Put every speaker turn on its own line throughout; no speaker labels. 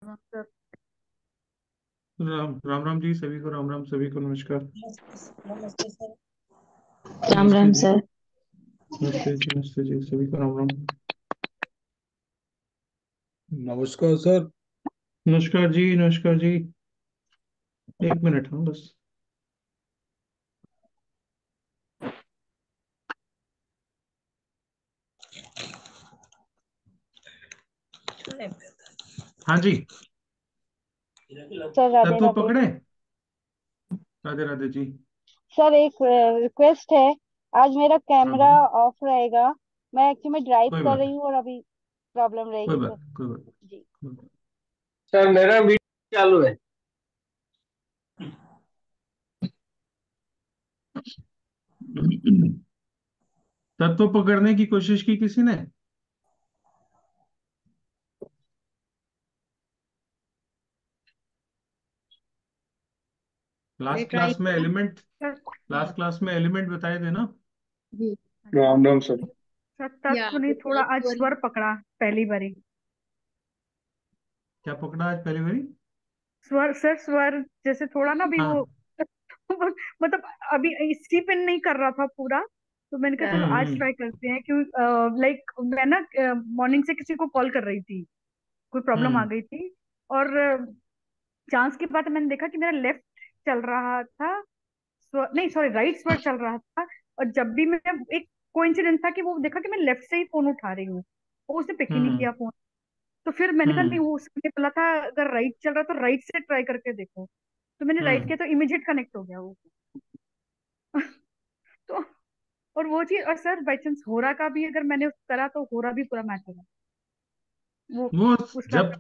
Sir.
Ram Ram Ram ji, सभी को राम राम, सभी को नमस्कार।
नमस्ते सर।
राम
नमस्ते
राम
जी।
सर।
नमस्ते जी, सभी को राम राम।
नमस्कार सर।
नमस्कार जी, नमस्कार जी। एक मिनट, हाँ बस। हाँ जी।
सर राधे
तत्व
राधे।
पकड़े। राधे राधे जी।
सर एक रिक्वेस्ट है। आज मेरा
हाँ
कैमरा
बोलो।
ऑफ रहेगा। मैं एक्चुअली में ड्राइव
कोई
कर
बात
रही
नहीं,
हूँ और अभी प्रॉब्लम
कोई
रहेगी
बात
सर।
नहीं, कोई बात
जी।
नहीं।
सर मेरा वीडियो चालू है।
तत्व पकड़ने की कोशिश की किसी ने?
मैं
लास्ट
ट्राई
क्लास में
किया
एलिमेंट,
सर
लास्ट क्लास में एलिमेंट बताए थे ना?
जी।
राम राम सर।
सर
या
तत्व नहीं, थोड़ा आज
ईश्वर
स्वर पकड़ा पहली बारी।
क्या पकड़ा आज पहली बारी?
स्वर सर, स्वर जैसे थोड़ा ना भी वो
हाँ।
मतलब अभी इसी पे नहीं कर रहा था पूरा। तो मैंने कहा चलो आज
हम्म।
ट्राई करते हैं, क्यों लाइक मैं ना मॉर्निंग से किसी को कॉल कर रही थी, कोई प्रॉब्लम आ
हम्म।
गई थी। और चांस की बात है, मैंने देखा कि मेरा लेफ्ट चल रहा था, नहीं सॉरी राइट स्वर चल रहा था। और जब भी मैं, एक कोइंसिडेंस था कि वो देखा कि मैं लेफ्ट से ही फोन उठा रही हूँ, वो उसने पिक ही नहीं
हम्म।
किया फोन। तो फिर मैंने कहा नहीं,
हम्म।
वो उसने बोला था अगर राइट चल रहा है तो राइट से ट्राई करके देखो। तो मैंने राइट
हम्म।
किया तो इमीडिएट कनेक्ट हो गया वो। तो और वो चीज, और सर बाई चांस होरा का भी अगर मैंने करा तो होरा भी पूरा मैच होगा वो,
वो
उसका।
जब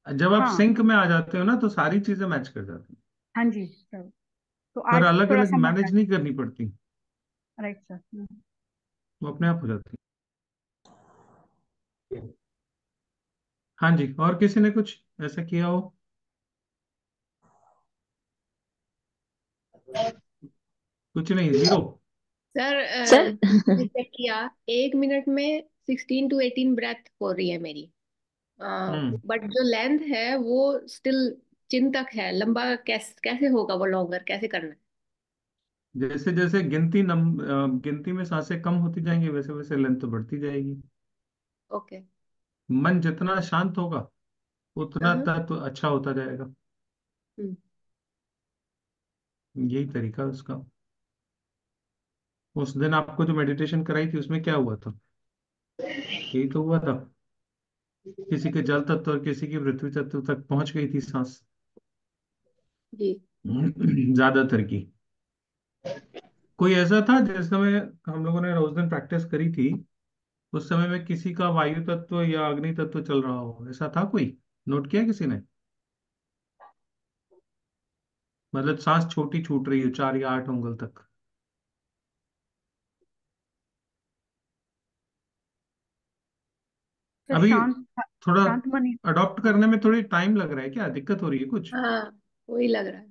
जब आप
हाँ।
सिंक में आ जाते हो ना तो सारी चीजें मैच कर जाती हैं।
हाँ जी सर। तो
पर
आज
अलग
थोड़ा
अलग
सा मजा
मैनेज नहीं करनी पड़ती,
है। Right sir.
वो अपने आप हो जाती है। हाँ जी, और किसी ने कुछ ऐसा किया हो? कुछ नहीं, जीरो।
सर
सर
मैंने चेक किया 1 मिनट में 16 to 18 ब्रेथ हो रही है मेरी।
हम्म।
बट जो लेंथ है वो स्टिल चिंतक है, लंबा कैसे कैसे होगा वो लॉन्गर, कैसे करना है?
जैसे जैसे गिनती में सांसें कम होती जाएंगी, वैसे वैसे लेंथ तो बढ़ती जाएगी।
ओके।
मन जितना शांत होगा उतना
हाँ।
तत्व अच्छा होता जाएगा।
हम्म।
यही तरीका है उसका। उस दिन आपको जो मेडिटेशन कराई थी उसमें क्या हुआ था? यही तो हुआ था। किसी के जल तत्व और किसी की पृथ्वी तत्व तक पहुंच गई थी सांस।
जी।
ज्यादातर की। कोई ऐसा था जिस समय हम लोगों ने उस दिन प्रैक्टिस करी थी, उस समय में किसी का वायु तत्व या अग्नि तत्व चल रहा हो, ऐसा था कोई? नोट किया किसी ने? मतलब सांस छोटी छूट रही हो 4 या 8 उंगल तक।
सर
अभी
शांत,
थोड़ा
शांत मनी।
अडॉप्ट
हाँ।
करने में थोड़ी टाइम लग रहा है, क्या दिक्कत हो रही है कुछ?
हाँ, वही लग रहा है।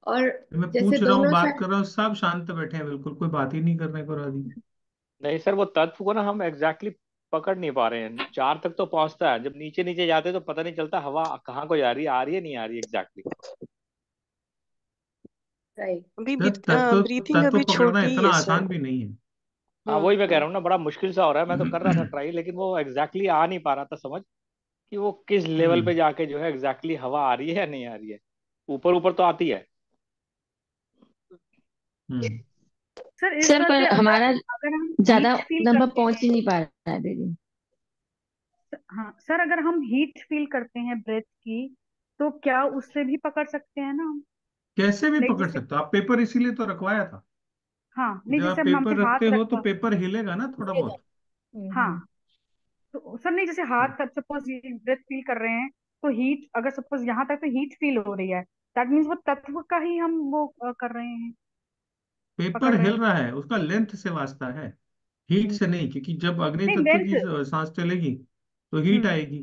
और
मैं
जैसे
पूछ रहा हूँ,
दोनों
बात
साइड।
कर रहा हूँ, सब शांत बैठे हैं, बिल्कुल कोई बात ही नहीं करने को राजी।
नहीं सर, वो तत्व को ना हम एग्जैक्टली पकड़ नहीं पा रहे हैं। 4 तक तो पहुंचता है, जब नीचे नीचे जाते हैं तो पता नहीं चलता हवा कहाँ को जा रही है, आ रही है नहीं आ रही एग्जैक्टली।
राइट।
अभी
तत्व
ब्रीथिंग
तत्व
अभी
पकड़ना
छोटी ही
इतना
है सर।
आसान भी नहीं है।
हाँ वही मैं कह
हम्म।
रहा हूँ ना, बड़ा मुश्किल सा हो रहा है। मैं तो कर रहा था ट्राई, लेकिन वो एग्जैक्टली आ नहीं पा रहा था समझ कि वो किस लेवल पे
हम्म।
जाके जो है एग्जैक्टली हवा आ रही है या नहीं आ रही है। ऊपर ऊपर तो आती है।
हम्म।
सर इस
सर
बार
पर
पे अगर
हमारा
अगर हम
ज्यादा
हीट फील
लंबा
करते
पहुंच
हैं।
ही नहीं पा रहा है दीदी।
हाँ सर, अगर हम हीट फील करते हैं ब्रेथ की, तो क्या उससे भी पकड़ सकते हैं ना हम?
कैसे भी
लाइक
पकड़
जैसे,
सकते हो आप, पेपर इसीलिए तो रखवाया था।
हाँ नहीं
जब आप
जैसे हम पे
पेपर रखते
हाथ
हो तो
रखा।
पेपर हिलेगा ना थोड़ा
उठेगा।
बहुत।
हम्म।
हाँ। तो सर नहीं, जैसे हाथ सपोज ये ब्रेथ फील कर रहे हैं, तो हीट अगर सपोज यहाँ तक तो हीट फील हो रही है, दैट मीन्स वो तत्व का ही हम वो कर रहे हैं, पकड़
पेपर
रहे
हिल
हैं।
रहा है, उसका लेंथ से वास्ता है, हीट
हम्म,
से नहीं। क्योंकि जब अग्नि
नहीं
तत्व
लेंथ।
की सांस चलेगी तो हीट
हम्म।
आएगी।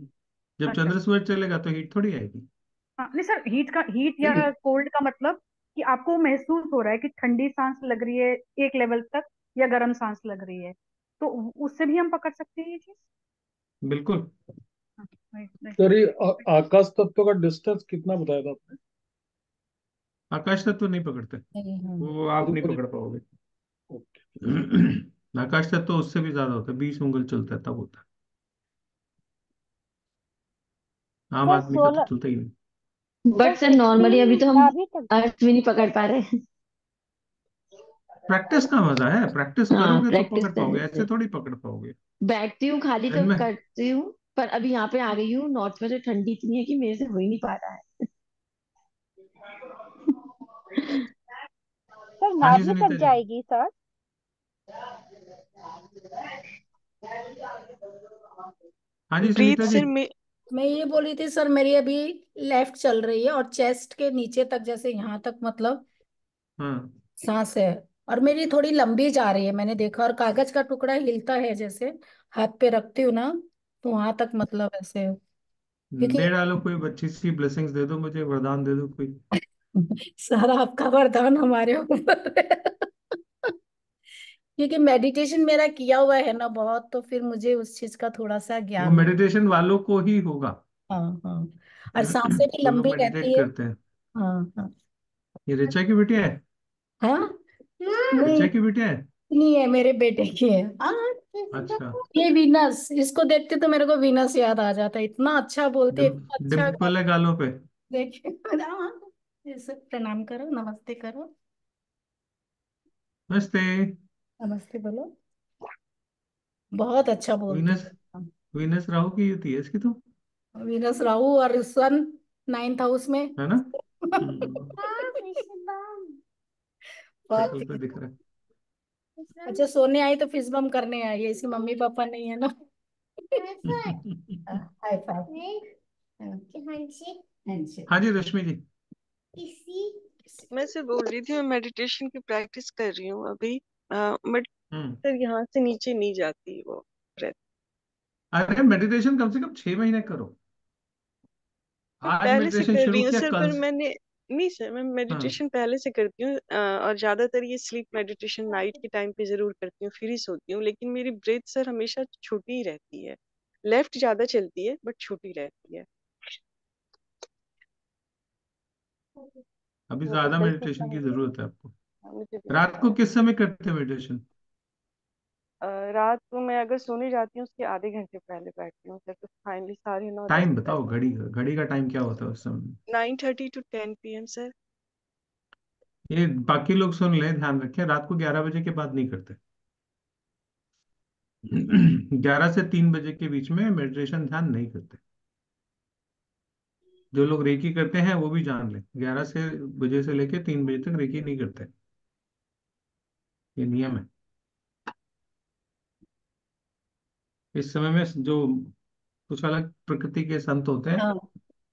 जब
अच्छा।
चंद्र सूरज चलेगा तो हीट थोड़ी आएगी।
हाँ नहीं सर, हीट का, हीट या कोल्ड का मतलब कि आपको महसूस हो रहा है कि ठंडी सांस लग रही है एक लेवल तक, या गर्म सांस लग रही है, तो उससे भी हम पकड़ सकते हैं ये चीज।
बिल्कुल।
सर ये आकाश तत्व का डिस्टेंस कितना बताया था आपने?
आकाश तत्व नहीं पकड़ते,
नहीं, हाँ।
वो आप नहीं
मुझे
पकड़ पाओगे।
ओके।
आकाश तत्व तो उससे भी ज्यादा होता है, 20 उंगल चलता है तब होता है। आम
सर
आदमी का तो
16,
चलता ही नहीं।
बट
सर
सर नॉर्मली अभी
16
तो हम
अभी तक।
अर्थ भी नहीं पकड़ पा रहे।
प्रैक्टिस का मजा है, प्रैक्टिस
हाँ,
करोगे तो
प्रैक्टिस
पकड़
करने
पाओगे,
से
ऐसे थोड़ी पकड़ पाओगे।
बैठती हूँ खाली तो
इनमें
करती हूँ। पर अभी यहाँ पे आ गई हूँ, नॉर्थ में तो ठंडी इतनी है कि मेरे से हो ही नहीं पा रहा है।
सर
हाँ जी
नाभि
सुनीता
तक
जी।
जाएगी सर?
हाँ जी
ब्रीथ
सुनीता जी।
सर मैं ये बोल रही थी सर, मेरी अभी लेफ्ट चल रही है और चेस्ट के नीचे तक, जैसे यहाँ तक मतलब
हाँ,
सांस है। और मेरी थोड़ी लंबी जा रही है, मैंने देखा। और कागज का टुकड़ा हिलता है, जैसे हाथ पे रखती हूँ ना, तो वहां तक मतलब ऐसे। क्योंकि
दे डालो, कोई अच्छी सी ब्लेसिंग्स दे दो मुझे, वरदान दे दो कोई।
सारा आपका वरदान हमारे ऊपर है। क्योंकि मेडिटेशन मेरा किया हुआ है ना बहुत, तो फिर मुझे उस चीज का थोड़ा सा
वो
ज्ञान।
मेडिटेशन वालों को ही होगा।
हाँ हाँ। और सांसें भी
जो लोग
लंबी
मेडिटेट
रहती है।
करते हैं।
हाँ हाँ।
ये ऋचा की बिटिया है?
हाँ
ऋचा
नहीं,
की बिटिया है?
नहीं है, मेरे बेटे की है।
अच्छा।
ये वीनस, इसको देखते तो मेरे को वीनस याद आ जाता है। इतना अच्छा बोलते, इतना अच्छा
डिम्पल है गालों पे।
देखिए। इसे प्रणाम करो, नमस्ते करो।
नमस्ते।
नमस्ते बोलो। बहुत अच्छा बोलती
वीनस,
है।
वीनस राहु की युति है इसकी तो,
वीनस राहु और सन 9th हाउस में।
है ना? हम्म,
बहुत।
शक्ल पे दिख रहा
अच्छा, सोने आई तो फिश बम करने आई है, इसकी मम्मी पापा नहीं है ना।
है।
High five. हैंडशेक।
हाँ जी रश्मि जी।
मैं सिर्फ बोल रही थी, मैं मेडिटेशन की प्रैक्टिस कर रही हूँ अभी, बट
हम्म।
सर यहाँ से नीचे नहीं जाती वो breath।
अरे मेडिटेशन कम से कम 6 महीने करो।
मैं
आज
पहले से
मेडिटेशन
कर रही
शुरू
हूँ
किया
सर,
कल
पर
से।
मैंने नहीं सर, मैं
हाँ।
मेडिटेशन पहले से करती हूँ, और ज्यादातर ये स्लीप मेडिटेशन नाइट के टाइम पे जरूर करती हूँ, फिर ही सोती हूँ। लेकिन मेरी ब्रेथ सर हमेशा छोटी ही रहती है, लेफ्ट ज्यादा चलती है बट छोटी रहती है।
अभी
वो
ज्यादा
कल से
मेडिटेशन की
समझ
जरूरत है आपको।
मुझे भी
रात
लगता
को
है।
किस समय करते हैं मेडिटेशन?
रात को मैं अगर सोने जाती हूँ उसके आधे घंटे पहले बैठती हूँ सर, तो फाइनली 9:30 10
टाइम
तक।
बताओ, घड़ी का, घड़ी का टाइम क्या होता है उस समय?
9:30 to 10 PM सर।
ये बाकी लोग सुन लें, ध्यान रखें, रात को 11 बजे के बाद नहीं करते। 11 से 3 बजे के बीच में मेडिटेशन ध्यान नहीं करते। जो लोग रेकी करते हैं वो भी जान लें, 11 बजे से लेके 3 बजे तक रेकी नहीं करते। ये नियम है। इस समय में जो कुछ अलग प्रकृति के संत होते हैं
हाँ,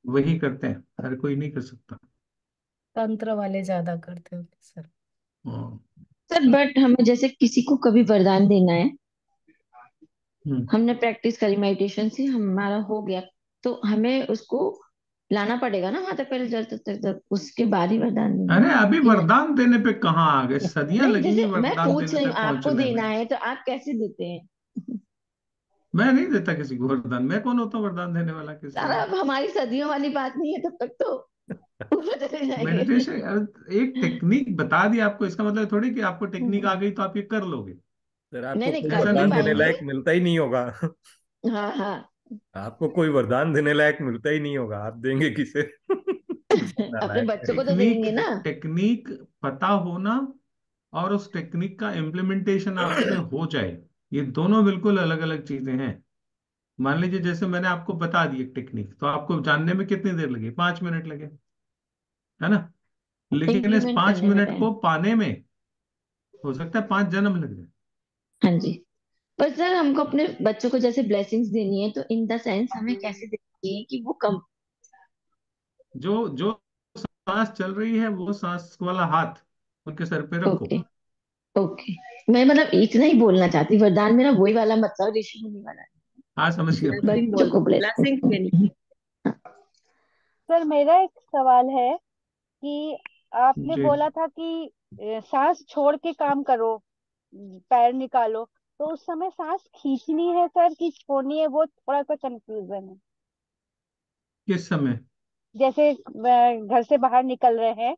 वही करते हैं, हर कोई नहीं कर सकता।
तंत्र वाले ज्यादा करते होते सर।
हाँ।
सर बट हमें जैसे किसी को कभी वरदान देना है,
हम्म।
हमने प्रैक्टिस करी मेडिटेशन से, हमारा हो गया, तो हमें उसको लाना पड़ेगा ना वहां तक, पहले जब तक उसके बाद ही वरदान देंगे
अरे अभी
कि नहीं?
वरदान देने पे कहाँ आ गए, सदियां
नहीं,
लगेंगी
जैसे मैं
वरदान
पूछ
देने
रही हूँ,
तक
आपको
पहुंचने में।
देना है तो आप कैसे देते हैं?
मैं नहीं देता किसी को वरदान, मैं कौन होता हूँ वरदान देने वाला किसी
सारा
को?
अब हमारी सदियों वाली बात नहीं है, तब तक तो ऊपर चले जाएंगे।
मेडिटेशन एक टेक्निक बता दी आपको, इसका मतलब थोड़ी कि आपको टेक्निक
नहीं
आ गई तो आप ये कर लोगे।
आपको
नहीं,
कोई
कर
ऐसा
भी
वरदान
नहीं
देने
होता।
पाएंगे।
लायक मिलता ही नहीं होगा।
हाँ हाँ।
आपको कोई वरदान देने लायक मिलता ही नहीं होगा, आप देंगे किसे?
अपने
नालायक है।
बच्चों को तो
टेक्निक,
देंगे ना।
टेक्निक पता होना और उस टेक्निक का इम्प्लीमेंटेशन आप में हो जाए, ये दोनों बिल्कुल अलग अलग चीजें हैं। मान लीजिए जैसे मैंने आपको बता दी एक टेक्निक, तो आपको जानने में कितनी देर लगी? 5 मिनट लगे, है ना? लेकिन इस
इम्प्लीमेंट
पांच
करने में
मिनट
टाइम।
को पाने में हो सकता है 5 जन्म लग जाए।
हाँ जी। पर सर हमको अपने बच्चों को जैसे ब्लेसिंग्स देनी है, तो इन द सेंस हमें कैसे देनी है कि वो कम।
जो जो सांस चल रही है वो सांस वाला हाथ उनके सर पे रखो।
ओके। ओके। मैं मतलब इतना ही बोलना चाहती, वरदान मेरा वही वाला मतलब ऋषि मुनि वाला
हाँ समझ गया मैं।
ब्लेसिंग
बच्चों
बोल,
को ब्लेस।
ब्लेसिंग देनी।
सर मेरा एक सवाल है कि आपने
जी।
बोला था कि सांस छोड़ के काम करो, पैर निकालो, तो उस समय सांस खींचनी है सर कि छोड़नी है, वो थोड़ा सा कंफ्यूजन है।
किस समय?
जैसे घर से बाहर निकल रहे हैं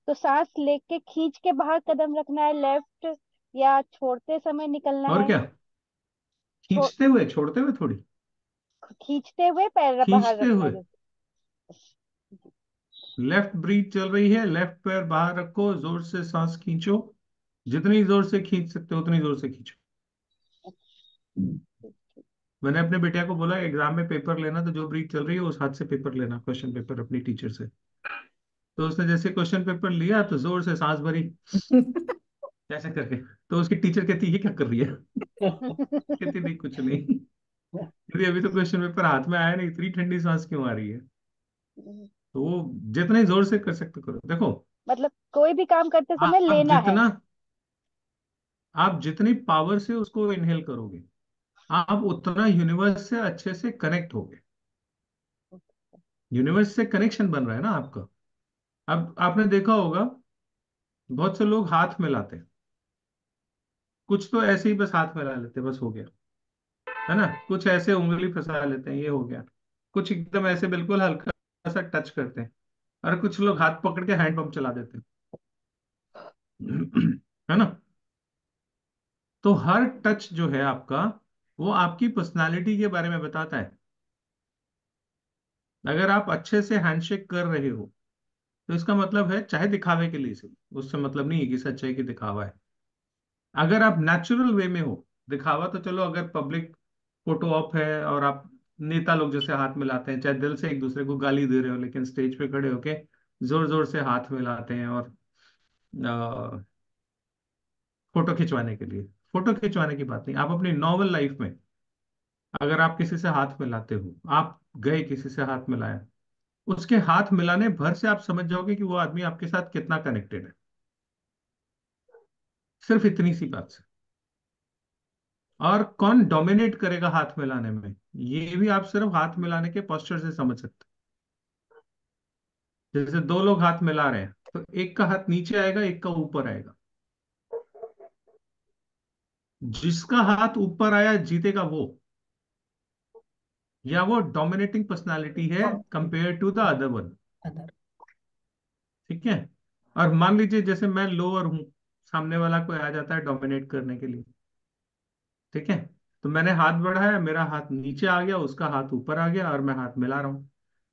तो सांस लेके खींच के बाहर कदम रखना है लेफ्ट, या छोड़ते समय निकलना
और
है?
क्या,
छो,
खींचते हुए छोड़ते हुए थोड़ी,
खींचते हुए पैर बाहर
खींचते
रखना
हुए।
है जैसे।
लेफ्ट ब्रीथ चल रही है, लेफ्ट पैर बाहर रखो, जोर से सांस खींचो, जितनी जोर से खींच सकते हो उतनी जोर से खींचो। मैंने अपने बेटिया को बोला एग्जाम में पेपर लेना तो जो ब्रीथ चल रही है उस हाथ से पेपर लेना, क्वेश्चन पेपर अपनी टीचर से। तो उसने जैसे क्वेश्चन पेपर लिया तो जोर से सांस भरी कैसे करके, तो उसकी टीचर कहती ये क्या कर रही है कहती नहीं कुछ नहीं, क्योंकि अभी तो क्वेश्चन पेपर हाथ में आया नहीं, इतनी ठंडी सांस क्यों आ रही है। तो वो जितने जोर से कर सकते करो। देखो
मतलब कोई भी काम करते समय
आप
लेना है।
जितना, आप जितनी पावर से उसको इनहेल करोगे आप उतना यूनिवर्स से अच्छे से कनेक्ट होगे। यूनिवर्स से कनेक्शन बन रहा है ना आपका। अब आपने देखा होगा बहुत से लोग हाथ मिलाते हैं, कुछ तो ऐसे ही बस हाथ मिला लेते हैं, बस हो गया, है ना, कुछ ऐसे उंगली फंसा लेते हैं ये हो गया, कुछ एकदम ऐसे बिल्कुल हल्का सा टच करते हैं, और कुछ लोग हाथ पकड़ के हैंड पंप चला देते हैं है ना। तो हर टच जो है आपका वो आपकी पर्सनालिटी के बारे में बताता है। अगर आप अच्छे से हैंडशेक कर रहे हो तो इसका मतलब है, चाहे दिखावे के लिए से, उससे मतलब नहीं है कि सच्चाई की दिखावा है। अगर आप नेचुरल वे में हो, दिखावा तो चलो अगर पब्लिक फोटो ऑप है और आप नेता लोग जैसे हाथ मिलाते हैं, चाहे दिल से एक दूसरे को गाली दे रहे हो लेकिन स्टेज पे खड़े होके जोर जोर से हाथ मिलाते हैं, और फोटो खिंचवाने के लिए, फोटो खिंचवाने की बात नहीं, आप अपनी नॉर्मल लाइफ में अगर आप किसी से हाथ मिलाते हो, आप गए किसी से हाथ मिलाया, उसके हाथ मिलाने भर से आप समझ जाओगे कि वो आदमी आपके साथ कितना कनेक्टेड है, सिर्फ इतनी सी बात से। और कौन डोमिनेट करेगा हाथ मिलाने में, ये भी आप सिर्फ हाथ मिलाने के पोस्चर से समझ सकते हैं। जैसे दो लोग हाथ मिला रहे हैं तो एक का हाथ नीचे आएगा एक का ऊपर आएगा, जिसका हाथ ऊपर आया जीतेगा वो, या वो डोमिनेटिंग पर्सनालिटी है compare to the other one.
Other.
ठीक है। और मान लीजिए जैसे मैं लोअर हूं, सामने वाला कोई आ जाता है डोमिनेट करने के लिए, ठीक है, तो मैंने हाथ बढ़ाया, मेरा हाथ नीचे आ गया, उसका हाथ ऊपर आ गया और मैं हाथ मिला रहा हूं।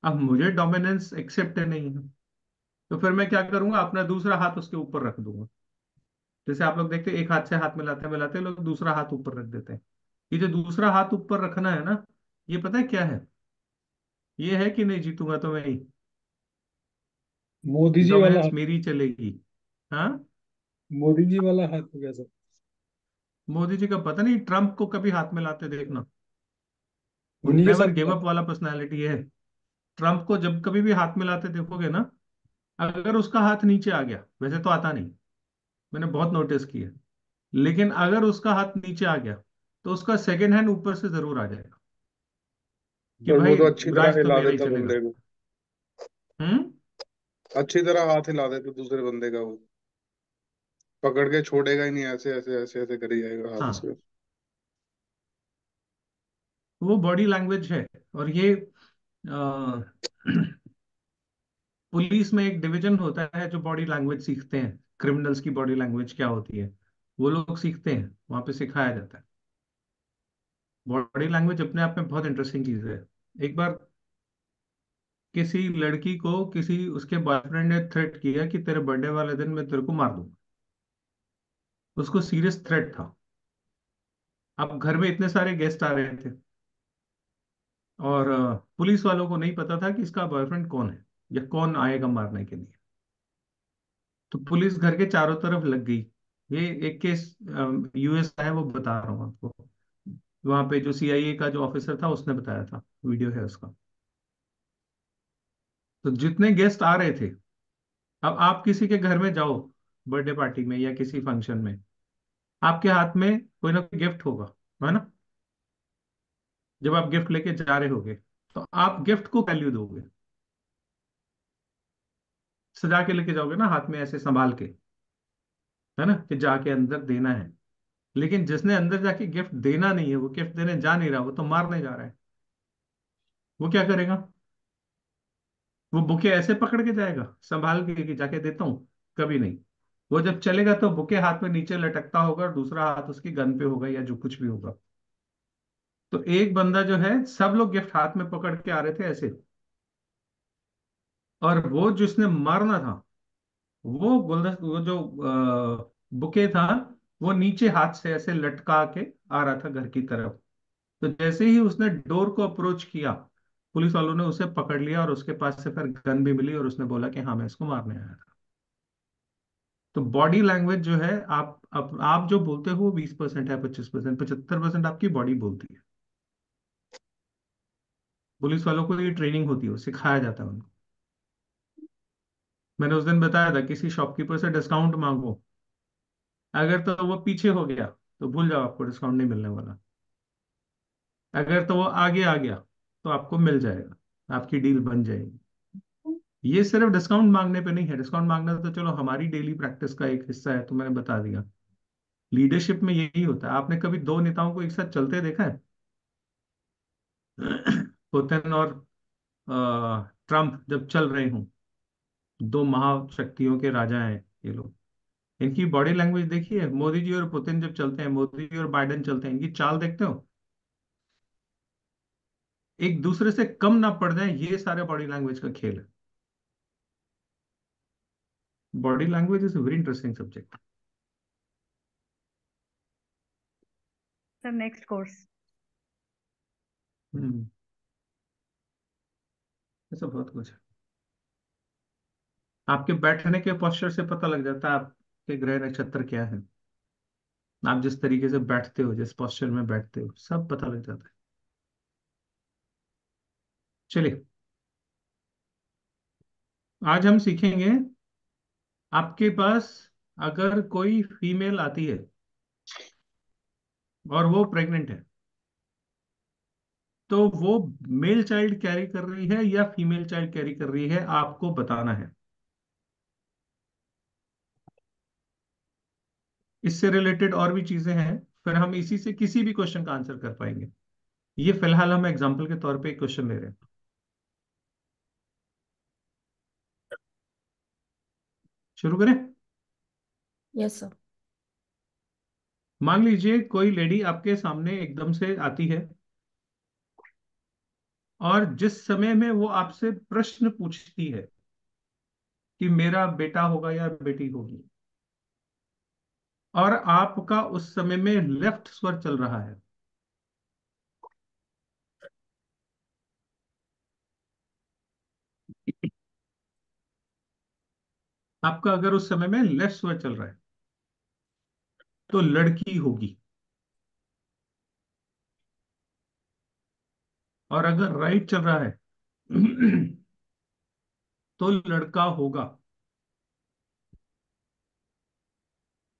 अब मुझे डोमिनेंस एक्सेप्ट नहीं है, तो फिर मैं क्या करूंगा, अपना दूसरा हाथ उसके ऊपर रख दूंगा। जैसे आप लोग देखते हैं एक हाथ से हाथ मिलाते मिलाते लोग दूसरा हाथ ऊपर रख देते हैं। ये जो दूसरा हाथ ऊपर रखना है ना, ये पता है क्या है, ये है कि नहीं जीतूंगा तो मैं ही,
मोदी जी वाला
डोमिनेंस
हाथ।
मेरी चलेगी। हाँ,
मोदी जी वाला हाथ हो गया सब।
मोदी जी का पता नहीं, ट्रम्प को कभी हाथ मिलाते देखना, वो
उन्हीं के
नेवर
साथ
गिव
हुआ
अप वाला पर्सनालिटी है। ट्रम्प को जब कभी भी हाथ मिलाते देखोगे ना, अगर उसका हाथ नीचे आ गया, वैसे तो आता नहीं, मैंने बहुत नोटिस किया, लेकिन अगर उसका हाथ नीचे आ गया तो उसका सेकेंड हैंड ऊपर से जरूर आ जाएगा कि
पर वो
भाई
तो अच्छी तरह
राज तो
हिला
मेरा ही
देता
चलेगा।
बंदे को।
हम्म।
अच्छी तरह हाथ हिला देता दूसरे बंदे का, वो पकड़ के छोड़ेगा ही नहीं, ऐसे ऐसे ऐसे ऐसे करी जाएगा हाथ
हाँ,
से।
वो बॉडी लैंग्वेज है। और ये अ, पुलिस में एक डिवीजन होता है जो बॉडी लैंग्वेज सीखते हैं, क्रिमिनल्स की बॉडी लैंग्वेज क्या होती है वो लोग सीखते हैं, वहां पे सिखाया जाता है। बॉडी लैंग्वेज अपने आप में बहुत इंटरेस्टिंग चीज है। एक बार किसी लड़की को किसी उसके बॉयफ्रेंड ने थ्रेट किया कि तेरे बर्थडे वाले दिन मैं तेरे को मार दूंगा, उसको सीरियस थ्रेट था। अब घर में इतने सारे गेस्ट आ रहे थे और पुलिस वालों को नहीं पता था कि इसका बॉयफ्रेंड कौन है या कौन आएगा मारने के लिए। तो पुलिस घर के चारों तरफ लग गई। ये एक केस यूएस का है, वो बता रहा हूँ आपको। वहां पे जो सीआईए का जो ऑफिसर था उसने बताया था, वीडियो है उसका। तो जितने गेस्ट आ रहे थे, अब आप किसी के घर में जाओ बर्थडे पार्टी में या किसी फंक्शन में, आपके हाथ में कोई ना कोई गिफ्ट होगा, है ना। जब आप गिफ्ट लेके जा रहे होगे तो आप गिफ्ट को वैल्यू दोगे, सजा के लेके जाओगे ना हाथ में ऐसे संभाल के, है ना, कि जाके अंदर देना है। लेकिन जिसने अंदर जाके गिफ्ट देना नहीं है, वो गिफ्ट देने जा नहीं रहा, वो तो मारने जा रहा है, वो क्या करेगा, वो बुके ऐसे पकड़ के जाएगा संभाल के कि जाके देता हूँ? कभी नहीं। वो जब चलेगा तो बुके हाथ में नीचे लटकता होगा और दूसरा हाथ उसकी गन पे होगा या जो कुछ भी होगा। तो एक बंदा जो है, सब लोग गिफ्ट हाथ में पकड़ के आ रहे थे ऐसे, और वो जिसने मारना था, वो गुलदस्त वो जो बुके था, वो नीचे हाथ से ऐसे लटका के आ रहा था घर की तरफ। तो जैसे ही उसने डोर को अप्रोच किया, पुलिस वालों ने उसे पकड़ लिया और उसके पास से फिर गन भी मिली और उसने बोला कि हाँ मैं इसको मारने आया था। तो बॉडी लैंग्वेज जो है, आप जो बोलते हो वो 20% है, 25%, 75% आपकी बॉडी बोलती है। पुलिस वालों को ये ट्रेनिंग होती है, सिखाया जाता है उनको। मैंने उस दिन बताया था, किसी शॉपकीपर से डिस्काउंट मांगो, अगर तो वो पीछे हो गया तो भूल जाओ, आपको डिस्काउंट नहीं मिलने वाला। अगर तो वो आगे आ गया तो आपको मिल जाएगा, आपकी डील बन जाएगी। ये सिर्फ डिस्काउंट मांगने पे नहीं है, डिस्काउंट मांगना तो चलो हमारी डेली प्रैक्टिस का एक हिस्सा है, तो मैंने बता दिया। लीडरशिप में यही होता है। आपने कभी दो नेताओं को एक साथ चलते देखा है? पुतिन और ट्रम्प जब चल रहे हों, दो महाशक्तियों के राजा हैं ये लोग, इनकी बॉडी लैंग्वेज देखिए। मोदी जी और पुतिन जब चलते हैं, मोदी जी और बाइडेन चलते हैं, इनकी चाल देखते हो? एक दूसरे से कम ना पड़ जाए, ये सारे बॉडी लैंग्वेज का खेल है। Body language is a very interesting subject.
Sir next course.
ऐसा बहुत कुछ है। आपके बैठने के पोस्चर से पता लग जाता है आपके ग्रह नक्षत्र क्या है। आप जिस तरीके से बैठते हो, जिस पोस्चर में बैठते हो, सब पता लग जाता है। चलिए, आज हम सीखेंगे, आपके पास अगर कोई फीमेल आती है और वो प्रेग्नेंट है, तो वो मेल चाइल्ड कैरी कर रही है या फीमेल चाइल्ड कैरी कर रही है, आपको बताना है। इससे रिलेटेड और भी चीजें हैं, फिर हम इसी से किसी भी क्वेश्चन का आंसर कर पाएंगे। ये फिलहाल हम एग्जाम्पल के तौर पे एक क्वेश्चन ले रहे हैं। शुरू करें?
Yes sir.
मान लीजिए कोई लेडी आपके सामने एकदम से आती है, और जिस समय में वो आपसे प्रश्न पूछती है कि मेरा बेटा होगा या बेटी होगी, और आपका उस समय में लेफ्ट स्वर चल रहा है, आपका अगर उस समय में लेफ्ट स्वर चल रहा है तो लड़की होगी, और अगर राइट चल रहा है तो लड़का होगा,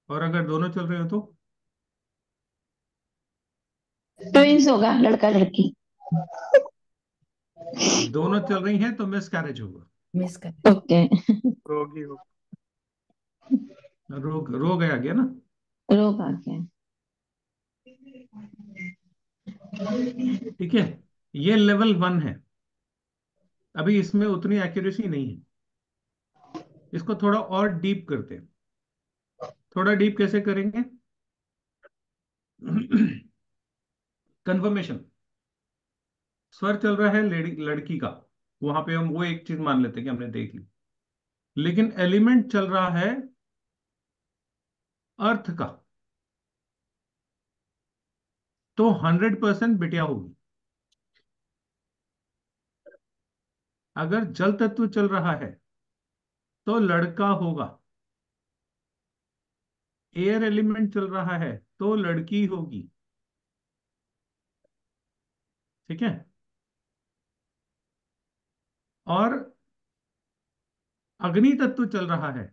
और अगर दोनों चल रहे हो तो
ट्विंस होगा, लड़का लड़की।
दोनों चल रही हैं तो मिस कैरेज होगा।
मिस कर।
ओके।
रोगी हो।
रोग रोग आ गया ना।
रोग आ गया।
ठीक है, ये लेवल 1 है। अभी इसमें उतनी एक्यूरेसी नहीं है, इसको थोड़ा और डीप करते हैं। थोड़ा डीप कैसे करेंगे? कंफर्मेशन। स्वर चल रहा है लड़की का, वहां पे हम वो एक चीज मान लेते हैं कि हमने देख ली, लेकिन एलिमेंट चल रहा है अर्थ का, तो 100% बिटिया होगी। अगर जल तत्व चल रहा है तो लड़का होगा। एयर एलिमेंट चल रहा है तो लड़की होगी। ठीक है? और अग्नि तत्व चल रहा है,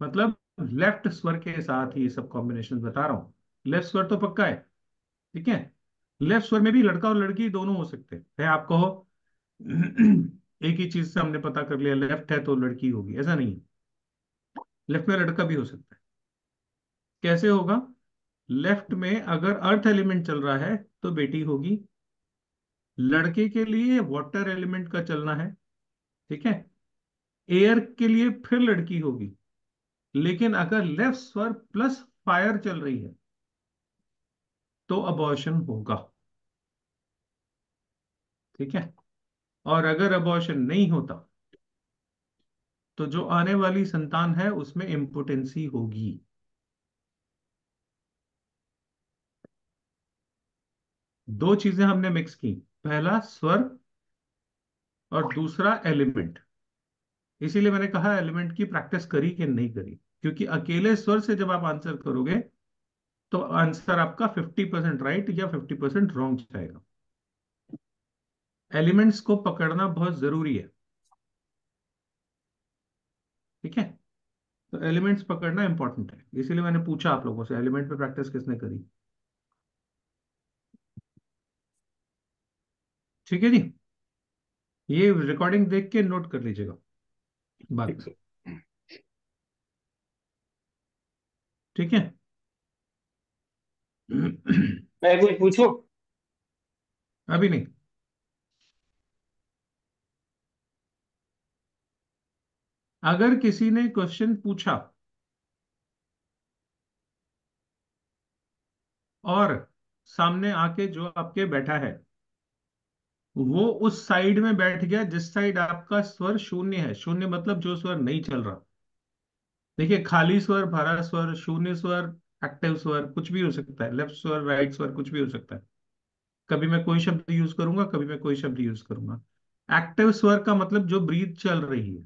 मतलब लेफ्ट स्वर के साथ ही ये सब कॉम्बिनेशन बता रहा हूं। लेफ्ट स्वर तो पक्का है। ठीक है? लेफ्ट स्वर में भी लड़का और लड़की दोनों हो सकते हैं। आप कहो एक ही चीज से हमने पता कर लिया लेफ्ट है तो लड़की होगी, ऐसा नहीं है। लेफ्ट में लड़का भी हो सकता है। कैसे होगा? लेफ्ट में अगर अर्थ एलिमेंट चल रहा है तो बेटी होगी, लड़के के लिए वाटर एलिमेंट का चलना है, ठीक है। एयर के लिए फिर लड़की होगी, लेकिन अगर लेफ्ट स्वर प्लस फायर चल रही है तो अबॉर्शन होगा, ठीक है। और अगर अबॉर्शन नहीं होता तो जो आने वाली संतान है उसमें इम्पोटेंसी होगी। दो चीजें हमने मिक्स की, पहला स्वर और दूसरा एलिमेंट। इसीलिए मैंने कहा एलिमेंट की प्रैक्टिस करी कि नहीं करी, क्योंकि अकेले स्वर से जब आप आंसर करोगे तो आंसर आपका 50% राइट या 50% रॉन्ग जाएगा। एलिमेंट्स को पकड़ना बहुत जरूरी है, ठीक है। तो एलिमेंट्स पकड़ना इंपॉर्टेंट है, इसीलिए मैंने पूछा आप लोगों से एलिमेंट पे प्रैक्टिस किसने करी। ठीक है जी, ये रिकॉर्डिंग देख के नोट कर लीजिएगा बात, ठीक है।
मैं कुछ पूछूं?
अभी नहीं। अगर किसी ने क्वेश्चन पूछा और सामने आके जो आपके बैठा है वो उस साइड में बैठ गया जिस साइड आपका स्वर शून्य है, शून्य मतलब जो स्वर नहीं चल रहा। देखिए, खाली स्वर, भरा स्वर, शून्य स्वर, एक्टिव स्वर कुछ भी हो सकता है, लेफ्ट स्वर, राइट स्वर कुछ भी हो सकता है। कभी मैं कोई शब्द यूज करूंगा, कभी मैं कोई शब्द यूज करूंगा। एक्टिव स्वर का मतलब जो ब्रीथ चल रही है,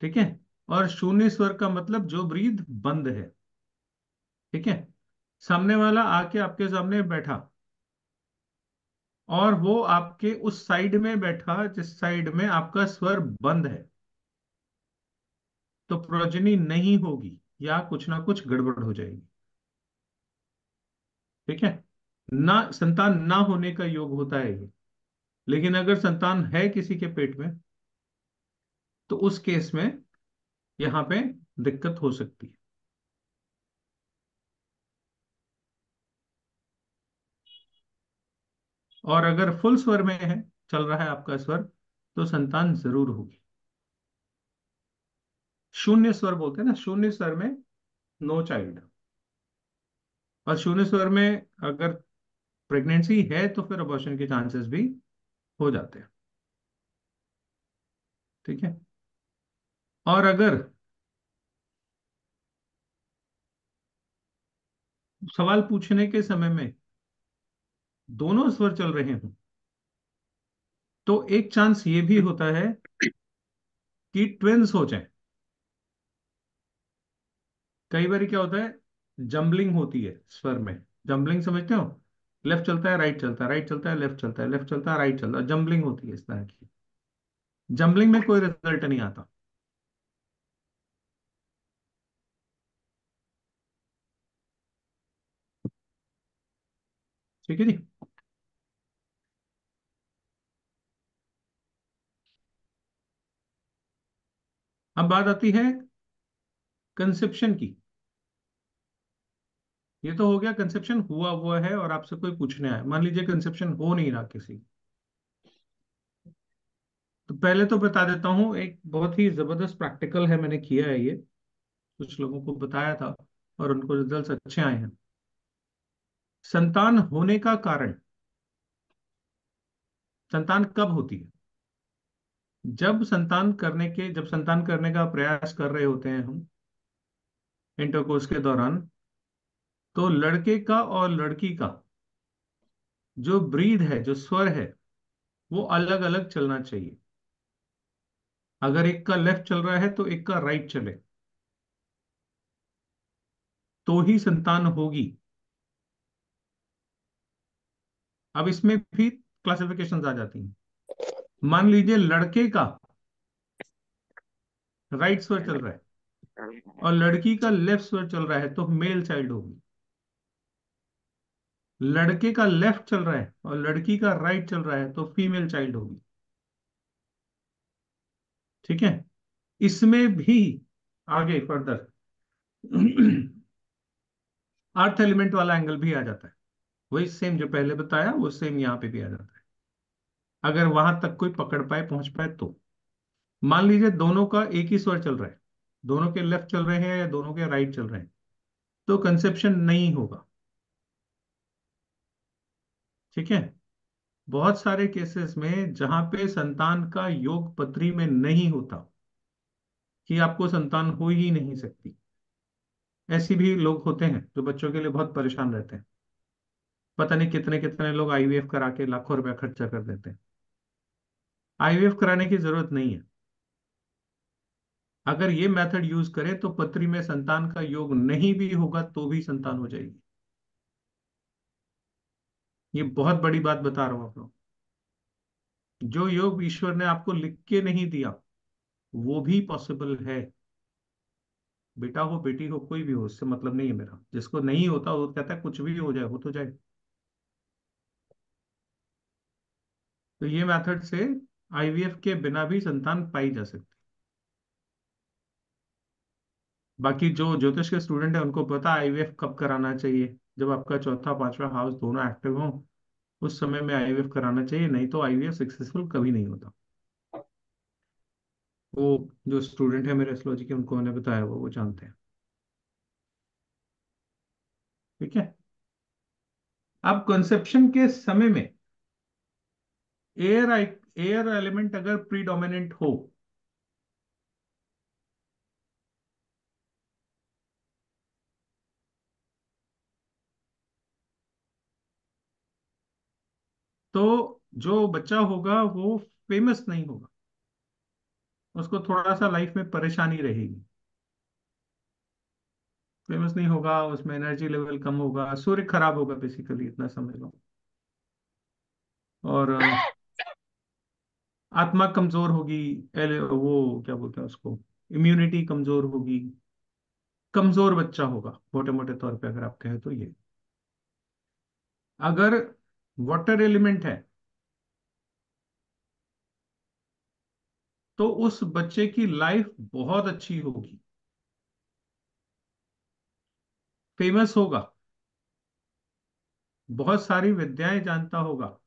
ठीक है। और शून्य स्वर का मतलब जो ब्रीथ बंद है, ठीक है। सामने वाला आके आपके सामने बैठा और वो आपके उस साइड में बैठा जिस साइड में आपका स्वर बंद है, तो प्रोजनी नहीं होगी या कुछ ना कुछ गड़बड़ हो जाएगी, ठीक है। ना संतान ना होने का योग होता है ये, लेकिन अगर संतान है किसी के पेट में तो उस केस में यहां पे दिक्कत हो सकती है। और अगर फुल स्वर में है, चल रहा है आपका स्वर, तो संतान जरूर होगी। शून्य स्वर बोलते हैं ना, शून्य स्वर में नो चाइल्ड। और शून्य स्वर में अगर प्रेगनेंसी है तो फिर अबॉर्शन के चांसेस भी हो जाते हैं, ठीक है। और अगर सवाल पूछने के समय में दोनों स्वर चल रहे हों तो एक चांस ये भी होता है कि ट्विंस हो जाए। कई बार क्या होता है, जम्बलिंग होती है स्वर में। जम्बलिंग समझते हो? लेफ्ट चलता है, राइट चलता है, राइट चलता है, लेफ्ट चलता है, लेफ्ट चलता है, राइट चलता है, जम्बलिंग होती है इस तरह की। जम्बलिंग में कोई रिजल्ट नहीं आता, ठीक है जी। अब बात आती है कंसेप्शन की। ये तो हो गया कंसेप्शन हुआ हुआ है और आपसे कोई पूछने आया। मान लीजिए कंसेप्शन हो नहीं रहा किसी, तो पहले तो बता देता हूँ, एक बहुत ही जबरदस्त प्रैक्टिकल है, मैंने किया है ये, कुछ लोगों को बताया था और उनको रिजल्ट्स अच्छे आए हैं। संतान होने का कारण, संतान कब होती है? जब संतान करने का प्रयास कर रहे होते हैं हम इंटरकोर्स के दौरान, तो लड़के का और लड़की का जो ब्रीद है, जो स्वर है, वो अलग अलग चलना चाहिए। अगर एक का लेफ्ट चल रहा है तो एक का राइट चले, तो ही संतान होगी। अब इसमें भी क्लासिफिकेशंस आ जाती हैं। मान लीजिए लड़के का राइट स्वर चल रहा है और लड़की का लेफ्ट स्वर चल रहा है तो मेल चाइल्ड होगी। लड़के का लेफ्ट चल रहा है और लड़की का राइट चल रहा है तो फीमेल चाइल्ड होगी, ठीक है। इसमें भी आगे फर्दर अर्थ एलिमेंट वाला एंगल भी आ जाता है। वही सेम जो पहले बताया वो सेम यहाँ पे भी आ जाता है। अगर वहां तक कोई पकड़ पाए, पहुंच पाए तो। मान लीजिए दोनों का एक ही स्वर चल रहा है, दोनों के लेफ्ट चल रहे हैं या दोनों के राइट चल रहे हैं, तो कंसेप्शन नहीं होगा। ठीक है। बहुत सारे केसेस में जहां पे संतान का योग पत्री में नहीं होता, कि आपको संतान हो ही नहीं सकती, ऐसे भी लोग होते हैं जो बच्चों के लिए बहुत परेशान रहते हैं। पता नहीं कितने कितने लोग आईवीएफ करा के लाखों रुपया खर्चा कर देते हैं। आईवीएफ कराने की जरूरत नहीं है। अगर ये मेथड यूज करें तो पत्री में संतान का योग नहीं भी होगा तो भी संतान हो जाएगी। ये बहुत बड़ी बात बता रहा हूं आप लोग। जो योग ईश्वर ने आपको लिख के नहीं दिया वो भी पॉसिबल है। बेटा हो बेटी हो कोई भी हो, उससे मतलब नहीं है मेरा। जिसको नहीं होता वो कहता है कुछ भी हो जाए, हो तो जाए। तो ये मेथड से आईवीएफ के बिना भी संतान पाई जा सकती। बाकी जो ज्योतिष के स्टूडेंट है उनको पता आईवीएफ कब कराना चाहिए। जब आपका चौथा पांचवा हाउस दोनों एक्टिव हो, उस समय में आईवीएफ कराना चाहिए, नहीं तो आईवीएफ सक्सेसफुल कभी नहीं होता। वो जो स्टूडेंट है मेरे एस्ट्रोलॉजी के, उनको मैंने बताया, वो जानते हैं। ठीक है। अब कंसेप्शन के समय में एयर एयर एलिमेंट अगर प्रीडोमिनेंट हो, तो जो बच्चा होगा वो फेमस नहीं होगा, उसको थोड़ा सा लाइफ में परेशानी रहेगी। फेमस नहीं होगा, उसमें एनर्जी लेवल कम होगा, सूर्य खराब होगा, बेसिकली इतना समझ लो। और आत्मा कमजोर होगी। वो क्या बोलते हैं उसको, इम्यूनिटी कमजोर होगी। कमजोर बच्चा होगा मोटे मोटे तौर पे अगर आप कहें तो ये। अगर वाटर एलिमेंट है तो उस बच्चे की लाइफ बहुत अच्छी होगी, फेमस होगा, बहुत सारी विद्याएं जानता होगा।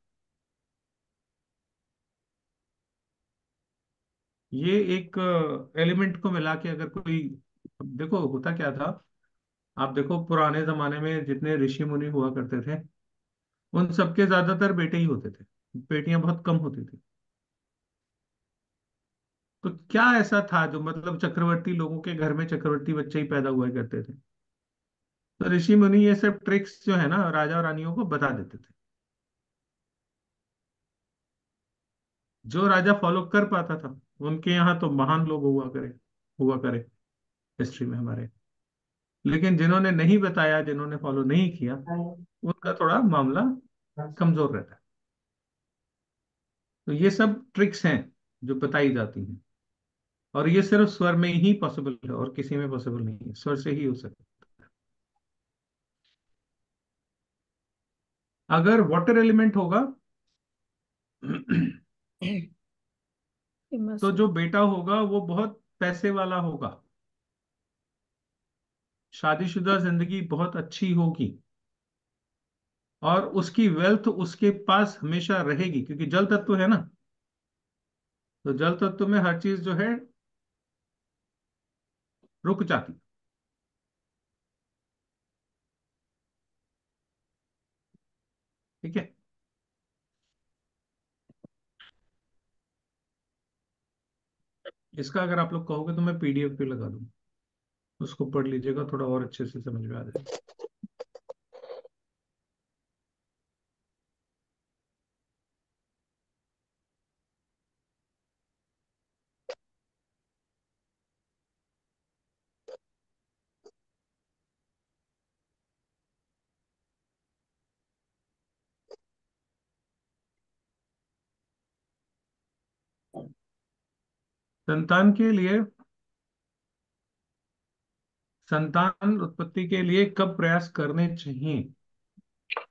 ये एक एलिमेंट को मिला के अगर कोई, अब देखो होता क्या था। आप देखो पुराने जमाने में जितने ऋषि मुनि हुआ करते थे, उन सबके ज्यादातर बेटे ही होते थे, बेटियां बहुत कम होती थी। तो क्या ऐसा था जो मतलब चक्रवर्ती लोगों के घर में चक्रवर्ती बच्चे ही पैदा हुआ करते थे। तो ऋषि मुनि ये सब ट्रिक्स जो है ना राजा और रानियों को बता देते थे। जो राजा फॉलो कर पाता था उनके यहाँ तो महान लोग हुआ करे हिस्ट्री में हमारे। लेकिन जिन्होंने नहीं बताया, जिन्होंने फॉलो नहीं किया, उनका थोड़ा मामला कमजोर रहता है। तो ये सब ट्रिक्स हैं जो बताई जाती हैं, और ये सिर्फ स्वर में ही पॉसिबल है और किसी में पॉसिबल नहीं है, स्वर से ही हो सकता है। अगर वाटर एलिमेंट होगा
फेमस
तो
हो।
जो बेटा होगा वो बहुत पैसे वाला होगा, शादीशुदा जिंदगी बहुत अच्छी होगी, और उसकी वेल्थ उसके पास हमेशा रहेगी, क्योंकि जल तत्व है ना। तो जल तत्व में हर चीज जो है रुक जाती। ठीक है। इसका अगर आप लोग कहोगे तो मैं पीडीएफ पे लगा दूं, उसको पढ़ लीजिएगा, थोड़ा और अच्छे से समझ में आ जाएगा। संतान के लिए, संतान उत्पत्ति के लिए कब प्रयास करने चाहिए,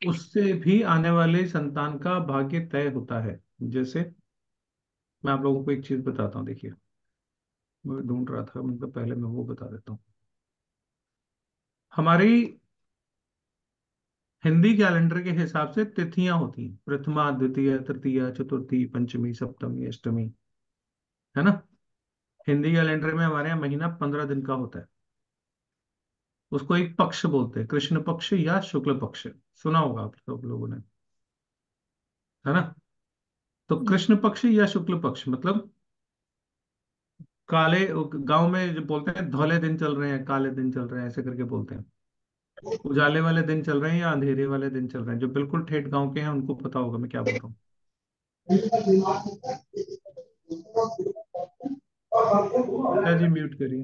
उससे भी आने वाले संतान का भाग्य तय होता है। जैसे मैं आप लोगों को एक चीज बताता हूँ, देखिए। मैं ढूंढ रहा था, मतलब पहले मैं वो बता देता हूँ। हमारी हिंदी कैलेंडर के हिसाब से तिथियां होती हैं, प्रथमा, द्वितीय, तृतीया, चतुर्थी, पंचमी, सप्तमी, अष्टमी, है ना। हिंदी कैलेंडर में हमारे यहाँ महीना 15 दिन का होता है। उसको एक पक्ष बोलते हैं, कृष्ण पक्ष या शुक्ल पक्ष। सुना होगा आप सब लोगों ने, है ना। तो कृष्ण पक्ष या शुक्ल पक्ष मतलब काले, गांव में जो बोलते हैं धौले दिन चल रहे हैं, काले दिन चल रहे हैं, ऐसे करके बोलते हैं। उजाले वाले दिन चल रहे हैं या अंधेरे वाले दिन चल रहे हैं। जो बिल्कुल ठेठ गांव के हैं उनको पता होगा मैं क्या बोल रहा हूँ। जी म्यूट करिए।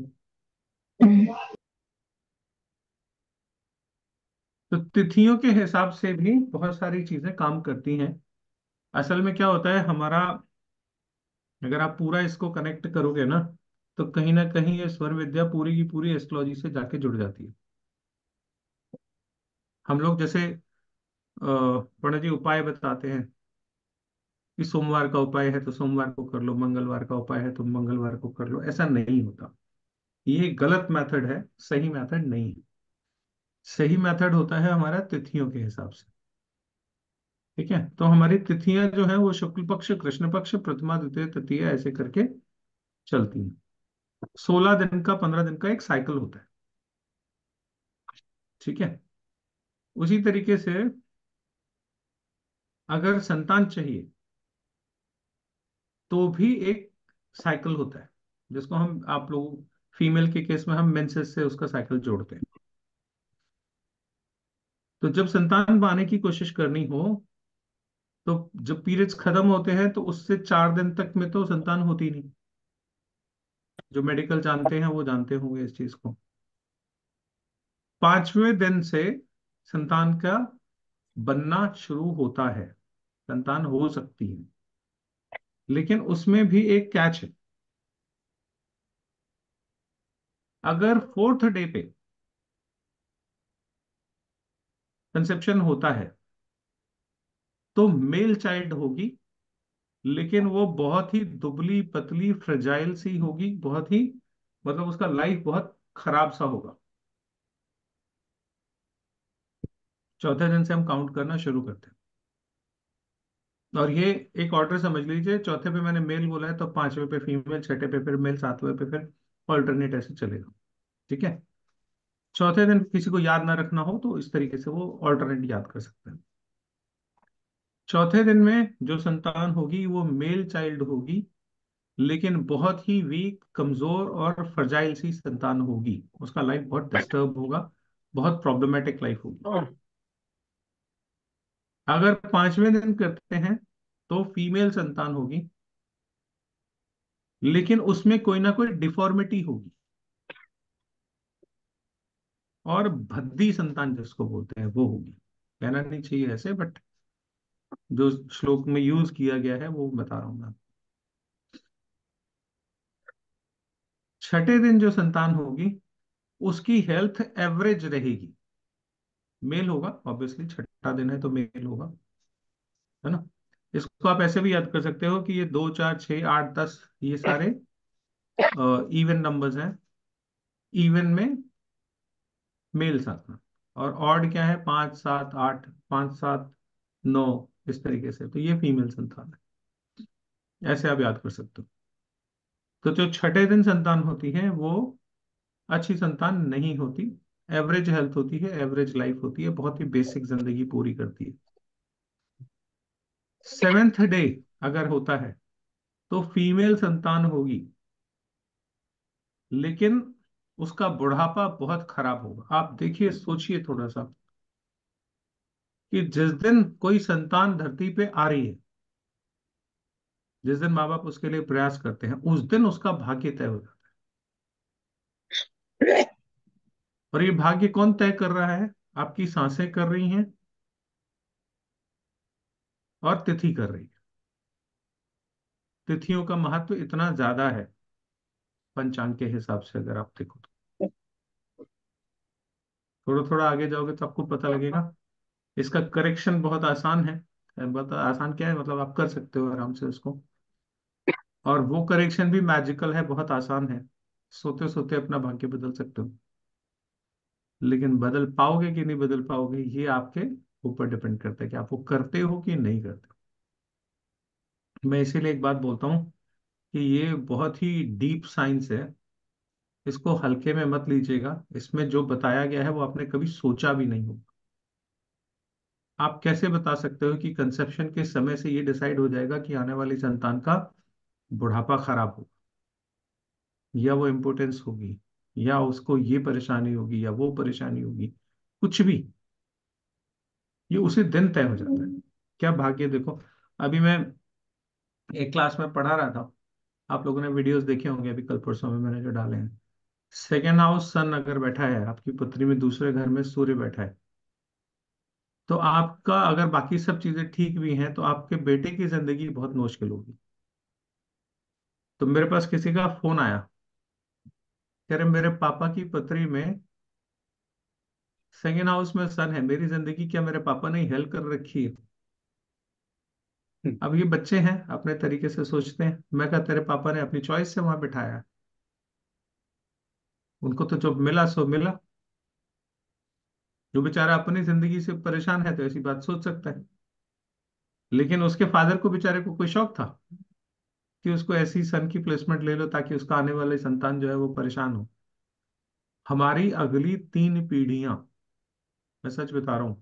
तो तिथियों के हिसाब से भी बहुत सारी चीजें काम करती हैं। असल में क्या होता है हमारा, अगर आप पूरा इसको कनेक्ट करोगे ना, तो कहीं ना कहीं ये स्वर विद्या पूरी की पूरी एस्ट्रोलॉजी से जाके जुड़ जाती है। हम लोग जैसे पंडित जी उपाय बताते हैं कि सोमवार का उपाय है तो सोमवार को कर लो, मंगलवार का उपाय है तो मंगलवार को कर लो। ऐसा नहीं होता, ये गलत मेथड है, सही मेथड नहीं है। सही मेथड होता है हमारा तिथियों के हिसाब से। ठीक है, तो हमारी तिथियां जो है वो शुक्ल पक्ष, कृष्ण पक्ष, प्रथमा, द्वितीय, तृतीय ऐसे करके चलती हैं। 16 दिन का, 15 दिन का एक साइकिल होता है। ठीक है, उसी तरीके से अगर संतान चाहिए तो भी एक साइकिल होता है, जिसको हम, आप लोग फीमेल के केस में हम मेंसेस से उसका साइकिल जोड़ते हैं। तो जब संतान पाने की कोशिश करनी हो, तो जब पीरियड्स खत्म होते हैं तो उससे 4 दिन तक में तो संतान होती नहीं। जो मेडिकल जानते हैं वो जानते होंगे इस चीज को। 5वें दिन से संतान का बनना शुरू होता है, संतान हो सकती है, लेकिन उसमें भी एक कैच है। अगर 4th डे पे कंसेप्शन होता है तो मेल चाइल्ड होगी, लेकिन वो बहुत ही दुबली पतली फ्रेजाइल सी होगी, बहुत ही, मतलब उसका लाइफ बहुत खराब सा होगा। चौथे दिन से हम काउंट करना शुरू करते हैं। और ये एक ऑर्डर समझ लीजिए, चौथे पे मैंने मेल बोला है तो 5वें पे फीमेल, छठे पे फिर मेल, 7वें पे फिर ऑल्टरनेट, ऐसे चलेगा। ठीक है, चौथे दिन किसी को याद ना रखना हो तो इस तरीके से वो ऑल्टरनेट याद कर सकते हैं। चौथे दिन में जो संतान होगी वो मेल चाइल्ड होगी, लेकिन बहुत ही वीक, कमजोर और फ्रजाइल सी संतान होगी। उसका लाइफ बहुत डिस्टर्ब होगा, बहुत प्रॉब्लमेटिक लाइफ होगी। अगर 5वें दिन करते हैं तो फीमेल संतान होगी, लेकिन उसमें कोई ना कोई डिफॉर्मिटी होगी, और भद्दी संतान जिसको बोलते हैं वो होगी। कहना नहीं चाहिए ऐसे, बट जो श्लोक में यूज किया गया है वो बता रहा हूं मैं। छठे दिन जो संतान होगी उसकी हेल्थ एवरेज रहेगी। मेल होगा, ऑब्वियसली छठा दिन है तो मेल होगा, है ना। इसको आप ऐसे भी याद कर सकते हो कि ये 2, 4, 6, 8, 10 ये सारे इवन नंबर्स हैं। इवन में मेल साथ में, और ऑड क्या है, 5, 7, 8, 5, 7, 9, इस तरीके से, तो ये फीमेल संतान है। ऐसे आप याद कर सकते हो। तो जो छठे दिन संतान होती है वो अच्छी संतान नहीं होती, एवरेज हेल्थ होती है, एवरेज लाइफ होती है, बहुत ही बेसिक जिंदगी पूरी करती है। 7th डे अगर होता है तो फीमेल संतान होगी, लेकिन उसका बुढ़ापा बहुत खराब होगा। आप देखिए, सोचिए थोड़ा सा कि जिस दिन कोई संतान धरती पे आ रही है, जिस दिन माँ बाप उसके लिए प्रयास करते हैं, उस दिन उसका भाग्य तय हो जाता है। और ये भाग्य कौन तय कर रहा है? आपकी सांसें कर रही हैं और तिथि कर रही है। तिथियों का महत्व इतना ज्यादा है पंचांग के हिसाब से, अगर आप देखो तो थोड़ा थोड़ा आगे जाओगे तो आपको पता लगेगा। इसका करेक्शन बहुत आसान है। बहुत आसान क्या है, मतलब आप कर सकते हो आराम से उसको। और वो करेक्शन भी मैजिकल है, बहुत आसान है। सोते सोते अपना भाग्य बदल सकते हो, लेकिन बदल पाओगे कि नहीं बदल पाओगे ये आपके ऊपर डिपेंड करता है कि आप वो करते हो कि नहीं करते हो। मैं इसीलिए एक बात बोलता हूँ कि ये बहुत ही डीप साइंस है, इसको हल्के में मत लीजिएगा। इसमें जो बताया गया है वो आपने कभी सोचा भी नहीं होगा। आप कैसे बता सकते हो कि कंसेप्शन के समय से ये डिसाइड हो जाएगा कि आने वाली संतान का बुढ़ापा खराब होगा, या वो इम्पोर्टेंस होगी, या उसको ये परेशानी होगी, या वो परेशानी होगी, कुछ भी, ये उसी दिन तय हो जाता है। क्या भाग्य! देखो, अभी मैं एक क्लास में पढ़ा रहा था, आप लोगों ने वीडियोस देखे होंगे अभी कल परसों में मैंने जो डाले हैं। सेकेंड हाउस सन अगर बैठा है आपकी पत्री में, दूसरे घर में सूर्य बैठा है, तो आपका अगर बाकी सब चीजें ठीक भी हैं तो आपके बेटे की जिंदगी बहुत मुश्किल होगी। तो मेरे पास किसी का फोन आया, कह रहे मेरे पापा की पत्री में सेकेंड हाउस में सन है, मेरी जिंदगी क्या मेरे पापा ने हेल्प कर रखी है? अब ये बच्चे हैं, अपने तरीके से सोचते हैं। मैं कहा तेरे पापा ने अपनी चॉइस से वहां बिठाया है, उनको तो जो मिला सो मिला। जो बेचारा अपनी जिंदगी से परेशान है तो ऐसी बात सोच सकता है, लेकिन उसके फादर को बेचारे को कोई शौक था कि उसको ऐसी सन की प्लेसमेंट ले लो ताकि उसका आने वाले संतान जो है वो परेशान हो। हमारी अगली 3 पीढ़ियां, मैं सच बता रहा हूं,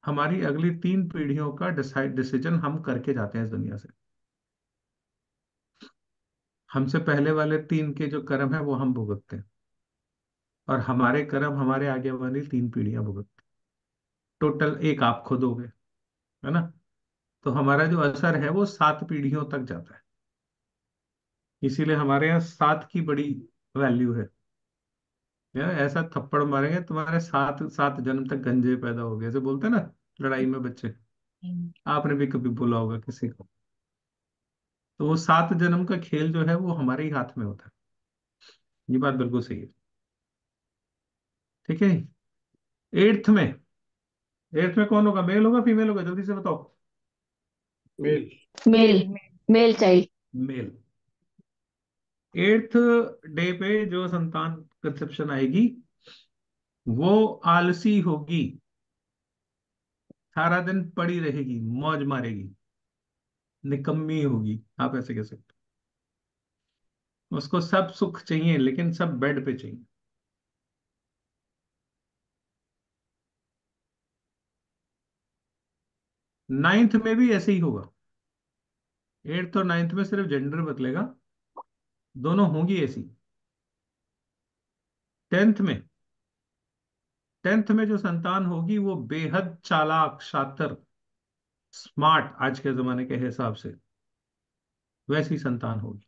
हमारी अगली 3 पीढ़ियों का डिसीजन हम करके जाते हैं इस दुनिया से। हमसे पहले वाले 3 के जो कर्म है वो हम भुगतते हैं, और हमारे कर्म हमारे आगे वाली 3 पीढ़ियां भुगतती। टोटल एक आप खुद हो गए, है ना? तो हमारा जो असर है वो 7 पीढ़ियों तक जाता है। इसीलिए हमारे यहाँ 7 की बड़ी वैल्यू है। यार ऐसा थप्पड़ मारेंगे तुम्हारे 7 7 जन्म तक गंजे पैदा हो गए, ऐसे बोलते हैं ना लड़ाई में बच्चे। आपने भी कभी बोला होगा किसी को। तो वो 7 जन्म का खेल जो है वो हमारे ही हाथ में होता है। ये बात बिल्कुल सही है। ठीक है। एट्थ में, एट्थ में कौन होगा? मेल होगा फीमेल होगा? जल्दी से बताओ।
Male.
Male.
Male male.
Male child.
Male. Eighth day पे जो संतान कंसेप्शन आएगी वो आलसी होगी, सारा दिन पड़ी रहेगी, मौज मारेगी, निकम्मी होगी, आप ऐसे कह सकते हो। उसको सब सुख चाहिए लेकिन सब बेड पे चाहिए। नाइन्थ में भी ऐसे ही होगा। एट्थ और नाइन्थ में सिर्फ जेंडर बदलेगा, दोनों होंगी ऐसी। टेंथ में, टेंथ में जो संतान होगी वो बेहद चालाक, शातिर, स्मार्ट, आज के जमाने के हिसाब से वैसी संतान होगी।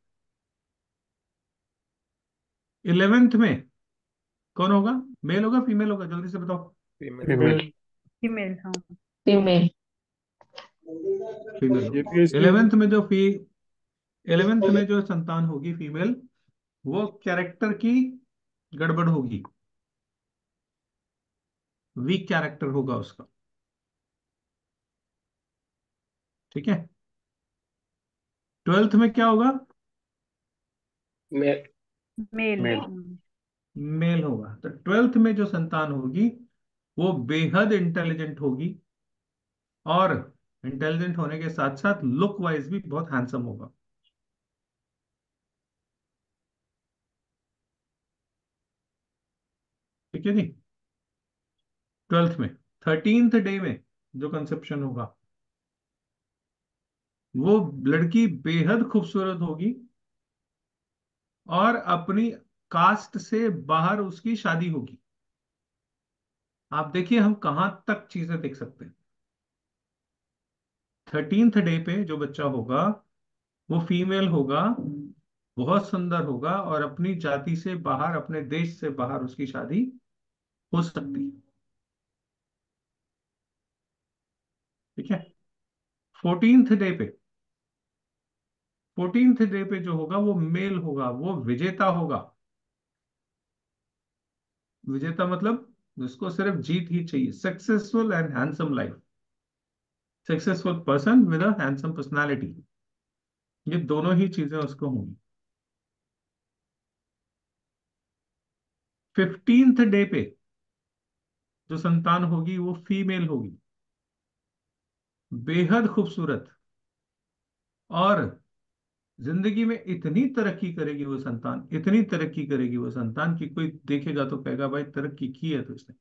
11th में कौन होगा? मेल होगा फीमेल होगा? जल्दी से बताओ।
फीमेल।
फीमेल।
फीमेल, हाँ।
फीमेल।
फीमेल
ये
होगा।
भी इसकी
11th में जो संतान होगी फीमेल, वो कैरेक्टर की गड़बड़ होगी, वीक कैरेक्टर होगा उसका। ठीक है। 12th में क्या होगा?
मेल।
मेल।
मेल।
मेल होगा। तो 12th में जो संतान होगी वो बेहद इंटेलिजेंट होगी, और इंटेलिजेंट होने के साथ साथ लुक वाइज भी बहुत हैंडसम होगा। ठीक है जी। 12th में। 13th डे में जो कंसेप्शन होगा वो लड़की बेहद खूबसूरत होगी, और अपनी कास्ट से बाहर उसकी शादी होगी। आप देखिए हम कहां तक चीजें देख सकते हैं। 13th डे पे जो बच्चा होगा वो फीमेल होगा, बहुत सुंदर होगा, और अपनी जाति से बाहर, अपने देश से बाहर उसकी शादी हो सकती है। ठीक है। 14th डे पे, 14th डे पे जो होगा वो मेल होगा, वो विजेता होगा। विजेता मतलब जिसको सिर्फ जीत ही चाहिए, successful and handsome life, successful person with a handsome personality, ये दोनों ही चीजें उसको होंगी। 15th डे पे जो संतान होगी वो फीमेल होगी, बेहद खूबसूरत, और जिंदगी में इतनी तरक्की करेगी वो संतान, इतनी तरक्की करेगी वो संतान कि कोई देखेगा तो कहेगा भाई तरक्की की है तो इसने।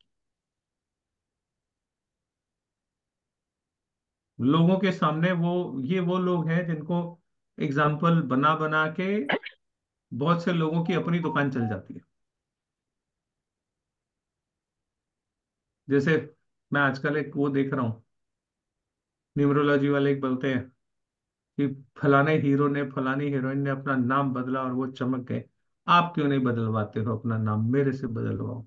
लोगों के सामने वो लोग हैं जिनको एग्जाम्पल बना बना के बहुत से लोगों की अपनी दुकान चल जाती है। जैसे मैं आजकल एक वो देख रहा हूँ, न्यूमरोलॉजी वाले एक बोलते हैं कि फलाने हीरो ने फलानी हीरोइन ने अपना नाम बदला और वो चमक गए, आप क्यों नहीं बदलवाते हो अपना नाम, मेरे से बदलवाओ।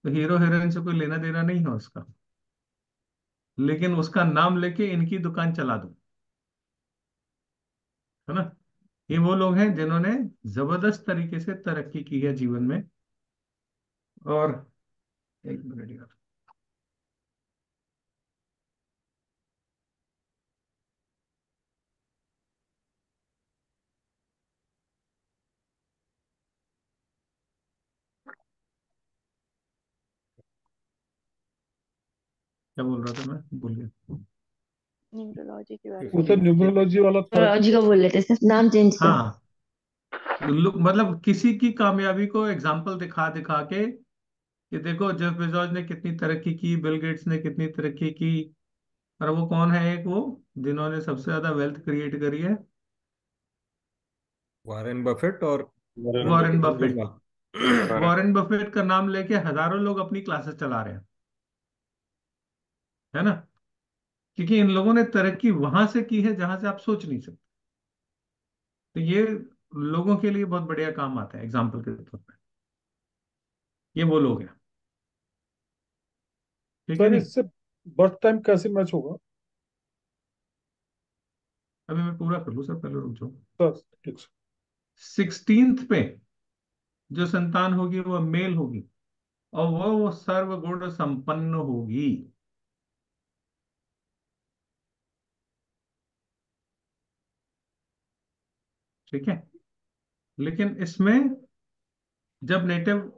तो हीरो हीरोइन से कोई लेना देना नहीं है उसका, लेकिन उसका नाम लेके इनकी दुकान चला दो, है ना। ये वो लोग हैं जिन्होंने जबरदस्त तरीके से तरक्की की है जीवन में। और एक मिनट यार, क्या बोल रहा था मैं, भूल गया।
न्यूमरोलॉजी के बारे
वो
में।
तो न्यूमरोलॉजी वाला था
जी का बोल लेते, सिर्फ नाम चेंज कर।
हाँ, मतलब किसी की कामयाबी को एग्जाम्पल दिखा दिखा के कि देखो जेफ बेजोस ने कितनी तरक्की की, बिल गेट्स ने कितनी तरक्की की। और वो कौन है एक वो जिन्होंने सबसे ज्यादा वेल्थ क्रिएट करी है?
वॉरेन बफेट और
वॉरेन बफेट।
हाँ।
वॉरेन बफेट का नाम लेके हजारों लोग अपनी क्लासेस चला रहे हैं, है ना। क्योंकि इन लोगों ने तरक्की वहां से की है जहां से आप सोच नहीं सकते। तो ये लोगों के लिए बहुत बढ़िया काम आता है एग्जाम्पल के तौर पे। ये वो लोग हैं, ठीक है
सर,
नहीं।
इससे बर्थ टाइम कैसे मैच होगा?
अभी मैं पूरा कर लूँ सर, पहले रुक जाओ।
सर ठीक है।
16th पे जो संतान होगी वो मेल होगी, और वो सर्वगुण संपन्न होगी। ठीक है। लेकिन इसमें जब नेटिव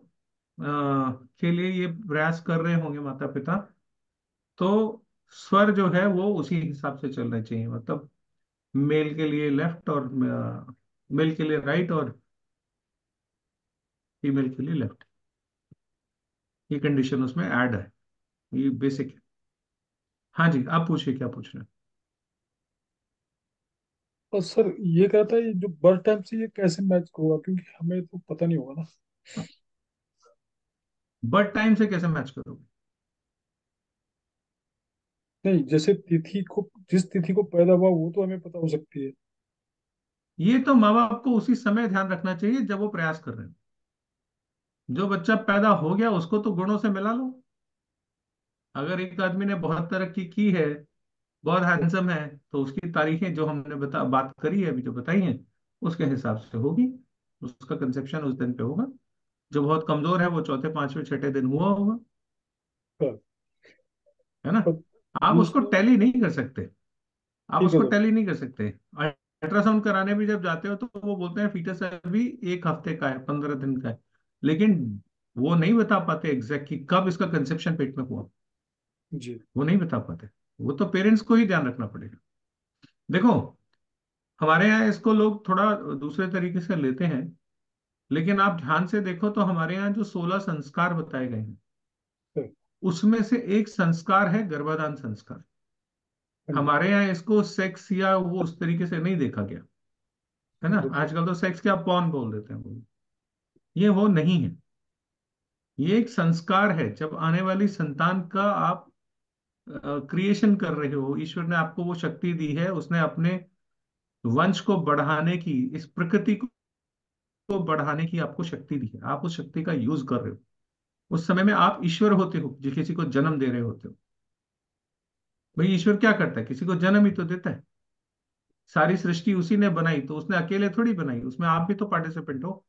के लिए ये प्रयास कर रहे होंगे माता पिता, तो स्वर जो है वो उसी हिसाब से चलना चाहिए। मतलब मेल के लिए लेफ्ट, और मेल के लिए राइट, और फीमेल के लिए लेफ्ट। ये कंडीशन उसमें ऐड है, ये बेसिक है। हाँ जी, आप पूछिए क्या पूछ रहे हैं।
और सर ये कहता है, ये जो बर्थ टाइम से ये कैसे मैच होगा, क्योंकि हमें तो पता नहीं होगा ना।
बर्थ टाइम से कैसे मैच करोगे?
नहीं, जैसे तिथि को, जिस तिथि को पैदा हुआ वो तो हमें पता हो सकती है।
ये तो माँ बाप को उसी समय ध्यान रखना चाहिए जब वो प्रयास कर रहे हैं। जो बच्चा पैदा हो गया उसको तो गुणों से मिला लो। अगर एक आदमी ने बहुत तरक्की की है, बहुत हैंडसम है, तो उसकी तारीखें जो हमने बात करी है अभी, जो बताई हैं, उसके हिसाब से होगी। उसका कंसेप्शन उस दिन पे होगा। जो बहुत कमजोर है वो चौथे पांचवें छठे दिन हुआ होगा,
सर,
है ना।
और
आप उसको
दूसरा,
टैली नहीं कर सकते। आप
ठीक है
उसको
सर।
टैली नहीं कर सकते। अल्ट्रासाउंड कराने भी जब जाते हो तो वो बोलते हैं फीटस अभी 1 हफ्ते का है, 15 दिन का है, लेकिन वो नहीं बता पाते एग्जैक्ट कि कब इसका कंसेप्शन पेट में हुआ।
जी।
वो नहीं बता पाते। वो तो पेरेंट्स को ही ध्यान रखना पड़ेगा। देखो, हमारे यहाँ इसको लोग थोड़ा दूसरे तरीके से लेते हैं, लेकिन आप ध्यान से देखो तो हमारे यहाँ जो 16 संस्कार बताए गए हैं,
सर,
उसमें से एक संस्कार है गर्भाधान संस्कार।
हाँ जी।
हमारे यहाँ इसको सेक्स या वो उस तरीके से नहीं देखा गया, है ना।
बिल्कुल।
आजकल तो सेक्स क्या पॉर्न बोल देते हैं वो। ये वो नहीं है। ये एक संस्कार है। जब आने वाली संतान का आप क्रिएशन कर रहे हो, ईश्वर ने आपको वो शक्ति दी है, उसने अपने वंश को बढ़ाने की, इस प्रकृति को बढ़ाने की आपको शक्ति दी है। आप उस शक्ति का यूज कर रहे हो। उस समय में आप ईश्वर होते हो जो किसी को जन्म दे रहे होते हो। भाई ईश्वर क्या करता है, किसी को जन्म ही तो देता है। सारी सृष्टि उसी ने बनाई, तो उसने अकेले थोड़ी बनाई, उसमें आप भी तो पार्टिसिपेंट हो।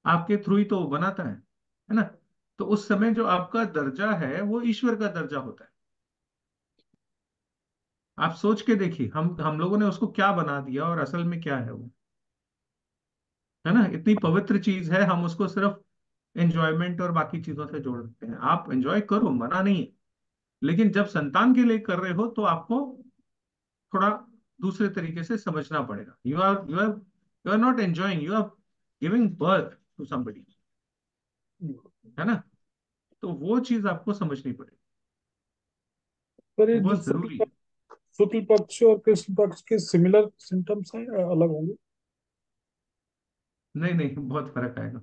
आपके थ्रू ही तो वो बनाता है ना। तो उस समय जो आपका दर्जा है वो ईश्वर का दर्जा होता है। आप सोच के देखिए, हम लोगों ने उसको क्या बना दिया और असल में क्या है वो, है ना। इतनी पवित्र चीज है, हम उसको सिर्फ एंजॉयमेंट और बाकी चीजों से जोड़ सकते हैं। आप एंजॉय करो, मना नहीं है, लेकिन जब संतान के लिए कर रहे हो तो आपको थोड़ा दूसरे तरीके से समझना पड़ेगा। You are not enjoying, you are giving birth to somebody, है ना? तो वो चीज आपको समझनी पड़ेगी,
पर ये
वो
जो
बहुत जरूरी है।
शुक्ल पक्ष और कृष्ण पक्ष के सिमिलर सिम्टम्स हैं या अलग होंगे?
नहीं नहीं, बहुत फर्क आएगा।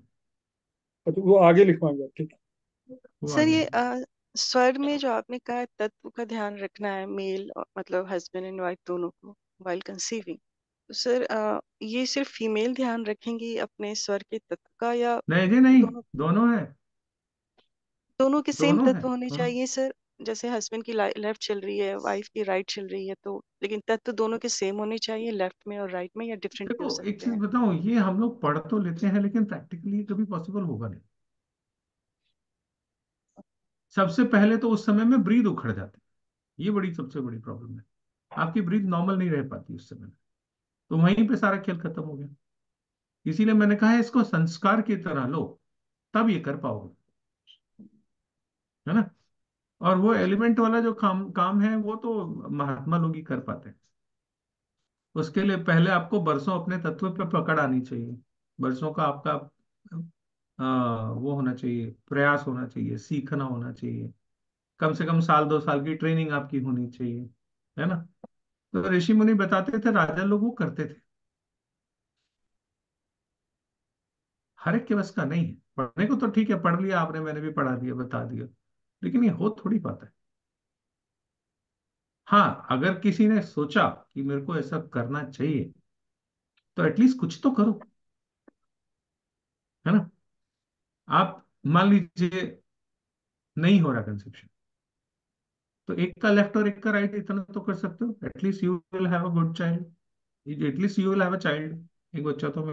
अच्छा, वो आगे लिखवाएंगे, ठीक है।
वो
सर
आगे
ये स्वर में जो आपने कहा है, तत्व का ध्यान रखना है मेल मतलब हस्बैंड एंड वाइफ दोनों को वाइल कंसीविंग, तो सर ये सिर्फ फीमेल ध्यान रखेंगी अपने स्वर के तत्व का, या
नहीं जी नहीं,
दोनों
दोनों है,
दोनों के सेम
दोनों है,
तत्व होने
दोनों।
चाहिए सर? जैसे हस्बैंड की लेफ्ट चल रही है, वाइफ की राइट चल रही है, तो लेकिन तत्व दोनों के सेम होने चाहिए लेफ्ट में और राइट में, या डिफरेंट भी हो
देखो एक
सकते
चीज
हैं?
बताऊं, ये हम लोग पढ़ तो लेते हैं लेकिन प्रैक्टिकली कभी पॉसिबल होगा नहीं। सबसे पहले तो उस समय में ब्रीद उखड़ जाती है, ये बड़ी सबसे बड़ी प्रॉब्लम है। आपकी ब्रीद नॉर्मल नहीं रह पाती उस समय में, तो वहीं पे सारा खेल खत्म हो गया। इसीलिए मैंने कहा है इसको संस्कार की तरह लो, तब ये कर पाओगे, है ना? और वो एलिमेंट वाला जो काम काम है वो तो महात्मा लोग ही कर पाते हैं। उसके लिए पहले आपको बरसों अपने तत्व पे पकड़ आनी चाहिए, बरसों का आपका वो होना चाहिए, प्रयास होना चाहिए, सीखना होना चाहिए, कम से कम साल 2 साल की ट्रेनिंग आपकी होनी चाहिए, है ना? तो ऋषि मुनि बताते थे, राजा लोग वो करते थे। हर एक के बस का नहीं है। पढ़ने को तो ठीक है, पढ़ लिया आपने, मैंने भी पढ़ा दिया, बता दिया, लेकिन ये हो थोड़ी पाता है। हाँ, अगर किसी ने सोचा कि मेरे को ऐसा करना चाहिए, तो एटलीस्ट कुछ तो करो, है ना? आप मान लीजिए नहीं हो रहा कंसेप्शन, तो एक का लेफ्ट और एक का राइट इतना तो कर सकते हो, at least you will have a good child, at least you will have a child, एक बच्चा तो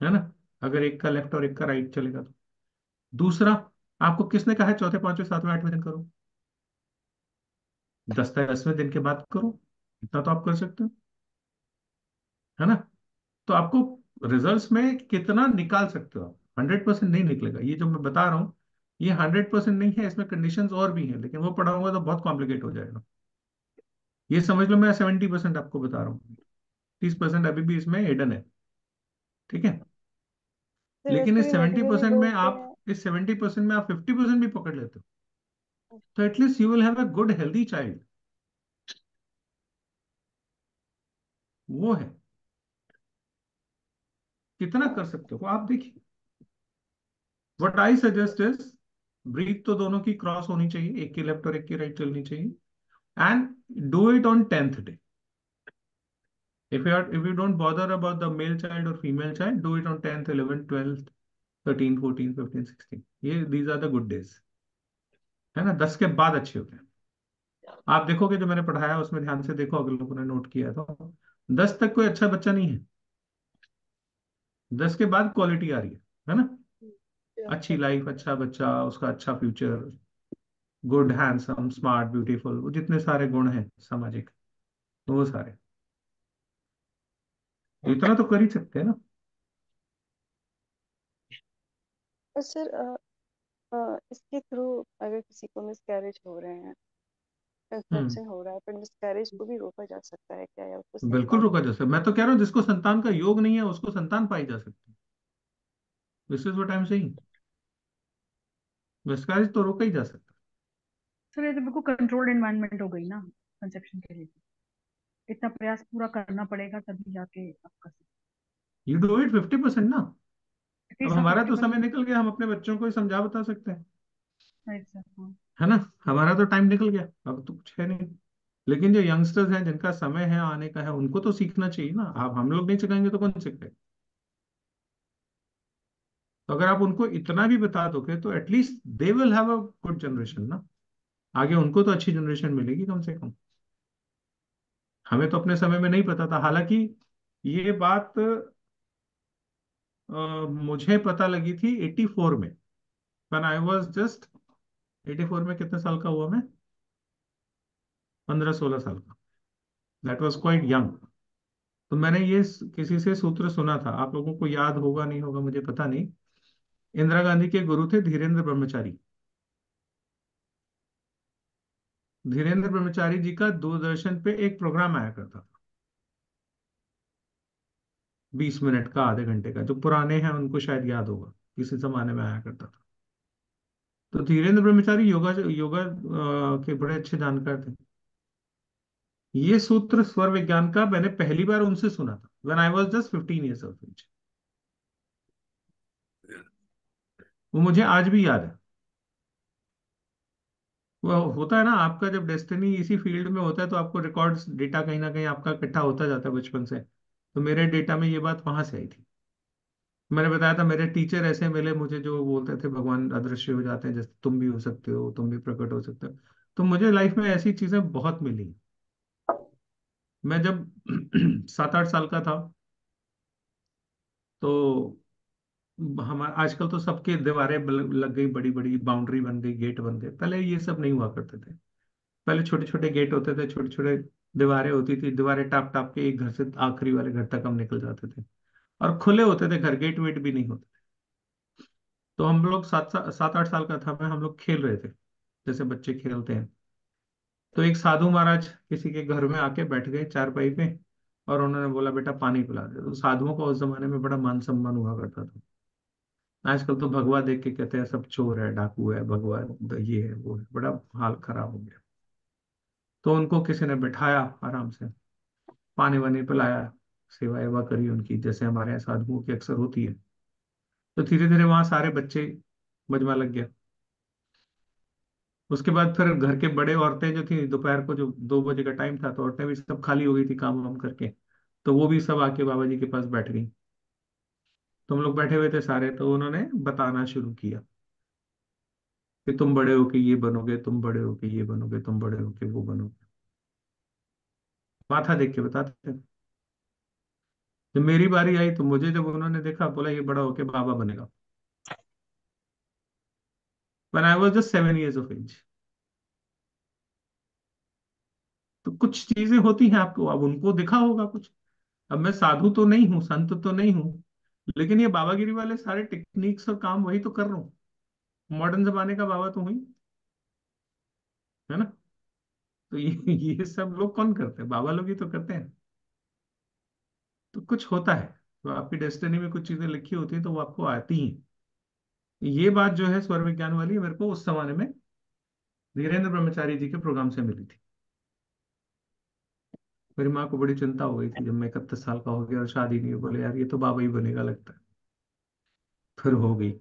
है ना? अगर एक का लेफ्ट और एक का राइट चलेगा तो। दूसरा, आपको किसने कहा है चौथे पांचवें सातवें आठवें दिन करो? 10वें दिन के बाद करो, इतना तो आप कर सकते हो, है ना? तो आपको रिजल्ट्स में कितना निकाल सकते हो आप? 100% नहीं निकलेगा, ये जो मैं बता रहा हूँ ये 100% नहीं है, इसमें कंडीशंस और भी हैं, लेकिन वो पढ़ाऊंगा तो बहुत कॉम्प्लिकेट हो जाएगा। ये समझ लो मैं 70% आपको बता रहा हूँ, 30% अभी भी इसमें हिडन है, ठीक है?
तो
लेकिन
वैसे
इस
भी
सेवेंटी
हस्बैंड
परसेंट में
बोलते
आप
हैं।
इस 70% में आप 50% भी पकड़ लेते हो, तो at least you will have a good healthy child. वो है, कितना कर सकते हो आप देखिए। What I suggest is, breathe तो दोनों की क्रॉस होनी चाहिए, एक की लेफ्ट और एक की राइट चलनी चाहिए, and do it on 10th day. If you don't bother about the male child or female child, do it on 10th, 11th, 12th, 13, 14, 15, 16, ये these are the good days, है ना? 10 के बाद अच्छे होते हैं। आप देखोगे जो मैंने पढ़ाया उसमें ध्यान से देखो, अगर लोगों ने नोट किया तो 10 तक कोई अच्छा बच्चा नहीं है, 10 के बाद क्वालिटी आ रही है ना? अच्छी लाइफ, अच्छा बच्चा, उसका अच्छा future, good handsome smart beautiful, वो जितने सारे गुण हैं सामाजिक, वो सारे, तो इतना तो कर ही सकते हैं ना।
और सर इसके थ्रू अगर किसी को मिसकैरेज हो रहे हैं,
हम्म,
कंसेप्शन हो रहा है, पर मिसकैरेज को भी रोका जा सकता है क्या, या उसको सेफ
बिल्कुल
गार्ड
रोका
किया
जा
जा
सकता है। मैं तो कह रहा हूँ जिसको संतान का योग नहीं है उसको संतान पाई जा सकती है, this is what I am saying. Miscarriage तो रोका ही जा सकता
सर ये तो बिल्कुल कंट्रोल्ड एनवायरनमेंट हो गई ना कंसेप्शन के लिए। इतना प्रयास पूरा करना पड़ेगा तभी जाके आप कर सकते
है। यू डू इट 50% ना।
हैं।
अब
एटलीस्ट हाँ
हमारा तो समय
50%।
निकल गया, हम अपने बच्चों को ही समझा बता सकते हैं,
राइट सर, हाँ।
है ना? हमारा तो टाइम निकल गया, अब तो कुछ है नहीं। लेकिन जो यंगस्टर्स हैं जिनका समय है आने का है, उनको तो सीखना चाहिए ना। अब हम लोग नहीं सिखाएंगे तो कौन सीखेगा? तो अगर आप उनको इतना भी बता दोगे तो at least they will have a good generation ना, आगे उनको तो अच्छी जनरेशन मिलेगी कम से कम। हमें तो अपने समय में नहीं पता था, हालांकि ये बात मुझे पता लगी थी 84 में, when I was just 84 में कितने साल का हुआ मैं? 15-16 साल का। That was quite young. तो मैंने ये किसी से सूत्र सुना था, आप लोगों को याद होगा नहीं होगा मुझे पता नहीं। इंदिरा गांधी के गुरु थे धीरेन्द्र ब्रह्मचारी। धीरेन्द्र ब्रह्मचारी जी का दूरदर्शन पे एक प्रोग्राम आया करता था, 20 मिनट का, आधे घंटे का। जो पुराने हैं उनको शायद याद होगा, किसी जमाने में आया करता था। तो धीरेन्द्र ब्रह्मचारी योगा योगा के बड़े अच्छे जानकार थे। ये सूत्र स्वर विज्ञान का मैंने पहली बार उनसे सुना था when I was just 15 years of age. वो मुझे आज भी याद है। वो होता है ना, आपका जब डेस्टिनी इसी फील्ड में होता है तो आपको रिकॉर्ड्स डेटा कहीं ना कहीं आपका इकट्ठा होता जाता है बचपन से। तो मेरे डेटा में ये बात वहां से आई थी। मैंने बताया था मेरे टीचर ऐसे मिले मुझे जो बोलते थे भगवान अदृश्य हो जाते हैं, जैसे तुम भी हो सकते हो, तुम भी प्रकट हो सकते हो। तो मुझे लाइफ में ऐसी चीजें बहुत मिली। मैं जब 7-8 साल का था तो हम आजकल तो सबके दीवारें लग गई, बड़ी बड़ी बाउंड्री बन गई, गेट बन गए। पहले ये सब नहीं हुआ करते थे। पहले छोटे छोटे गेट होते थे, छोटे छोटे दीवारें होती थी। दीवारें टाप टाप के एक घर से आखिरी वाले घर तक हम निकल जाते थे। और खुले होते थे घर, गेट वेट भी नहीं होते। तो हम लोग 7-8 साल का था मैं, हम लोग खेल रहे थे जैसे बच्चे खेलते हैं। तो एक साधु महाराज किसी के घर में आके बैठ गए चारपाई पे, और उन्होंने बोला बेटा पानी पिला दे। तो साधुओं का उस जमाने में बड़ा मान सम्मान हुआ करता था। आजकल तो भगवा देख के कहते हैं सब चोर है, डाकू है, भगवा ये है वो है, बड़ा हाल खराब हो गया। तो उनको किसी ने बिठाया आराम से, पानी वानी पिलाया, सेवा एवा करी उनकी, जैसे हमारे यहाँ साधुओं की अक्सर होती है। तो धीरे धीरे वहां सारे बच्चे मजमा लग गया। उसके बाद फिर घर के बड़े औरतें जो थी, दोपहर को जो 2 बजे का टाइम था, तो औरतें भी सब खाली हो गई थी काम वाम करके। तो वो भी सब आके बाबा जी के पास बैठ गई। तो हम लोग बैठे हुए थे सारे, तो उन्होंने बताना शुरू किया कि तुम बड़े होके ये बनोगे, तुम बड़े होके ये बनोगे, तुम बड़े होके वो बनोगे। माथा देख के बताते थे। जब मेरी बारी आई तो मुझे जब उन्होंने देखा, बोला ये बड़ा होके बाबा बनेगा। When I was just 7 years of age। तो कुछ चीजें होती हैं आपको, अब उनको दिखा होगा कुछ। अब मैं साधु तो नहीं हूँ, संत तो नहीं हूँ, लेकिन ये बाबागिरी वाले सारे टेक्निक्स और काम वही तो कर रहा हूँ। मॉडर्न जमाने का बाबा तो हुई, है ना। तो ये सब लोग कौन करते हैं? बाबा लोग ही तो करते हैं। तो कुछ होता है, तो आपकी डेस्टिनी में कुछ चीजें लिखी होती है तो वो आपको आती हैं। ये बात जो है स्वर विज्ञान वाली, मेरे को उस जमाने में धीरेन्द्र ब्रह्मचारी जी के प्रोग्राम से मिली थी। मेरी माँ को बड़ी चिंता हो गई थी जब मैं 31 साल का हो गया और शादी नहीं हुई। बोले यार ये तो बाबा ही बनेगा लगता है। फिर हो गई।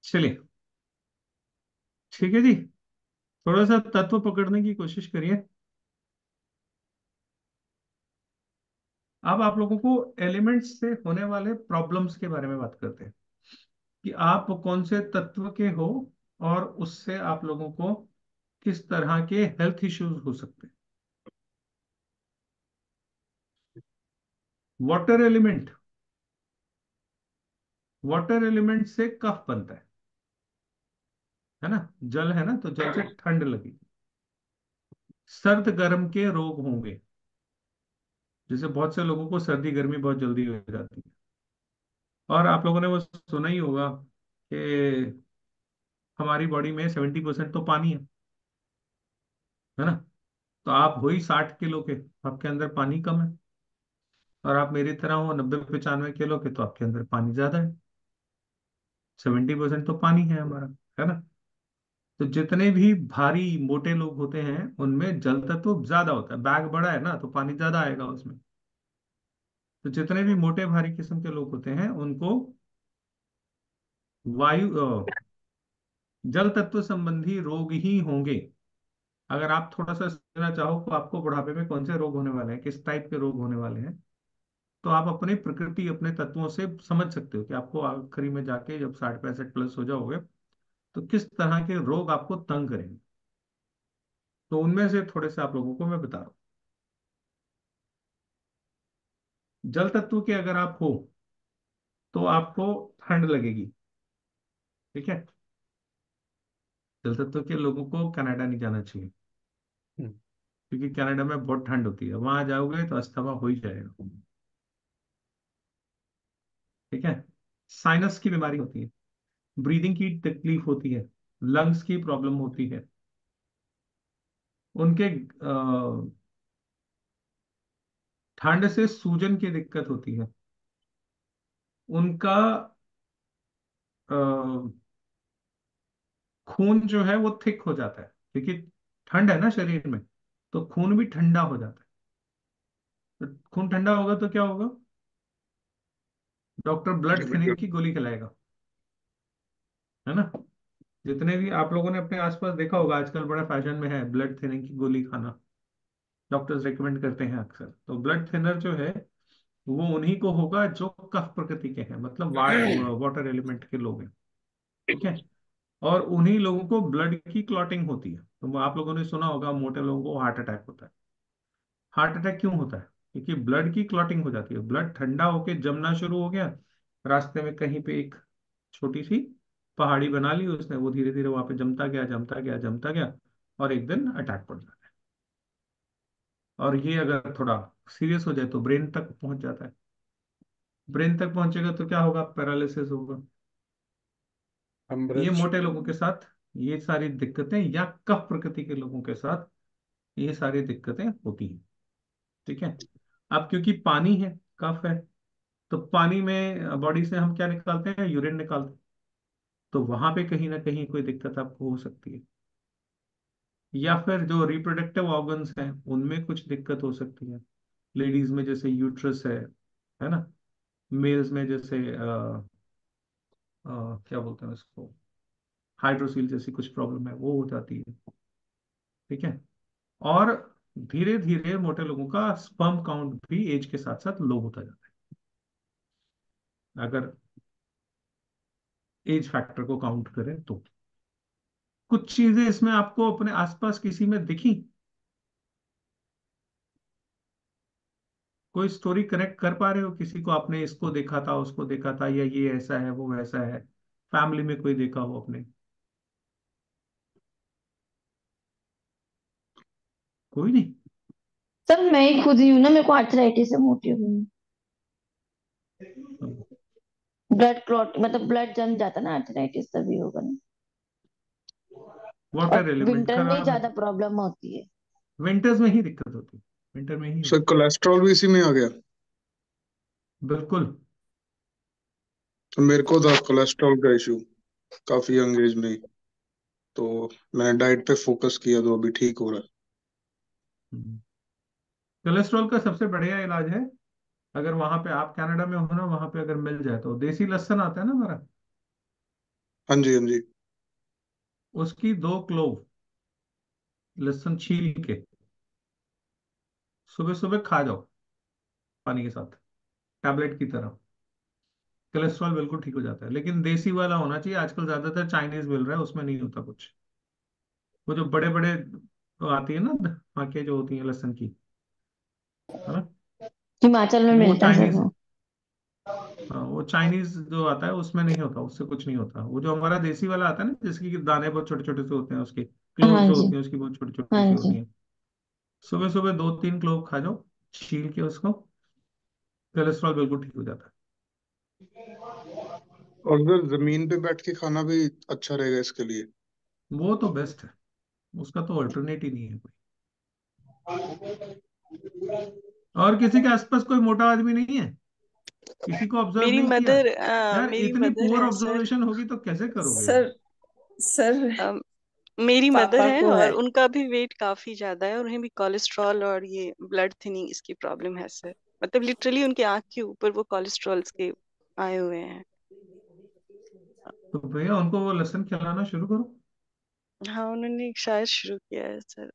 चलिए, ठीक है जी। थोड़ा सा तत्व पकड़ने की कोशिश करिए। अब आप लोगों को एलिमेंट्स से होने वाले प्रॉब्लम्स के बारे में बात करते हैं कि आप कौन से तत्व के हो और उससे आप लोगों को किस तरह के हेल्थ इश्यूज हो सकते हैं। वाटर एलिमेंट, वाटर एलिमेंट से कफ बनता है ना। जल है ना, तो जल से ठंड लगेगी। सर्द गर्म के रोग होंगे, जैसे बहुत से लोगों को सर्दी गर्मी बहुत जल्दी हो जाती है। और आप लोगों ने वो सुना ही होगा कि हमारी बॉडी में 70% तो पानी है ना। तो आप हो ही 60 किलो के, आपके अंदर पानी कम है। और आप मेरी तरह हो 90-95 किलो के, तो आपके अंदर पानी ज्यादा है। 70% तो पानी है हमारा, है ना। तो जितने भी भारी मोटे लोग होते हैं उनमें जल तत्व ज्यादा होता है। बैग बड़ा है ना तो पानी ज्यादा आएगा उसमें। तो जितने भी मोटे भारी किस्म के लोग होते हैं उनको वायु जल तत्व संबंधी रोग ही होंगे। अगर आप थोड़ा सा समझना चाहो तो आपको बुढ़ापे में कौन से रोग होने वाले हैं, किस टाइप के रोग होने वाले हैं, तो आप अपनी प्रकृति अपने तत्वों से समझ सकते हो कि आपको आखिरी में जाके जब 60-65 प्लस हो जाओगे तो किस तरह के रोग आपको तंग करेंगे। तो उनमें से थोड़े से आप लोगों को मैं बता रहा हूँ। जल तत्व के अगर आप हो तो आपको ठंड लगेगी, ठीक है। जल तत्व के लोगों को कनाडा नहीं जाना चाहिए, क्योंकि कनाडा में बहुत ठंड होती है। वहां जाओगे तो अस्थमा हो ही जाएगा। ठीक है। साइनस की बीमारी होती है, ब्रीदिंग की तकलीफ होती है, लंग्स की प्रॉब्लम होती है, उनके ठंड से सूजन की दिक्कत होती है, उनका अ, खून जो है वो थिक हो जाता है, क्योंकि ठंड है ना शरीर में, तो खून भी ठंडा हो जाता है। तो खून ठंडा होगा तो क्या होगा? डॉक्टर ब्लड थिनिंग की गोली खिलाएगा, है ना। जितने भी आप लोगों ने अपने आसपास देखा होगा, आजकल बड़ा फैशन में है ब्लड थिनिंग की गोली खाना, डॉक्टर्स रेकमेंड करते हैं अक्सर। तो ब्लड थिनर जो है वो उन्हीं को होगा जो कफ प्रकृति के हैं, मतलब वाटर एलिमेंट के लोग हैं, ठीक है। और उन्हीं लोगों को ब्लड की क्लॉटिंग होती है। तो आप लोगों ने सुना होगा मोटे लोगों को हार्ट अटैक होता है। हार्ट अटैक क्यों होता है? क्योंकि ब्लड की क्लॉटिंग हो जाती है, ब्लड ठंडा होके जमना शुरू हो गया, रास्ते में कहीं पे एक छोटी सी पहाड़ी बना ली उसने, वो धीरे धीरे वहां पे जमता गया, जमता गया, जमता गया, और एक दिन अटैक पड़ जाता है। और ये अगर थोड़ा सीरियस हो जाए तो ब्रेन तक पहुंच जाता है। ब्रेन तक पहुंचेगा तो क्या होगा? पैरालिसिस होगा। ये
हेमरेज।
मोटे लोगों के साथ ये सारी दिक्कतें, या कफ प्रकृति के लोगों के साथ ये सारी दिक्कतें होती हैं, ठीक है। अब क्योंकि पानी है, कफ है, तो पानी में बॉडी से हम क्या निकालते हैं? यूरिन निकालते हैं। तो वहां पे कहीं ना कहीं कोई दिक्कत आपको हो सकती है, या फिर जो रिप्रोडक्टिव ऑर्गन्स हैं उनमें कुछ दिक्कत हो सकती है। लेडीज में जैसे यूट्रस है ना। मेल्स में जैसे क्या बोलते हैं उसको, हाइड्रोसील जैसी कुछ प्रॉब्लम है, वो हो जाती है, ठीक है। और धीरे धीरे मोटे लोगों का स्पर्म काउंट भी एज के साथ साथ लो होता जाता है, अगर एज फैक्टर को काउंट करें तो। कुछ चीजें इसमें आपको अपने आसपास किसी में दिखी? कोई स्टोरी कनेक्ट कर पा रहे हो? किसी को आपने इसको देखा था, उसको देखा था, या ये ऐसा है वो वैसा है, फैमिली में कोई देखा हो अपने? कोई नहीं।
सर मैं ही खुद ही हूँ ना, मेरे को आर्थराइटिस है, मोटी हूँ। ब्लड क्लॉट मतलब ब्लड जम जाता ना, आर्थराइटिस तभी होगा ना।
वाटर
और
एलिमेंट
विंटर में ही
खराब है,
ज्यादा प्रॉब्लम होती है।
विंटर्स में ही दिक्कत होती है, विंटर में ही
सर
होती
कोलेस्ट्रॉल भी इसी में आ गया।
है, बिल्कुल।
तो मेरे को था कोलेस्ट्रॉल का इशू काफी यंग एज में ही, तो मैंने डाइट पे फोकस किया तो अभी ठीक हो रहा है।
कोलेस्ट्रॉल का सबसे बढ़िया इलाज है, अगर वहां पे आप कनाडा में हो ना, वहां पे अगर मिल जाए तो देसी लहसुन आता है ना हमारा,
हाँ जी, हाँ जी।
उसकी 2 क्लोव लहसुन छील के सुबह सुबह खा जाओ पानी के साथ, टैबलेट की तरह। कोलेस्ट्रॉल बिल्कुल ठीक हो जाता है, लेकिन देसी वाला होना चाहिए। आजकल ज्यादातर चाइनीज मिल रहा है, उसमें नहीं होता कुछ। वो जो बड़े बड़े आती है ना आंखें जो होती हैं लहसुन की, है ना,
हिमाचल में
वो
मिलता है सर
चाइनीज।
वो।
हाँ, वो चाइनीज जो आता है उसमें नहीं होता, उससे कुछ नहीं होता। वो जो हमारा देसी वाला आता है ना, जिसकी कि दाने बहुत छोटे छोटे से होते हैं, उसके क्लोव
हाँ
जो
जी।
होती हैं उसकी बहुत छोटी छोटी
हाँ
सी
जी।
होती हैं। सुबह सुबह 2-3 क्लोव खा जाओ छील के उसको, कोलेस्ट्रॉल बिल्कुल ठीक हो जाता
और अगर जमीन पे बैठ के खाना भी अच्छा रहेगा इसके लिए।
है। वो तो बेस्ट है, उसका तो अल्टरनेट ही नहीं है कोई। और किसी के आसपास कोई मोटा आदमी नहीं है? किसी को ऑब्जर्व
मेरी
नहीं किया?
मदर
यार
मेरी
इतनी
मदर
पुअर
है सर।
ऑब्जर्वेशन होगी तो कैसे करोगे यार?
सर सर
अम, मेरी मदर
पापा
है
को है।
और उनका भी वेट काफी ज्यादा है और उन्हें भी कोलेस्ट्रॉल और ये ब्लड थिनिंग इसकी प्रॉब्लम है सर। मतलब लिटरली उनके आंख के ऊपर वो कोलेस्ट्रॉल के आए हुए हैं।
तो भैया उनको वो लहसुन खिलाना शुरू करो।
हाँ उन्होंने शायद शुरू किया है सर।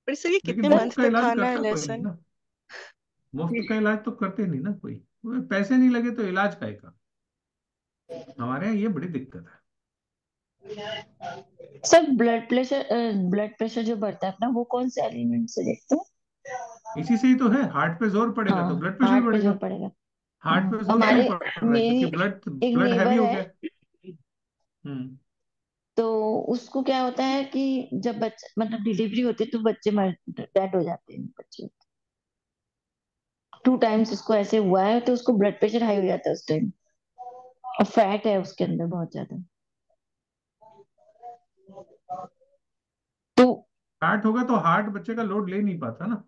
पर सर ये
लेकिन
कितने
मुफ्त
मंथ
का
तक
इलाज
खाना है
करता कोई नहीं
लहसुन?
ना, मुफ्त का इलाज तो करते नहीं ना कोई। वो पैसे नहीं लगे तो इलाज काहे का? हमारे यहाँ ये बड़ी दिक्कत है।
सर ब्लड प्रेशर जो बढ़ता है अपना, वो कौन से एलिमेंट से देखते हैं?
इसी से ही तो है, हार्ट पे जोर पड़ेगा तो
हाँ,
ब्लड प्रेशर
हार्ट पे जोर
बढ़ेगा।
पड़ेगा।
हार्ट
हाँ,
पे जोर क्यों
हमारे
पड़ रहा है?
मेरी
क्योंकि ब्लड
एक
ब्लड हैवी
नेबर
हो
है।
गया। हम्म।
तो उसको क्या होता है कि जब बच्चा मतलब डिलीवरी होती है तो बच्चे मर डेड हो जाते हैं बच्चे। 2 टाइम्स उसको ऐसे हुआ है, तो उसको ब्लड प्रेशर हाई हो जाता है उस टाइम, और फैट है उसके अंदर बहुत ज्यादा। तो
फैट होगा तो हार्ट बच्चे का लोड ले नहीं पाता ना।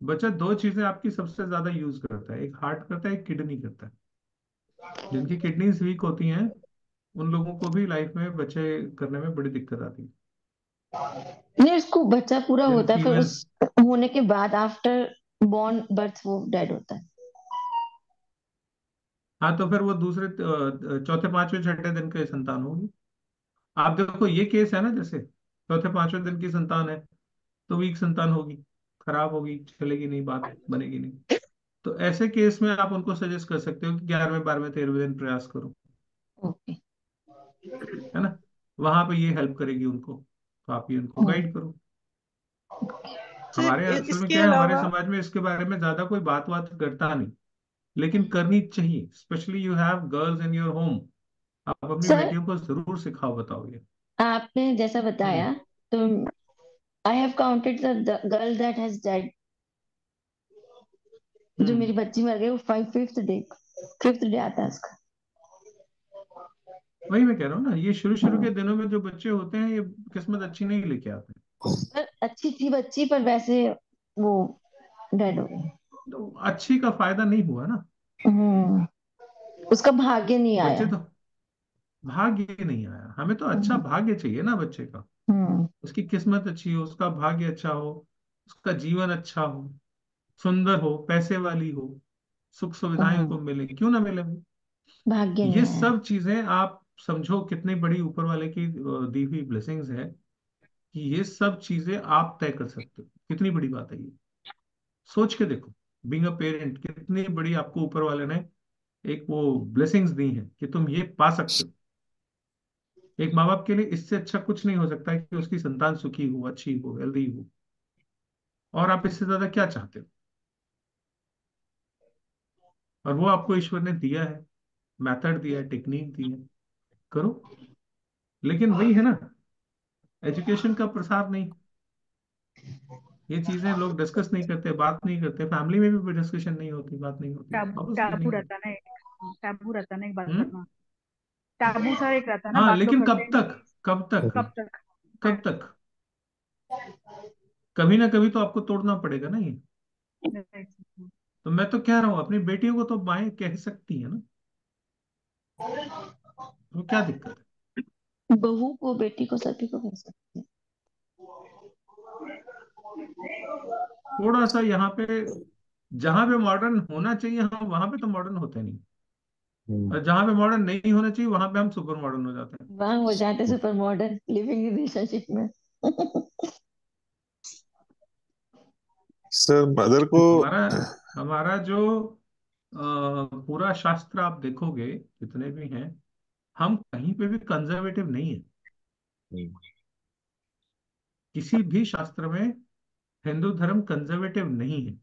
बच्चा दो चीजें आपकी सबसे ज्यादा यूज करता है, एक हार्ट करता है, एक किडनी करता है। जिनकी किडनीज वीक होती हैं उन लोगों को भी लाइफ में बच्चे करने में बड़ी दिक्कत आती है।
नहीं, उसको बच्चा पूरा
जिन
होता है, फिर
फीमेल,
उस होने के बाद आफ्टर बॉर्न बर्थ वो डेड होता है।
हाँ तो फिर वो दूसरे चौथे पांचवें छठे दिन के संतान होगी। आप देखो ये केस है ना, जैसे चौथे पांचवें दिन की संतान है तो वीक संतान होगी, खराब होगी, चलेगी नहीं, बात बनेगी नहीं। तो ऐसे केस में आप उनको सजेस्ट कर सकते हो कि 11वें 12वें 13वें दिन प्रयास करो,
ओके।
है ना। वहां पे ये हेल्प करेगी उनको, तो आप ये उनको गाइड करो।
सर
हमारे असल में
इसके
क्या है, हमारे
अलावा
समाज में इसके बारे में ज्यादा कोई बात बात करता नहीं, लेकिन करनी चाहिए। Specially you have girls in your home, आप अपनी
सर,
बेटियों को जरूर सिखाओ, बताओ ये।
आपने जैसा
हाँ जी।
बताया, तो I have counted the girl that has died. जो
हम्म।
मेरी बच्ची मर गई वो 5th डे आता है उसका।
वही मैं कह रहा हूँ ना, ये शुरू शुरू के दिनों में जो बच्चे होते हैं ये किस्मत अच्छी नहीं लेके आते।
पर अच्छी थी बच्ची, पर वैसे वो डेड हो गई।
तो अच्छी का फायदा नहीं हुआ ना।
हम्म। उसका भाग्य नहीं
बच्चे
आया।
तो, भाग्य नहीं आया, हमें तो अच्छा
हम्म।
भाग्य चाहिए ना बच्चे का।
हम्म।
उसकी किस्मत अच्छी हो, उसका भाग्य अच्छा हो, उसका जीवन अच्छा हो, सुंदर हो, पैसे वाली हो, सुख सुविधाएं
हम्म।
उसको मिले, क्यों ना मिले भाई।
भाग्य
ये
नहीं आया।
सब चीजें आप समझो कितनी बड़ी ऊपर वाले की दी हुई ब्लेसिंग्स है, कि ये सब चीजें आप तय कर सकते हो। कितनी बड़ी बात है ये, सोच के देखो। बीइंग अ पेरेंट, कितनी बड़ी आपको ऊपर वाले ने एक वो ब्लेसिंग्स दी हैं कि तुम ये पा सकते हो। एक माँ बाप के लिए इससे अच्छा कुछ नहीं हो सकता है कि उसकी संतान सुखी हो, अच्छी हो, हेल्दी हो। और आप इससे ज्यादा क्या चाहते हो। और वो आपको ईश्वर ने दिया है, मेथड दिया है, टेक्निक दी है, करो। लेकिन वही है ना, एजुकेशन का प्रसार नहीं। ये चीजें लोग डिस्कस नहीं करते, बात नहीं करते, फैमिली में भी डिस्कशन नहीं होती, बात नहीं होती,
टैबू
ऑब्वियसली
टैबू
नहीं होती।
रहता है ना एक। टैबू रहता है ना एक बात
हम्म।
करना। टैबू सा एक रहता है ना,
हाँ
बात लोग
लेकिन
करते
कब
हैं
तक,
नहीं।
कब तक,
कब तक।
कब तक। कभी ना कभी तो आपको तोड़ना पड़ेगा ना ये। तो मैं तो कह रहा हूँ अपनी बेटियों को तो माएं कह सकती है ना, वो क्या दिक्कत है।
बहू को, बेटी को, सभी को कह सकते
थोड़ा सा यहाँ पे, जहां पे मॉडर्न होना चाहिए हम वहां पे तो मॉडर्न होते नहीं, और जहां पे मॉडर्न नहीं होना चाहिए वहां पे हम सुपर मॉडर्न हो जाते हैं।
हैं। वहां हो जाते सुपर मॉडर्न लिविंग रिलेशनशिप में।
सर मदर को।
हमारा हमारा जो पूरा शास्त्र आप देखोगे जितने भी हैं, हम कहीं पे भी कंजर्वेटिव नहीं है। किसी भी शास्त्र में हिंदू धर्म कंजर्वेटिव नहीं है।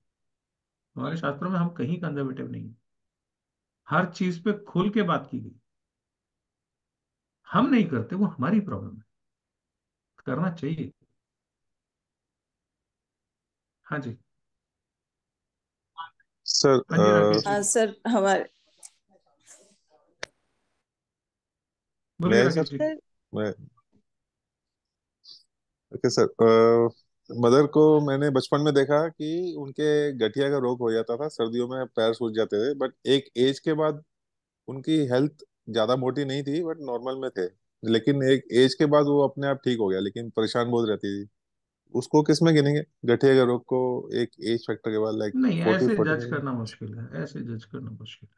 हमारे शास्त्रों में हम कहीं कंजर्वेटिव नहीं है, हर चीज पे खुल के बात की गई। हम नहीं करते, वो हमारी प्रॉब्लम है, करना चाहिए। हाँ जी।
सर
हाँ जी राकेश जी,
हाँ सर हमारे
बोलिए
मैं सर
राकेश जी।
सर
मैं ओके सर। मदर को मैंने बचपन में देखा कि उनके गठिया का रोग हो जाता था, सर्दियों में पैर सूज जाते थे, बट एक एज के बाद उनकी हेल्थ ज्यादा मोटी नहीं थी, बट नॉर्मल में थे। लेकिन एक एज के बाद वो अपने आप ठीक हो गया, लेकिन परेशान बहुत रहती थी। उसको किस में गिनेंगे गठिया के रोग को, एक एज फैक्टर के बाद, लाइक
नहीं,
40
ऐसे जज
49?
करना मुश्किल है, ऐसे जज करना मुश्किल है।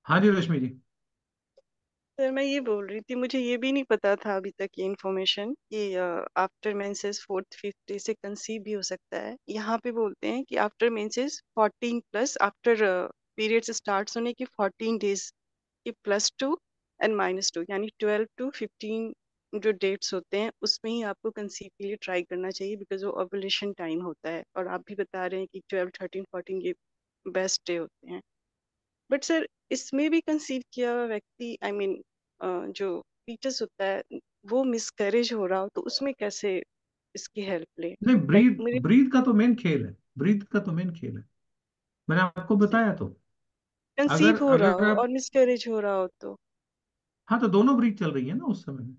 हाँ जी रश्मि जी।
सर मैं ये बोल रही थी, मुझे ये भी नहीं पता था अभी तक ये इन्फॉर्मेशन कि after menses 4th 5th day से कंसीव भी हो सकता है। यहाँ पे बोलते हैं कि after menses 14 plus, after periods start होने की 14 डेज की +2 एंड -2, यानी 12 to 15 जो डेट्स होते हैं उसमें ही आपको कंसीव के लिए ट्राई करना चाहिए, बिकॉज वो ओव्यूलेशन टाइम होता है। और आप भी बता रहे हैं कि 12 13 14 ये बेस्ट डे होते हैं। बट सर इसमें भी कंसीव किया हुआ व्यक्ति, आई मीन जो फीटस होता है, वो मिसकैरेज हो रहा हो तो उसमें कैसे इसकी हेल्प ले।
नहीं,
लाइक
ब्रीथ
मेरे
ब्रीथ का तो मेन खेल है, ब्रीथ का तो मेन खेल है, मैंने आपको बताया तो।
कंसीव
अगर
हो रहा
अगर
हो
आप,
और मिसकैरेज हो रहा हो तो
हाँ तो दोनों ब्रीथ चल रही है ना उस समय में,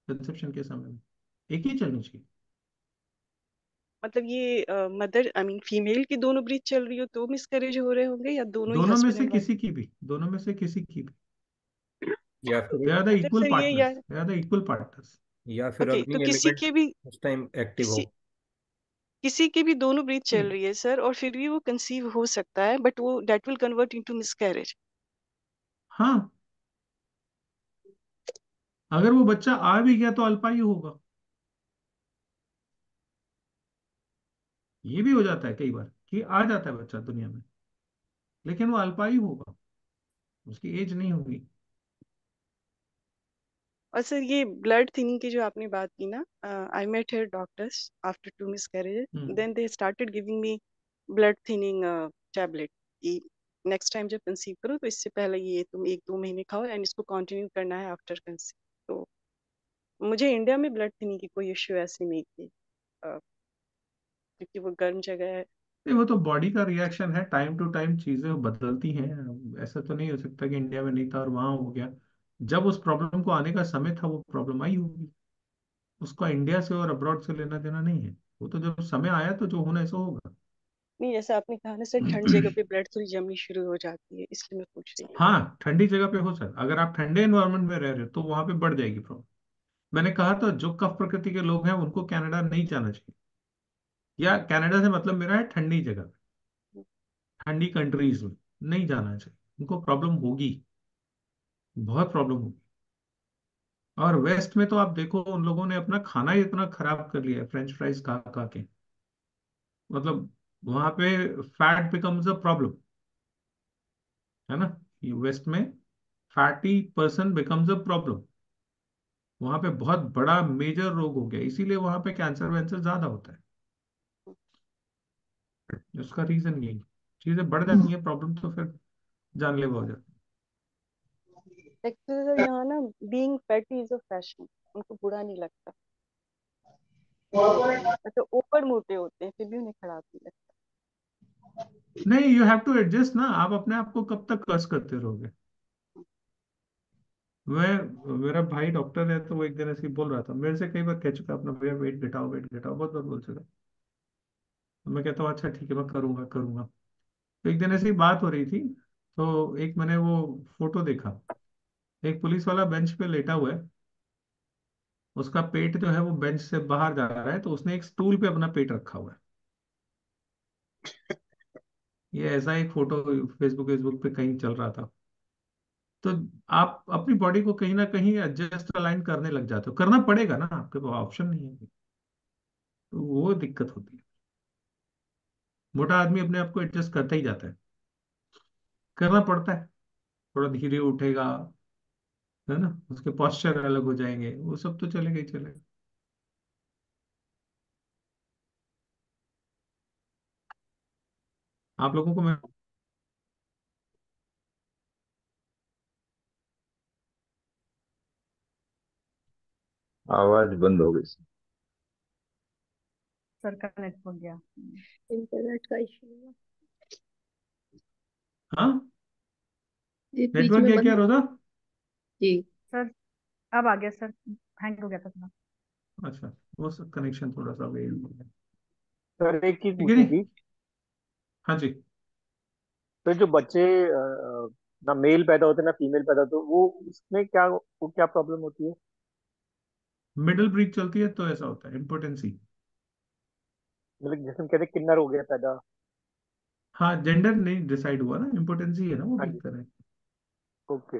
कंसेप्शन के समय में एक ही चलनी चाहिए।
मतलब ये मदर आई मीन फीमेल की दोनों ब्रीथ चल रही हो तो मिसकैरेज हो रहे होंगे, या दोनों ही
दोनों में
हस्बैंड
से
एंड वाइफ?
किसी की भी, दोनों में से किसी की भी,
या फिर
दे आर द
मतलब
इक्वल
सर ये
partners, they are the equal partners.
या फिर
ओके, तो
अग्नि
किसी
एलिमेंट
के भी
उस टाइम एक्टिव हो।
किसी किसी की भी दोनों ब्रीथ चल रही है सर, और फिर भी वो कंसीव हो सकता है, बट वो that will convert into miscarriage.
हाँ, अगर वो बच्चा आ भी गया तो अल्पायु होगा, ये भी हो जाता है कई बार कि आ जाता है बच्चा दुनिया में, लेकिन वो अल्पायु होगा, उसकी एज नहीं होगी।
और सर ये ब्लड थिनिंग की जो आपने बात की ना, I met here doctors after 2 miscarriages,
hmm.
Then they started giving me blood thinning tablet कि नेक्स्ट टाइम जब कंसीव करो तो इससे पहले ये तुम 1-2 महीने खाओ एंड इसको कंटिन्यू करना है आफ्टर कंसीव। तो मुझे इंडिया में ब्लड थिनिंग की कोई इश्यू ऐसी नहीं थी, क्योंकि वो गर्म जगह है।
नहीं, वो तो बॉडी का रिएक्शन है, टाइम टू टाइम चीजें बदलती हैं, ऐसा तो नहीं हो सकता कि इंडिया में नहीं था और वहां हो गया। जब उस प्रॉब्लम को आने का समय था वो प्रॉब्लम आई होगी, उसका इंडिया से और अब्रॉड से लेना देना नहीं है, वो तो जब समय आया तो जो होना ऐसा होगा।
नहीं, जैसा आपने कहा ना सर, ठंड जगह पे ब्लड थोड़ी जमनी शुरू हो जाती है, इसलिए मैं पूछ रही हूँ।
हाँ, ठंडी जगह पे हो सकता, अगर आप ठंडे एनवायरनमेंट में रह रहे हो तो वहां पे बढ़ जाएगी प्रॉब्लम। मैंने कहा तो जो कफ प्रकृति के लोग हैं उनको कनाडा नहीं जाना चाहिए, या कनाडा से मतलब मेरा है ठंडी जगह, ठंडी कंट्रीज में नहीं जाना चाहिए, उनको प्रॉब्लम होगी, बहुत प्रॉब्लम होगी। और वेस्ट में तो आप देखो उन लोगों ने अपना खाना ही इतना खराब कर लिया है, फ्रेंच फ्राइज खा खा के, मतलब वहां पे फैट बिकम्स अ प्रॉब्लम, है ना, ये वेस्ट में fatty person becomes a problem, वहां पे बहुत बड़ा मेजर रोग हो गया, इसीलिए वहां पे कैंसर वैंसर ज्यादा होता है। उसका रीजन यही, चीजें बढ़ जाती हैं प्रॉब्लम तो फिर जानलेवा हो जाती
एक्चुअली सर यहाँ ना being fatty is a fashion, उनको बुरा नहीं लगता। अच्छा, ऊपर मोटे होते हैं फिर भी उन्हें खराब नहीं लगता।
है। नहीं, यू हैव टू एडजस्ट ना, आप अपने आप को कब तक कर्स करते रहोगे। मैं, मेरा भाई डॉक्टर है तो वो एक दिन ऐसे ही बोल रहा था, मेरे से कई बार कह चुका अपना, भैया वेट घटाओ वेट घटाओ, बहुत बार बोल चुका। तो मैं कहता हूँ अच्छा ठीक है मैं करूंगा करूंगा। तो एक दिन ऐसी बात हो रही थी, तो एक मैंने वो फोटो देखा, एक पुलिस वाला बेंच पे लेटा हुआ है, उसका पेट जो है वो बेंच से बाहर जा रहा है, तो उसने एक स्टूल पे अपना पेट रखा हुआ है। ये ऐसा एक फोटो फेसबुक फेसबुक पे कहीं चल रहा था। तो आप अपनी बॉडी को कहीं ना कहीं एडजस्ट अलाइन करने लग जाते हो, करना पड़ेगा ना, आपके पास ऑप्शन नहीं है, तो वो दिक्कत होती है। मोटा आदमी अपने आप को एडजस्ट करता ही जाता है, करना पड़ता है, थोड़ा धीरे उठेगा, है ना, उसके पॉस्चर अलग हो जाएंगे, वो सब तो चलेगा ही चलेगा। आप लोगों को मैं,
आवाज बंद हो गई।
सर का नेटवर्क गया।
इंटरनेट का इश्यू
हाँ,
जी, बीच
नेटवर्क
में
क्या क्या
बंद।
रोजा।
जी।
सर अब आ गया सर, हैंग हो गया था थोड़ा।
अच्छा, वो सब कनेक्शन थोड़ा सा वेट हो गया।
सर एक चीज
ठीक है
पूछनी
नहीं,
थी।
हाँ जी।
तो जो बच्चे ना मेल पैदा होते ना फीमेल पैदा होते, वो उसमें क्या, वो क्या प्रॉब्लम होती है?
मिडिल ब्रीथ चलती है तो ऐसा होता है, इम्पोर्टेंसी।
मतलब जैसे हम कहते हैं किन्नर हो गया पैदा।
हाँ, जेंडर नहीं डिसाइड हुआ ना, इम्पोर्टेंसी है ना वो
हाँ
वीक
जी।
कर है।
ओके।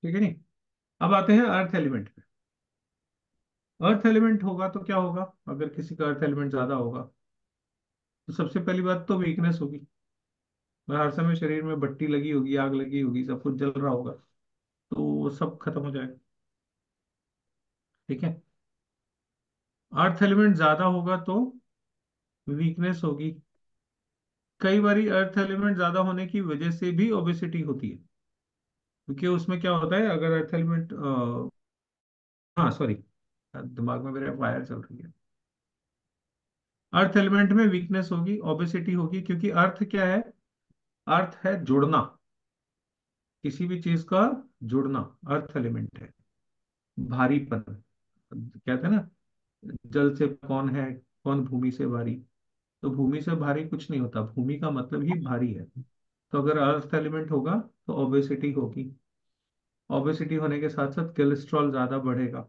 ठीक है नहीं, अब आते हैं अर्थ एलिमेंट पे। अर्थ एलिमेंट होगा तो क्या होगा, अगर किसी का अर्थ एलिमेंट ज्यादा होगा तो सबसे पहली बात तो वीकनेस होगी, हर समय शरीर में भट्टी लगी होगी, आग लगी होगी, सब कुछ जल रहा होगा, तो वो सब खत्म हो जाएगा। ठीक है, अर्थ एलिमेंट ज्यादा होगा तो वीकनेस होगी। कई बारी अर्थ एलिमेंट ज्यादा होने की वजह से भी ओबेसिटी होती है, क्योंकि उसमें क्या होता है, अगर अर्थ एलिमेंट, हाँ सॉरी, दिमाग में मेरे वायर चल रही है। अर्थ एलिमेंट में वीकनेस होगी, ओबेसिटी होगी, क्योंकि अर्थ क्या है? अर्थ है जुड़ना, किसी भी चीज का जुड़ना अर्थ एलिमेंट है। भारीपन, कहते हैं ना, जल से कौन है, कौन भूमि से भारी। तो भूमि से भारी कुछ नहीं होता, भूमि का मतलब ही भारी है। तो अगर अर्थ एलिमेंट होगा तो ओबेसिटी होगी, ओबेसिटी होने के साथ साथ कोलेस्ट्रॉल ज्यादा बढ़ेगा।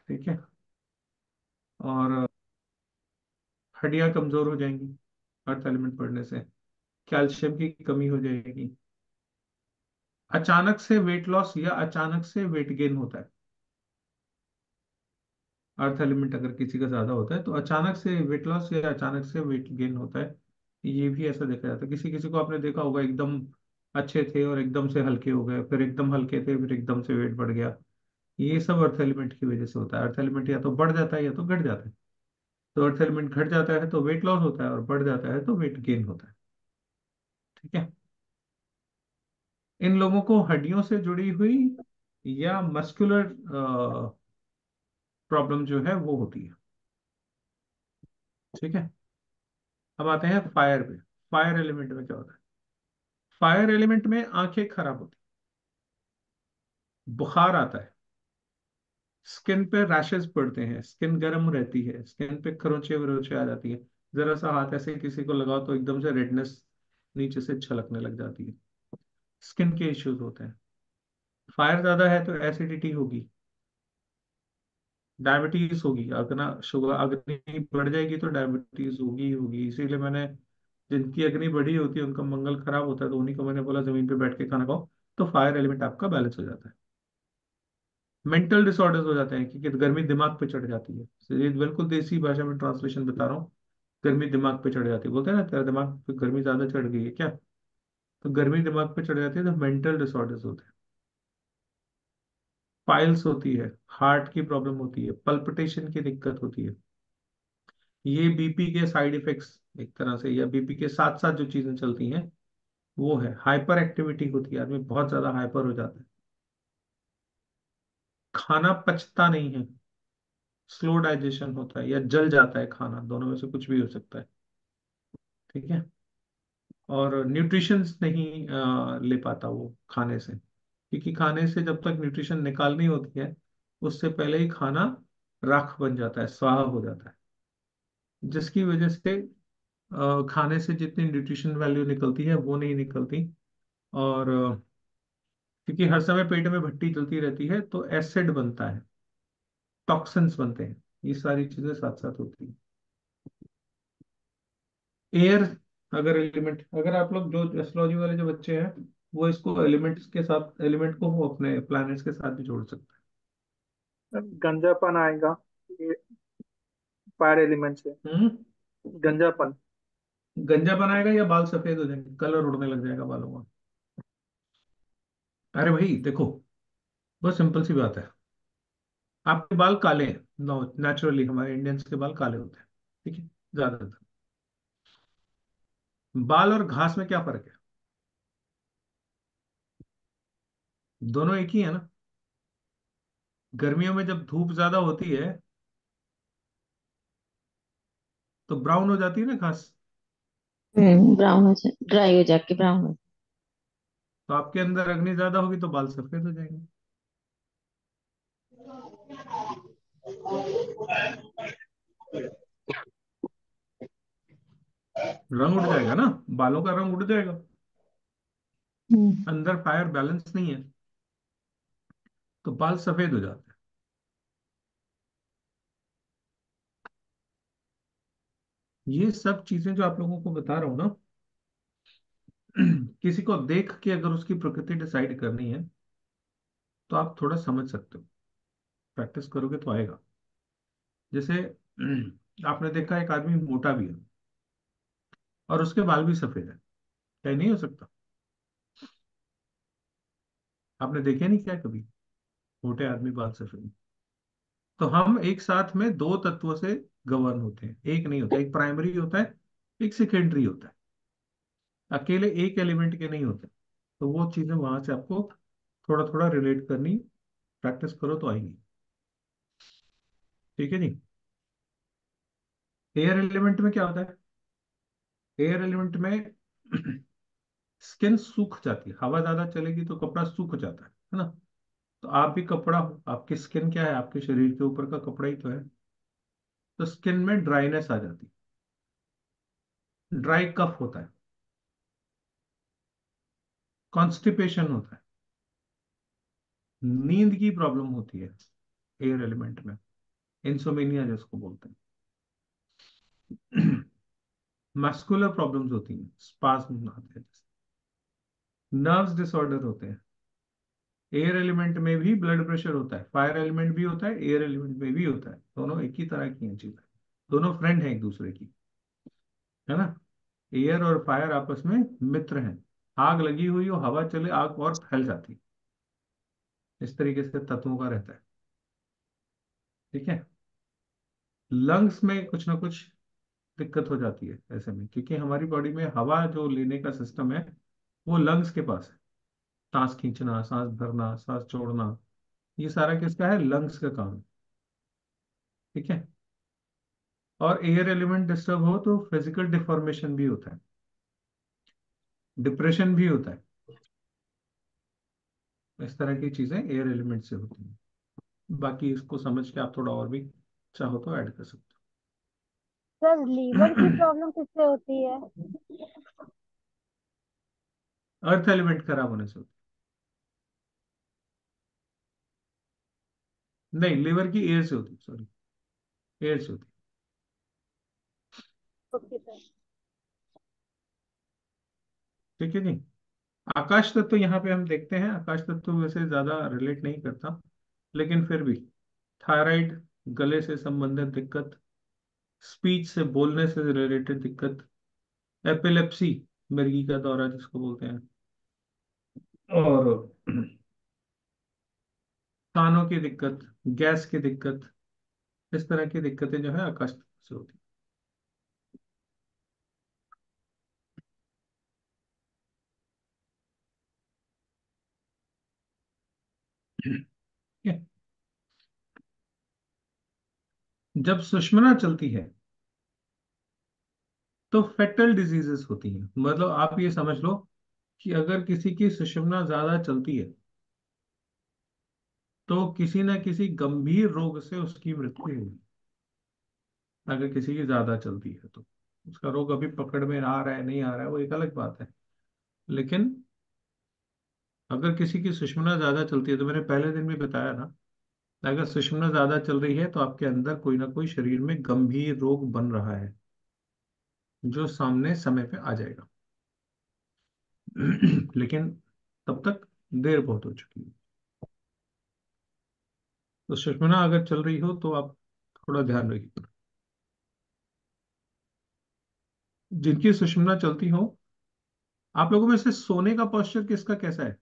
ठीक है। और हड्डियां कमजोर हो जाएंगी अर्थ एलिमेंट बढ़ने से, कैल्शियम की कमी हो जाएगी। अचानक से वेट लॉस या अचानक से वेट गेन होता है। अर्थ एलिमेंट अगर किसी का ज्यादा होता है तो अचानक से वेट लॉस या अचानक से वेट गेन होता है। ये भी ऐसा देखा जाता है, किसी किसी को आपने देखा होगा, एकदम अच्छे थे और एकदम से हल्के हो गए, फिर एकदम हल्के थे फिर एकदम से वेट बढ़ गया। ये सब अर्थ एलिमेंट की वजह से होता है। अर्थ एलिमेंट या तो बढ़ जाता है या तो घट जाता है। तो अर्थ एलिमेंट घट जाता है तो वेट लॉस होता है, और बढ़ जाता है तो वेट गेन होता है। ठीक है। इन लोगों को हड्डियों से जुड़ी हुई या मस्कुलर प्रॉब्लम जो है वो होती है। ठीक है। अब आते हैं फायर पे। फायर एलिमेंट में क्या होता है? फायर एलिमेंट में आंखें खराब होती, बुखार आता है, स्किन पे रैशेस पड़ते हैं, स्किन गर्म रहती है, स्किन पे खरोंचे वरोचे आ जाती है, जरा सा हाथ ऐसे किसी को लगाओ तो एकदम से रेडनेस नीचे से छलकने लग जाती है। स्किन के इश्यूज होते हैं। फायर ज्यादा है तो एसिडिटी होगी, डायबिटीज होगी, अग्नि शुगर अग्नि बढ़ जाएगी तो डायबिटीज होगी ही होगी। इसीलिए मैंने, जिनकी अग्नि बढ़ी होती है उनका मंगल खराब होता है, तो उन्हीं को मैंने बोला जमीन पे बैठ के खाना खाओ, तो फायर एलिमेंट आपका बैलेंस हो जाता है। मेंटल डिसऑर्डर्स हो जाते हैं क्योंकि गर्मी दिमाग पे चढ़ जाती है। तो ये बिल्कुल देसी भाषा में ट्रांसलेशन बता रहा हूँ। गर्मी दिमाग पे चढ़ जाती है, बोलते हैं ना तेरा दिमाग पे गर्मी ज्यादा चढ़ गई है क्या, तो गर्मी दिमाग पे चढ़ जाती है तो मेंटल डिसऑर्डर्स होते हैं। पाइल्स होती है, हार्ट की प्रॉब्लम होती है, पल्पिटेशन की दिक्कत होती है। ये बीपी के साइड इफेक्ट्स एक तरह से, या बीपी के साथ साथ जो चीजें चलती हैं वो है हाइपर एक्टिविटी होती है, आदमी बहुत ज्यादा हाइपर हो जाता है, खाना पचता नहीं है, स्लो डाइजेशन होता है या जल जाता है खाना, दोनों में से कुछ भी हो सकता है। ठीक है। और न्यूट्रिशंस नहीं ले पाता वो खाने से, क्योंकि खाने से जब तक न्यूट्रिशन निकालनी होती है उससे पहले ही खाना राख बन जाता है, स्वाहा हो जाता है, जिसकी वजह से खाने से जितनी न्यूट्रिशन वैल्यू निकलती है वो नहीं निकलती। और क्योंकि हर समय पेट में भट्टी जलती रहती है तो एसिड बनता है, टॉक्सिन्स बनते हैं, ये सारी चीजें साथ साथ होती हैं। एयर, अगर एलिमेंट, अगर आप लोग जो एस्ट्रोलॉजी वाले जो बच्चे हैं वो इसको एलिमेंट्स के साथ, एलिमेंट को वो अपने प्लैनेट्स के साथ भी जोड़ सकते
गंजापन आएगा ये फायर एलिमेंट से।
हैं।
गंजापन।
गंजा बनाएगा या बाल सफेद हो जाएंगे, कलर उड़ने लग जाएगा बालों का? अरे भाई देखो, बहुत सिंपल सी बात है। आपके बाल काले हैं, नो नेचुरली हमारे इंडियंस के बाल काले होते हैं, ठीक है, ज्यादातर। बाल और घास में क्या फर्क है? दोनों एक ही है ना। गर्मियों में जब धूप ज्यादा होती है तो ब्राउन हो जाती है ना घास।
ब्राउन हो जाए, ड्राई हो जाके ब्राउन हो।
तो आपके अंदर अग्नि ज्यादा होगी तो बाल सफेद हो जाएंगे। रंग उड़ जाएगा ना, बालों का रंग उड़ जाएगा। अंदर फायर बैलेंस नहीं है तो बाल सफेद हो जाते हैं। ये सब चीजें जो आप लोगों को बता रहा हूं ना, किसी को देख के अगर उसकी प्रकृति डिसाइड करनी है तो आप थोड़ा समझ सकते हो, प्रैक्टिस करोगे तो आएगा। जैसे आपने देखा एक आदमी मोटा भी है और उसके बाल भी सफेद है, क्या नहीं हो सकता? आपने देखे नहीं क्या कभी मोटे आदमी बाल सफेद? तो हम एक साथ में दो तत्वों से गवर्न होते हैं, एक नहीं होता, एक प्राइमरी होता है, एक सेकेंडरी होता है, अकेले एक एलिमेंट के नहीं होते। तो वो चीजें वहां से आपको थोड़ा थोड़ा रिलेट करनी, प्रैक्टिस करो तो आएंगी। ठीक है जी। एयर एलिमेंट में क्या होता है? एयर एलिमेंट में स्किन सूख जाती है, हवा ज्यादा चलेगी तो कपड़ा सूख जाता है ना। तो आप भी कपड़ा हो, आपकी स्किन क्या है? आपके शरीर के ऊपर का कपड़ा ही तो है। तो स्किन में ड्राइनेस आ जाती है, ड्राई कफ होता है, कॉन्स्टिपेशन होता है, नींद की प्रॉब्लम होती है एयर एलिमेंट में, इंसोमेनिया जिसको बोलते हैं। मस्कुलर प्रॉब्लम्स होती हैं, स्पाज्म आते हैं, नर्व्स डिसऑर्डर होते हैं। एयर एलिमेंट में भी ब्लड प्रेशर होता है, फायर एलिमेंट भी होता है, एयर एलिमेंट में भी होता है, दोनों एक ही तरह की हैं चीजें, दोनों फ्रेंड हैं एक दूसरे की, है ना। एयर और फायर आपस में मित्र हैं। आग लगी हुई हो, हवा चले, आग और फैल जाती है। इस तरीके से तत्वों का रहता है। ठीक है। लंग्स में कुछ ना कुछ दिक्कत हो जाती है ऐसे में, क्योंकि हमारी बॉडी में हवा जो लेने का सिस्टम है वो लंग्स के पास है। सांस खींचना, सांस भरना, सांस छोड़ना, ये सारा किसका है? लंग्स का काम है। ठीक है। और एयर एलिमेंट डिस्टर्ब हो तो फिजिकल डिफॉर्मेशन भी होता है, डिप्रेशन भी होता है। इस तरह की चीजें एयर एलिमेंट से होती हैं। बाकी इसको समझ के आप थोड़ा और भी चाहो तो ऐड कर सकते
सर लीवर की
हो।
प्रॉब्लम किससे होती है?
अर्थ एलिमेंट खराब होने से होती है। नहीं, लिवर की एयर से होती है, सॉरी, एयर से होती
ओके सर।
है। ठीक है जी। आकाश तत्व यहाँ पे हम देखते हैं, आकाश तत्व वैसे ज्यादा रिलेट नहीं करता, लेकिन फिर भी थायराइड, गले से संबंधित दिक्कत, स्पीच से, बोलने से रिलेटेड दिक्कत, एपिलेप्सी, मिर्गी का दौरा जिसको बोलते हैं, और कानों की दिक्कत, गैस की दिक्कत, इस तरह की दिक्कतें जो है आकाश तत्व से होती हैं। ठीक है? जब सुषुम्ना चलती है तो फेटल डिजीजेस होती हैं। मतलब आप ये समझ लो कि अगर किसी की सुषुम्ना ज्यादा चलती है तो किसी न किसी गंभीर रोग से उसकी मृत्यु होगी। अगर किसी की ज्यादा चलती है तो उसका रोग अभी पकड़ में आ रहा है नहीं आ रहा है वो एक अलग बात है, लेकिन अगर किसी की सुषुम्ना ज्यादा चलती है, तो मैंने पहले दिन भी बताया ना, अगर सुषुम्ना ज्यादा चल रही है तो आपके अंदर कोई ना कोई शरीर में गंभीर रोग बन रहा है जो सामने समय पे आ जाएगा। लेकिन तब तक देर बहुत हो चुकी है। तो सुषुम्ना अगर चल रही हो तो आप थोड़ा ध्यान रखिए। जिनकी सुषुम्ना चलती हो, आप लोगों में से सोने का पोस्चर किसका कैसा है?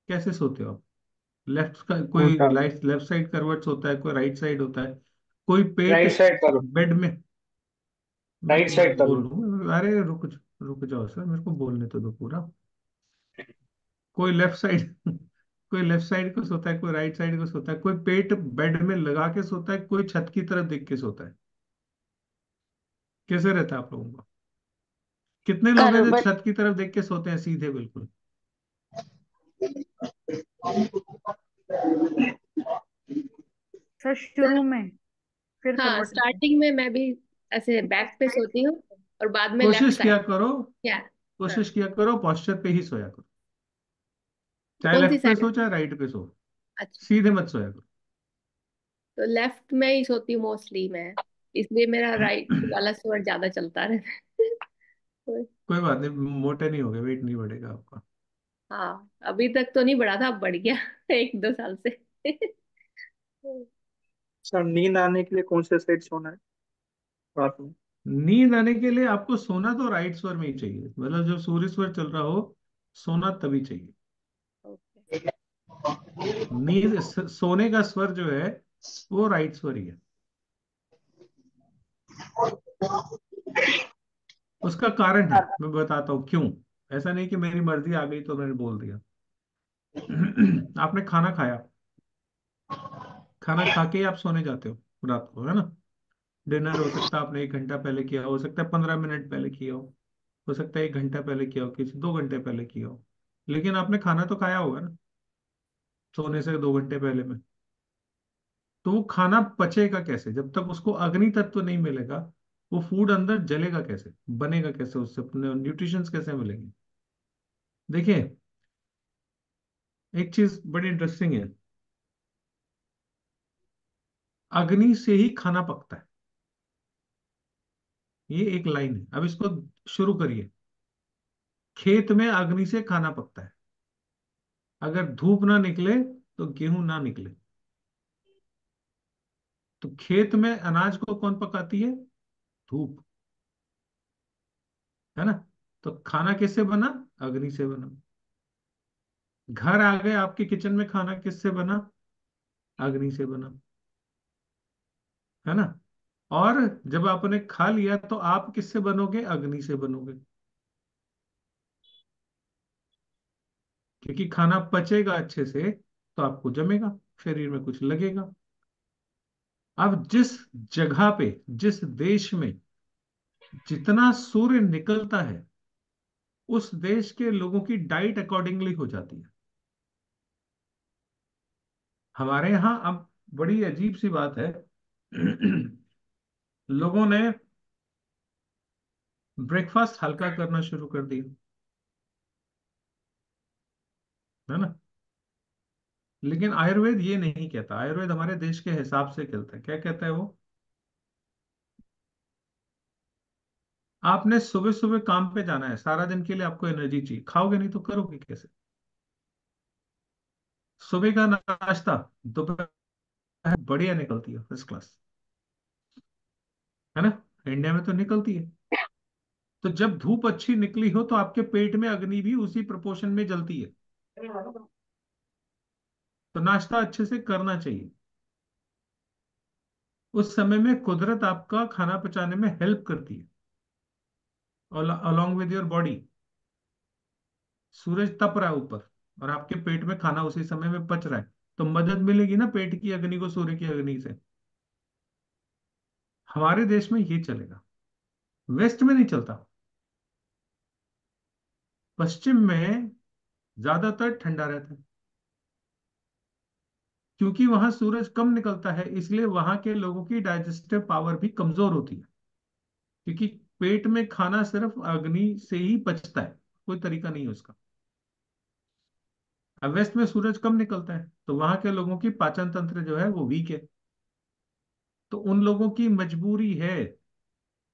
कैसे सोते हो आप? लेफ्ट का कोई
उल्टा।
लेफ्ट साइड करवट्स होता है, कोई राइट साइड होता है, कोई पेट
राइट साइड करो।
बेड में।
राइट
मैं
साइड
बोल
करो।
रहा हूँ, अरे रुक जाओ सर, मेरे को बोलने तो दो पूरा। कोई लेफ्ट साइड कोई लेफ्ट साइड को सोता है, कोई राइट साइड को सोता है, कोई पेट बेड में लगा के सोता है, कोई छत की तरफ देख के सोता है। कैसे रहता है आप लोगों का? कितने लोग हैं जो
करवट
छत की तरफ देख के सोते हैं सीधे बिल्कुल?
सर
सर
शुरू में, फिर
हाँ,
करवट लेते हैं।
स्टार्टिंग में मैं भी ऐसे बैक पे सोती हूँ और बाद में लेफ्ट
कोशिश किया
साइड।
करो,
क्या? हाँ।
कोशिश किया करो पॉस्चर पे ही सोया करो, चाहे
कौन सी
लेफ्ट पे
साइड?
सो चाहे राइट पे सो,
अच्छा।
सीधे मत सोया करो।
तो लेफ्ट में ही सोती हूँ मोस्टली मैं, इसलिए मेरा राइट वाला स्वर ज्यादा चलता रहता है। तो
कोई बात नहीं, मोटे नहीं हो गए, वेट नहीं बढ़ेगा आपका।
हाँ, अभी तक तो नहीं बढ़ा था, अब बढ़ गया 1-2 साल से।
सर नींद आने के लिए कौन से साइड सोना है रात में?
नींद आने के लिए आपको सोना तो राइट स्वर में ही चाहिए, मतलब जब सूर्य स्वर चल रहा हो सोना तभी चाहिए।
ओके।
सोने का स्वर जो है वो राइट स्वर ही है। उसका कारण है, मैं बताता हूँ क्यों। ऐसा नहीं कि मेरी मर्जी आ गई तो मैंने बोल दिया। आपने खाना खाया, खाना खा के ही आप सोने जाते हो रात को, है ना। डिनर हो सकता है आपने 1 घंटा पहले किया, हो सकता है 15 मिनट पहले किया हो सकता है 1 घंटा पहले किया हो, किसी 2 घंटे पहले किया हो, लेकिन आपने खाना तो खाया होगा ना सोने से 2 घंटे पहले में। तो वो खाना पचेगा कैसे जब तक उसको अग्नि तत्व नहीं मिलेगा? वो फूड अंदर जलेगा कैसे, बनेगा कैसे, उससे न्यूट्रिशंस कैसे मिलेंगे? देखिए, एक चीज बड़ी इंटरेस्टिंग है, अग्नि से ही खाना पकता है। ये एक लाइन है, अब इसको शुरू करिए। खेत में अग्नि से खाना पकता है, अगर धूप ना निकले तो गेहूं ना निकले। तो खेत में अनाज को कौन पकाती है? धूप, है ना। तो खाना किससे बना? अग्नि से बना। घर आ गए आपके किचन में, खाना किससे बना? अग्नि से बना, है ना। और जब आपने खा लिया तो आप किससे बनोगे? अग्नि से बनोगे, क्योंकि खाना पचेगा अच्छे से तो आपको जमेगा, शरीर में कुछ लगेगा। अब जिस जगह पे, जिस देश में जितना सूर्य निकलता है, उस देश के लोगों की डाइट अकॉर्डिंगली हो जाती है। हमारे यहाँ अब बड़ी अजीब सी बात है। लोगों ने ब्रेकफास्ट हल्का करना शुरू कर दिया, है ना। लेकिन आयुर्वेद ये नहीं कहता, आयुर्वेद हमारे देश के हिसाब से कहता है। क्या कहता है वो? आपने सुबह सुबह काम पे जाना है, सारा दिन के लिए आपको एनर्जी चाहिए, खाओगे नहीं तो करोगे कैसे? सुबह का नाश्ता, दोपहर बढ़िया निकलती है, फर्स्ट क्लास, है ना। इंडिया में तो निकलती है। तो जब धूप अच्छी निकली हो तो आपके पेट में अग्नि भी उसी प्रोपोर्शन में जलती है। तो नाश्ता अच्छे से करना चाहिए। उस समय में कुदरत आपका खाना पचाने में हेल्प करती है, अलोंग विद योर बॉडी। सूरज तप रहा है ऊपर और आपके पेट में खाना उसी समय में पच रहा है, तो मदद मिलेगी ना पेट की अग्नि को सूर्य की अग्नि से। हमारे देश में ये चलेगा, वेस्ट में नहीं चलता। पश्चिम में ज्यादातर ठंडा रहता है, क्योंकि वहां सूरज कम निकलता है, इसलिए वहां के लोगों की डाइजेस्टिव पावर भी कमजोर होती है, क्योंकि पेट में खाना सिर्फ अग्नि से ही पचता है, कोई तरीका नहीं है उसका। अब वेस्ट में सूरज कम निकलता है तो वहां के लोगों की पाचन तंत्र जो है वो वीक है। तो उन लोगों की मजबूरी है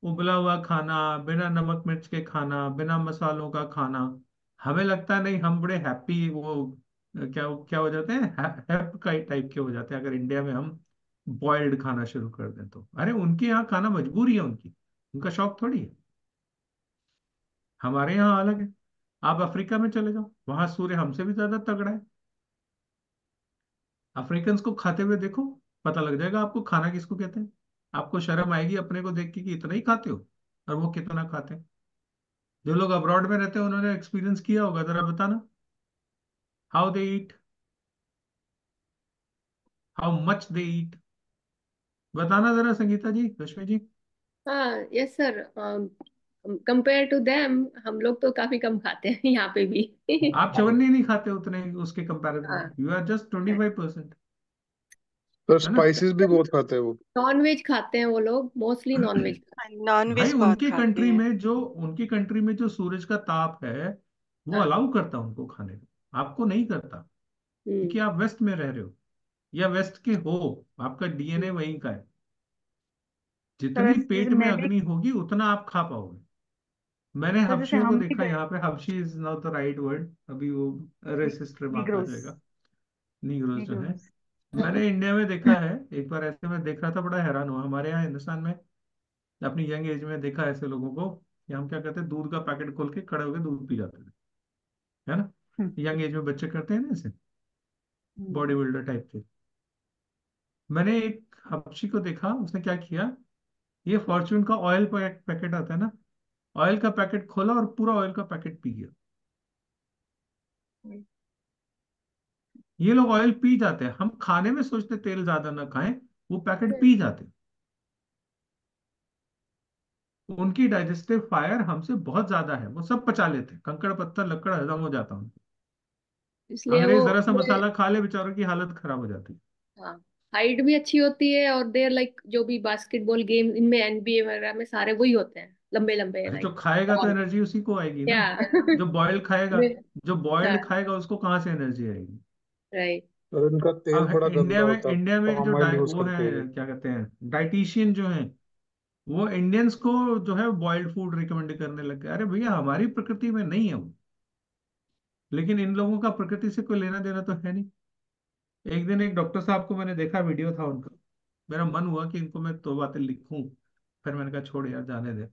उबला हुआ खाना, बिना नमक मिर्च के खाना, बिना मसालों का खाना। हमें लगता है नहीं, हम बड़े हैप्पी, वो क्या क्या हो जाते हैं, हैप का टाइप के हो जाते हैं अगर इंडिया में हम बॉइल्ड खाना शुरू कर दें तो। अरे उनके यहाँ खाना मजबूरी है उनकी, उनका शौक थोड़ी है। हमारे यहाँ अलग है। आप अफ्रीका में चले जाओ, वहां सूर्य हमसे भी ज्यादा तगड़ा है। अफ्रीकन को खाते हुए देखो, पता लग जाएगा आपको खाना किसको कहते हैं। आपको शर्म आएगी अपने को देख के कि इतना ही खाते हो, और वो कितना खाते हैं। जो लोग अब्रॉड में रहते हैं उन्होंने एक्सपीरियंस किया होगा, जरा बताना, how they eat, how much they eat. बताना जरा संगीता जी, रश्मि जी।
हाँ, yes sir. Compare to them हम लोग तो काफी कम खाते हैं यहाँ पे भी।
आप चवन्नी नहीं खाते उतने उसके कंपैरिजन में,
हाँ,
यू आर जस्ट 25%,
तो
है ना।
स्पाइसेस भी बहुत खाते हैं वो।
नॉन वेज खाते हैं वो लोग, मोस्टली नॉन वेज खाते
नॉन
भाई
वेज बहुत खाते हैं।
उनकी कंट्री में जो सूरज का ताप है वो
हैं। हाँ।
अलाउ करता है उनको खाने को, आपको नहीं करता,
हम्म।
क्योंकि आप वेस्ट में रह रहे हो या वेस्ट के हो, आपका डीएनए वहीं का है।
सर
जितनी
जैसे
पेट में
मैं भी,
अग्नि होगी उतना आप खा पाओगे। मैंने
सर जैसे
हबशियों को
हम भी
देखा
गए,
यहाँ पे, हबशी is not the right word, अभी वो रेसिस्ट रिमार्क आ
निग्रोस,
जाएगा, नीग्रोज जो है।
निग्रोस।
मैंने इंडिया में देखा है, एक बार ऐसे में देख रहा था, बड़ा हैरान हुआ। हमारे यहाँ हिंदुस्तान में अपनी यंग एज में देखा ऐसे लोगों को कि हम क्या करते हैं, दूध का पैकेट खोल के खड़े होकर दूध पी जाते थे, है ना। यंग एज में बच्चे करते हैं ना ऐसे, बॉडी बिल्डर टाइप के। मैंने एक हबशी को देखा, उसने क्या किया, ये फॉर्च्यून का ऑयल पैकेट आता है ना, ऑयल का पैकेट खोला और पूरा ऑयल का पैकेट पी गया। ये लोग ऑयल पी जाते हैं, हम खाने में सोचते तेल ज्यादा ना खाएं, वो पैकेट पी जाते हैं। उनकी डाइजेस्टिव फायर हमसे बहुत ज्यादा है, वो सब पचा लेते हैं, कंकड़ पत्थर लकड़ हजम हो जाता है उनको।
इसलिए वो
अंग्रेज जरा सा मसाला खा ले बेचारों की हालत खराब हो जाती है।
हाँ, हाइट भी अच्छी होती है, और देर लाइक जो भी बास्केटबॉल गेम इनमें एनबीए वगैरह में सारे वही होते हैं, लंबे लंबे
अरे जो
लाइक।
खाएगा तो
और
एनर्जी उसी को आएगी ना।
क्या
जो बॉइल्ड खाएगा, जो
हाँ,
बॉइल्ड खाएगा उसको कहाँ से एनर्जी आएगी।
राइट।
और इनका तेल
अब
बड़ा गंदा होता है,
इंडिया में जो
पाम ऑयल यूज
वो है,
करते हैं ये।
क्या कहते हैं, डाइटिशियन जो है, वो इंडियंस को जो है बॉइल्ड फूड रिकमेंड करने लग गए। अरे भैया हमारी प्रकृति में नहीं है वो, लेकिन इन लोगों का प्रकृति से कोई लेना देना तो है नहीं। एक दिन एक डॉक्टर साहब को मैंने देखा, वीडियो था उनका, मेरा मन हुआ कि इनको मैं दो बातें लिखूं, फिर मैंने कहा छोड़ यार जाने दे।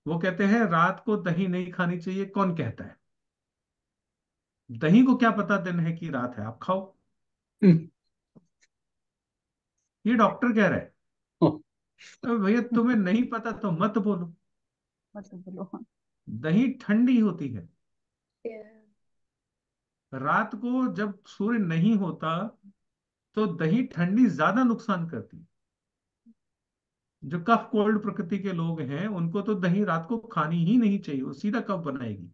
वो कहते हैं रात को दही नहीं खानी चाहिए, कौन कहता है? दही को क्या पता दिन है कि रात है, आप खाओ।
हम्म,
ये डॉक्टर कह रहे हैं।
हाँ,
तो भैया तुम्हें नहीं पता तो मत बोलो।
मत बोलो।
दही ठंडी होती है। रात को जब सूर्य नहीं होता तो दही ठंडी ज्यादा नुकसान करती है। जो कफ कोल्ड प्रकृति के लोग हैं उनको तो दही रात को खानी ही नहीं चाहिए, वो सीधा कफ बनाएगी।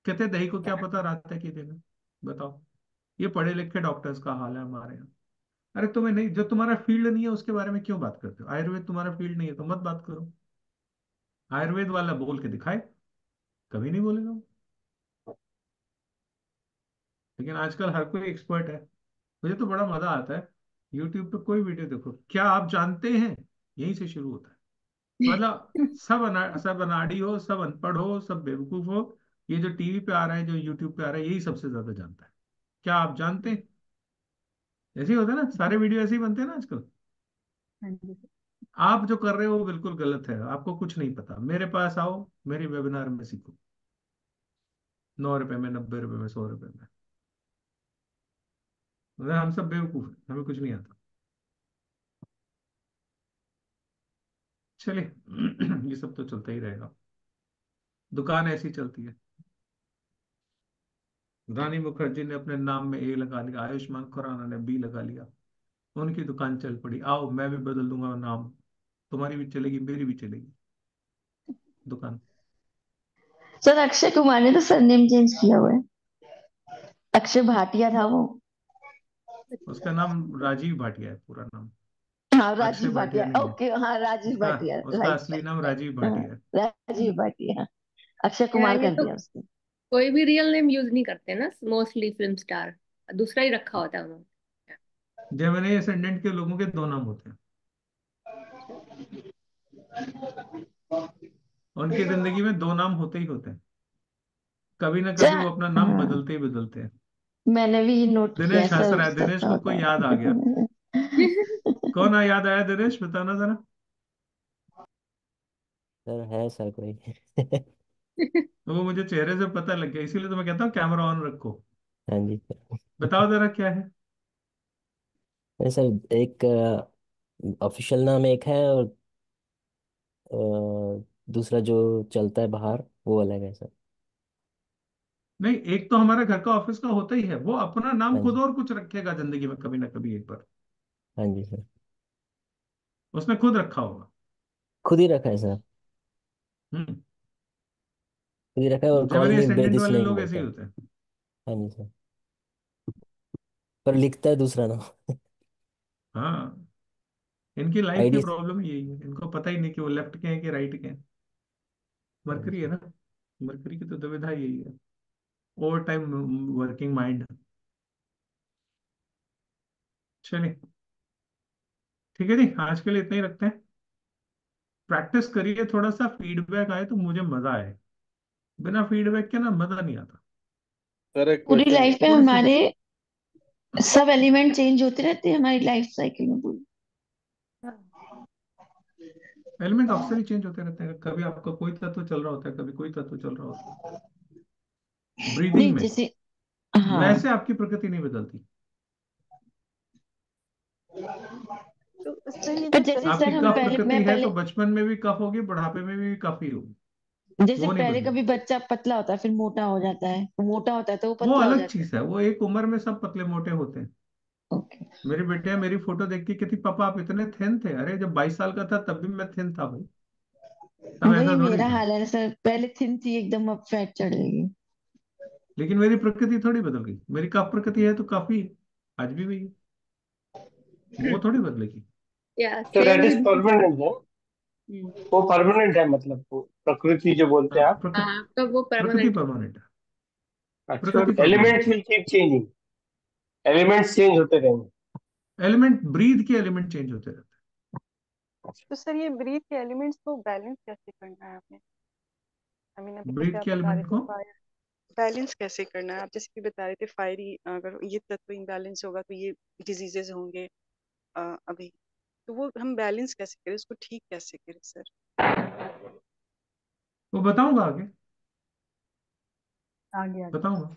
कहते हैं, दही को क्या पता रात है कि दिन है। बताओ, ये पढ़े लिखे डॉक्टर्स का हाल है हमारे यहाँ। अरे तुम्हें नहीं, जो तुम्हारा फील्ड नहीं है उसके बारे में क्यों बात करते हो? आयुर्वेद तुम्हारा फील्ड नहीं है तो मत बात करो। आयुर्वेद वाला बोल के दिखाए, कभी नहीं बोलेगा वो। लेकिन आजकल हर कोई एक्सपर्ट है। मुझे तो बड़ा मजा आता है, यूट्यूब पे कोई वीडियो देखो, क्या आप जानते हैं, यहीं से शुरू होता है। मतलब सब अनाड़ी हो, सब अनपढ़ हो, सब बेवकूफ हो, ये जो टीवी पे आ रहा है, जो यूट्यूब पे आ रहा है, यही सबसे ज्यादा जानता है। क्या आप जानते हैं? ऐसे ही होता है ना, सारे वीडियो ऐसे ही बनते हैं ना आजकल।
हाँ जी।
आप जो कर रहे हो वो बिल्कुल गलत है, आपको कुछ नहीं पता। मेरे पास आओ, मेरी वेबिनार में सीखो, 9 रुपए में, 90 रुपए में, 100 रुपए में। मतलब हम सब बेवकूफ हैं, हमें कुछ नहीं आता। चलिए ये सब तो चलता ही रहेगा, दुकान ऐसी चलती है। रानी मुखर्जी ने अपने नाम में ए लगा लिया, आयुष्मान खुराना ने बी लगा लिया, उनकी दुकान चल पड़ी। आओ मैं भी बदल दूंगा नाम, तुम्हारी भी चलेगी, मेरी भी चलेगी दुकान।
सर अक्षय कुमार ने तो सरनेम चेंज किया हुआ है, अक्षय भाटिया था वो।
उसका नाम राजीव भाटिया है, पूरा नाम
हाँ
अक्षय
राजीव
भाटिया
भाटिया,
नहीं है।
ओके हाँ राजीव
उसका
भाटिया,
उसका
राइट
असली
राइट
नाम
राइट।
राजीव
हाँ
भाटिया है।
राजीव भाटिया, अक्षय
यार
कुमार
ये
कर
तो
दिया उसने।
कोई भी रियल नेम यूज नहीं करते ना, मोस्टली फिल्म स्टार दूसरा ही रखा होता है उन्होंने।
जेमिनी असेंडेंट के लोगों के दो नाम होते हैं, उनकी जिंदगी में दो नाम होते ही होते हैं। कभी ना कभी
सर
वो अपना नाम
हाँ,
बदलते ही बदलते हैं।
मैंने भी ये नोट किया है
दिनेश हंस
सर,
रहा है, दिनेश
सबका
को
होता
कोई याद आ गया।
है।
कौन याद आया दिनेश, बताना जरा।
सर है सर कोई।
तो वो मुझे चेहरे से पता लग गया, इसीलिए तो मैं कहता हूँ कैमरा ऑन रखो।
हाँ जी सर।
बताओ जरा क्या है।
अरे सर एक ऑफिशियल नाम एक है, और दूसरा जो चलता है बाहर वो अलग है सर।
नहीं, एक तो हमारा घर का ऑफिस का होता ही है, वो अपना नाम
हाँ
खुद
जी।
और कुछ रखेगा जिंदगी में कभी ना कभी एक बार।
हाँ जी सर।
उसने खुद रखा होगा।
खुद ही रखा है सर,
हम्म।
खुद ही रखा है, और कॉल
जेमिनी
मी
असेंडेंट
बेदिस
वाले
नेम
लोग ऐसे
बोलता
ही
है।
होते हैं।
हाँ जी सर, पर लिखता है दूसरा नाम।
हाँ, इनकी लाइफ की
आईडी।
प्रॉब्लम यही है, इनको पता ही नहीं कि वो लेफ्ट के हैं कि राइट के हैं।
हाँ जी
मरकरी है
सर।
ना, मरकरी की तो दुविधा यही है, ओवर टाइम वर्किंग माइंड। चलिए ठीक है जी, आज के लिए इतना ही रखते हैं। प्रैक्टिस करिए, थोड़ा सा फीडबैक आए तो मुझे मजा आए, बिना फीडबैक के ना मजा नहीं आता।
सर एक
पूरी
क्वेश्चन।
लाइफ में
थोड़ी सी
हमारे सब एलिमेंट चेंज होते रहते हैं हमारी लाइफ साइकिल में पूरी।
एलिमेंट अक्सर ही चेंज होते रहते हैं, कभी आपका कोई तत्व चल रहा होता है, कभी कोई तत्व चल रहा होता है ब्रीदिंग
नहीं
में।
जैसे, हाँ
वैसे आपकी प्रकृति नहीं बदलती।
तो सर ये
पर
जो
जैसे
आपकी
सर हम
कफ
तत्व
पहले,
प्रकृति
मैं
है तो
पहले
बचपन में भी कफ होगी, बुढ़ापे में भी कफ ही होगी।
जैसे
वो नहीं
पहले
बदलेगी।
कभी बच्चा पतला होता है फिर मोटा हो जाता है, मोटा होता है तो वो
वो
पतला हो
अलग
जाता है।
चीज है, वो एक उम्र में सब पतले मोटे होते हैं।
ओके।
मेरी बेटिया मेरी फोटो देख के कहती पापा आप इतने थिन थे। अरे जब 22 साल का था तब भी मैं थिन था भाई, तब
वही
ऐसा थोड़ी
मेरा
था।
हाल है सर, पहले थिन थी एकदम, अब फैट चढ़ गई।
लेकिन मेरी प्रकृति थोड़ी बदल गई, मेरी का प्रकृति है तो काफी आज भी वही है, वो थोड़ी बदलेगी।
या
तो
same
that is
with me.
Permanent है, वो परमानेंट है मतलब वो प्रकृति जो बोलते
हाँ,
हैं आप।
प्रकृति,
आपका वो
प्रकृति
परमानेंट है।
परमानेंट है।
अच्छा,
प्रकृति परमानेंट
एलिमेंट्स
है।
Will keep changing, elements change होते रहेंगे।
एलिमेंट, ब्रीथ के एलिमेंट चेंज होते रहते
तो सर ये ब्रीथ के एलिमेंट्स को बैलेंस कैसे करना है आपने? आई मीन अभी
हैं।
जैसे
ब्रीथ
आप
के
बता रहे
एलिमेंट
थे
को
फायर, बैलेंस कैसे करना है? आप जैसे कि बता रहे थे फायरी, अगर ये तत्व इम्बैलेंस होगा तो ये डिजीजेज होंगे। अभी तो वो हम बैलेंस कैसे करें, उसको ठीक कैसे करें सर?
वो बताऊंगा आगे,
आगे आगे।
बताऊंगा,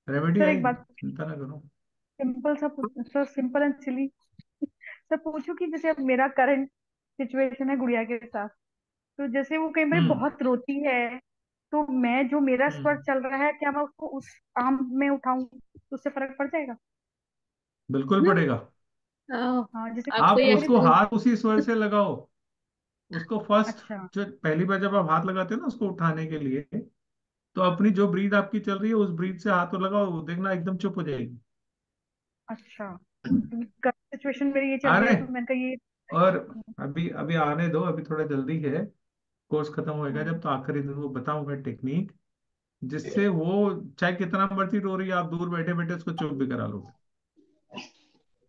रेमेडी
सर एक
आएगी,
बात,
चिंता ना करो।
सिंपल सा sir, simple and silly. Sir पूछो कि जैसे अब मेरा करंट सिचुएशन है गुड़िया के साथ, तो जैसे वो कई बार
हम्म।
बहुत रोती है, तो मैं जो मेरा स्वर
हम्म।
चल रहा है, क्या मैं उसको उस आर्म में उठाऊं तो उससे फर्क पड़ जाएगा?
बिल्कुल पड़ेगा।
हाँ जैसे
आपको
आप
ये
मेरे,
उसको हाथ उसी स्वर से लगाओ, उसको फर्स्ट,
अच्छा
जो पहली बार जब आप हाथ लगाते हैं ना उसको उठाने के लिए, तो अपनी जो ब्रीथ आपकी चल रही है उस ब्रीथ से हाथ लगाओ, देखना एकदम चुप हो जाएगी।
अच्छा, करंट सिचुएशन मेरी ये चल रही
अरे,
है तो मैंने कहा ये।
और अभी अभी आने दो, अभी थोड़ा जल्दी है, कोर्स खत्म होएगा
हम्म,
जब तो आखिरी दिन वो बताऊंगा टेक्निक, जिससे वो चाहे कितना मर्जी रो रही है, आप दूर बैठे बैठे उसको चुप भी करा लोगे।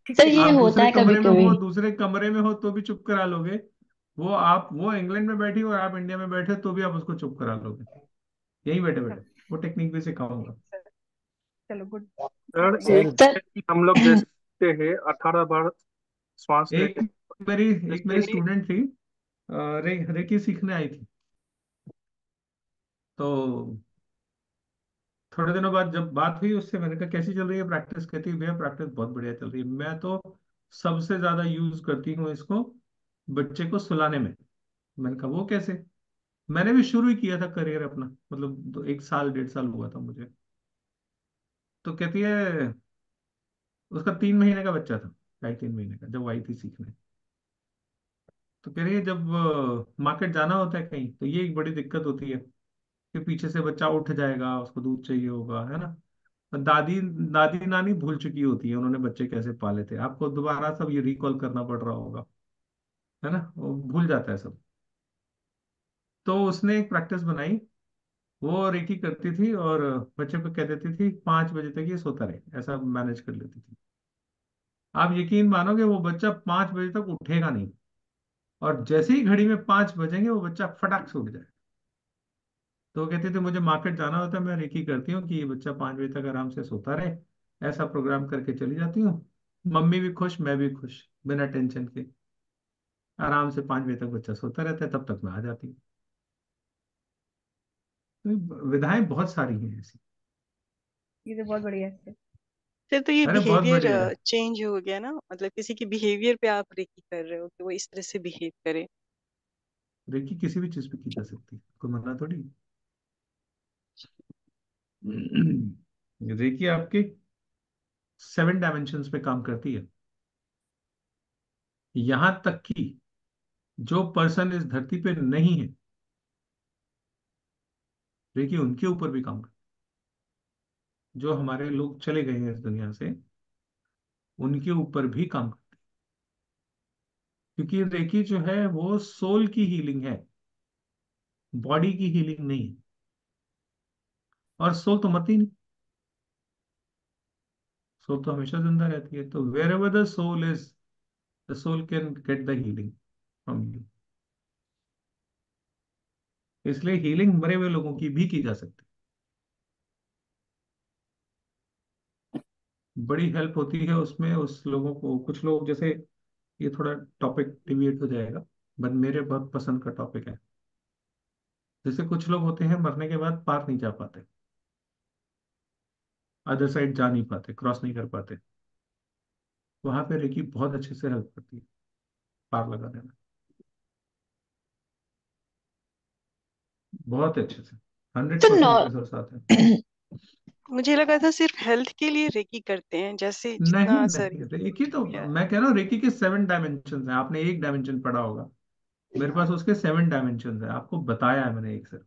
ठीक
सर
है।
ये
आप
होता
दूसरे
है कभी
कमरे में
कभी।
हो, दूसरे कमरे में हो तो भी चुप करा लोगे। वो इंग्लैंड में बैठी हो और आप इंडिया में बैठे हो तो भी आप उसको चुप करा लोगे, यहीं बैठे बैठे। वो टेक्निक भी सिखाऊंगा।
चलो गुड,
सर
बढ़िया।
एक
सर
सर
है कि हम लोग जैसे हैं 18 बार श्वास
एक
लेते
मेरी एक
वैसे
मेरी
ही।
स्टूडेंट थी, रेकी सीखने आई थी। तो थोड़े दिनों बाद जब बात हुई उससे, मैंने कहा कैसी चल रही है प्रैक्टिस, कहती है भैया प्रैक्टिस बहुत बढ़िया चल रही है, मैं तो सबसे ज्यादा यूज करती हूँ इसको बच्चे को सुलाने में। मैंने कहा वो कैसे? मैंने भी शुरू ही किया था करियर अपना, मतलब 1 साल 1.5 साल हुआ था मुझे। तो कहती है, उसका 3 महीने का बच्चा था, 2.5 3 महीने का, जब आई थी सीखने। तो कह रही है जब मार्केट जाना होता है कहीं तो ये एक बड़ी दिक्कत होती है कि पीछे से बच्चा उठ जाएगा, उसको दूध चाहिए होगा, है ना। और दादी दादी नानी भूल चुकी होती है उन्होंने बच्चे कैसे पाले थे, आपको दोबारा सब ये रिकॉल करना पड़ रहा होगा, है ना, वो भूल जाता है सब। तो उसने एक प्रैक्टिस बनाई, वो रेकी करती थी और बच्चे को कह देती थी 5 बजे तक ये सोता रहे, ऐसा मैनेज कर लेती थी। आप यकीन मानोगे वो बच्चा 5 बजे तक उठेगा नहीं, और जैसे ही घड़ी में 5 बजेंगे वो बच्चा फटाक से उठ जाए। तो वो कहती थी मुझे मार्केट जाना होता है, मैं रेकी करती हूँ कि ये बच्चा 5 बजे तक आराम से सोता रहे, ऐसा प्रोग्राम करके चली जाती हूँ। मम्मी भी खुश, मैं भी खुश, बिना टेंशन के, आराम से 5 बजे तक बच्चा सोता रहता है, तब तक मैं आ जाती हूँ। तो विधाएं बहुत सारी हैं ऐसी।
ये तो बहुत बढ़िया है।
फिर तो ये
अरे बहुत
बिहेवियर
बढ़िया है।
चेंज हो गया ना, मतलब किसी की बिहेवियर पे आप रेकी कर रहे हो कि वो इस तरह से बिहेव करे।
रेकी किसी भी चीज पे की जा सकती है, कोई मना थोड़ी। रेकी आपके 7 डायमेंशंस पे काम करती है, यहां तक कि जो पर्सन इस धरती पे नहीं है, रेकी उनके ऊपर भी काम करती है। जो हमारे लोग चले गए हैं इस दुनिया से, उनके ऊपर भी काम करती है, क्योंकि रेकी जो है वो सोल की हीलिंग है, बॉडी की हीलिंग नहीं है। और सोल तो मरती नहीं, सोल तो हमेशा जिंदा रहती है। तो wherever the soul is, the soul can get the healing from you. इसलिए हीलिंग मरे हुए लोगों की भी की जा सकती है, बड़ी हेल्प होती है उसमें उस लोगों को। कुछ लोग जैसे, ये थोड़ा टॉपिक डिविएट हो जाएगा, बट मेरे बहुत पसंद का टॉपिक है। जैसे कुछ लोग होते हैं मरने के बाद पार नहीं जा पाते, अदर साइड जा नहीं पाते, क्रॉस नहीं कर पाते, वहां पे रेकी बहुत अच्छे से हेल्प करती है पार लगा देना। बहुत अच्छे से,
तो
100% रिजल्ट आते हैं।
मुझे लगा था सिर्फ हेल्थ के लिए रेकी करते हैं, जैसे
नहीं
जितना असर
नहीं, रेकी तो
किया।
मैं कह रहा हूँ, रेकी के 7 डायमेंशन हैं। आपने एक डायमेंशन पढ़ा होगा, मेरे पास उसके 7 डायमेंशन है, आपको बताया है मैंने एक से।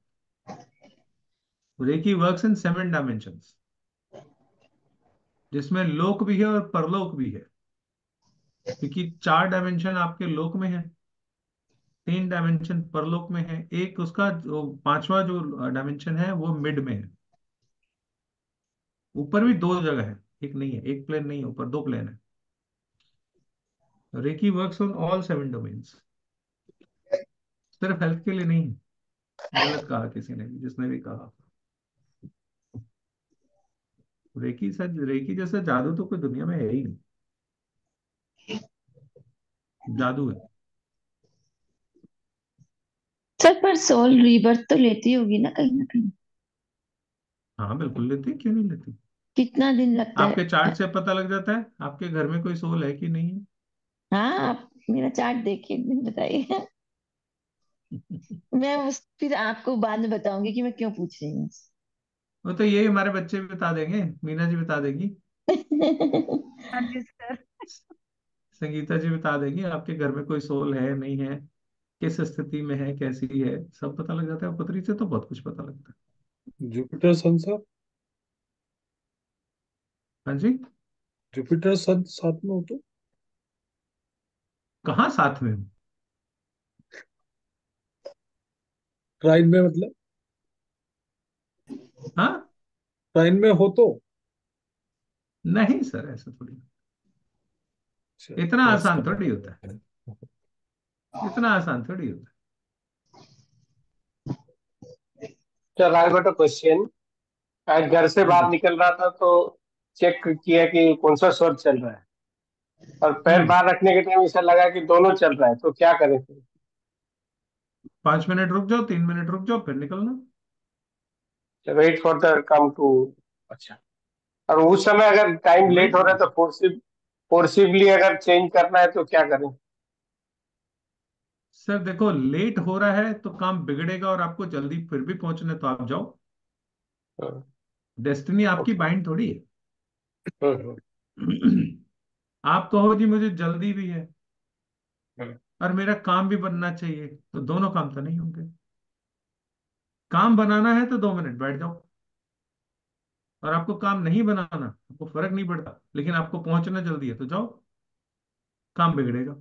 रेकी वर्क्स इन 7 डायमेंशन, जिसमें लोक भी है और परलोक भी है, क्योंकि 4 डायमेंशन आपके लोक में है, 3 डायमेंशन परलोक में है, एक उसका जो पांचवा जो डायमेंशन है वो मिड में है। ऊपर भी 2 जगह है, एक नहीं है, एक प्लेन नहीं है, ऊपर 2 प्लेन है। Reiki works on all 7 domains, सिर्फ हेल्थ के लिए नहीं है। गलत कहा किसी ने भी, जिसने भी कहा। रेकी सर, रेकी जैसा जादू तो कोई दुनिया में है ही नहीं, जादू है।
सर पर सोल रीबर्थ तो लेती होगी ना कहीं।
हाँ बिल्कुल लेती, क्यों नहीं लेती।
कितना दिन लगता
आपके
है?
चार्ट से पता लग जाता है आपके घर में कोई सोल है कि नहीं है।
हाँ, आप मेरा चार्ट देखिए, एक दिन बताइए। मैं उस फिर आपको बाद में बताऊंगी कि मैं क्यों पूछ रही हूँ।
वो तो यही हमारे बच्चे भी बता देंगे, मीना जी बता देगी,
हाँ जी सर।
संगीता जी बता देगी, आपके घर में कोई सोल है नहीं है, किस स्थिति में है, कैसी है, सब पता लग जाता है। पतरी से तो बहुत कुछ पता लगता
जुपिटर सन सर।
है। हाँ जी।
जुपिटर सन साथ में हो तो?
कहाँ साथ में हूँ?
ट्राइन में मतलब?
हाँ।
ट्राइन में हो तो?
नहीं सर, ऐसा थोड़ी,
अच्छा,
इतना
गैस
आसान
करना
थोड़ी होता है,
है।
इतना आसान थोड़ी होता
चल आई गॉट अ क्वेश्चन। आज घर से
है। हाँ
बाहर
जी।
निकल रहा था तो चेक किया कि कौन सा स्वर चल रहा है, और पैर
हम्म।
बाहर रखने के टाइम ऐसा लगा कि दोनों चल रहा है, तो क्या करें फिर?
5 मिनट रुक जाओ, 3 मिनट रुक जाओ, फिर निकलना।
Wait for the come to. अच्छा। और उस समय अगर टाइम लेट
वेट
हो रहा
करो
है तो
सर।
फोर्सिबली अगर चेंज करना है तो क्या करें?
सर देखो, लेट हो रहा है तो काम बिगड़ेगा, और आपको जल्दी फिर भी पहुंचना है तो आप जाओ। डेस्टिनी आपकी
ओके।
बाइंड थोड़ी है।
हम्म
आप कहो जी मुझे जल्दी भी है
हम्म
और मेरा काम भी बनना चाहिए, तो दोनों काम तो नहीं होंगे। काम बनाना है तो 2 मिनट बैठ जाओ, और आपको काम नहीं बनाना, आपको फर्क नहीं पड़ता, लेकिन आपको पहुंचना जल्दी है तो जाओ, काम बिगड़ेगा।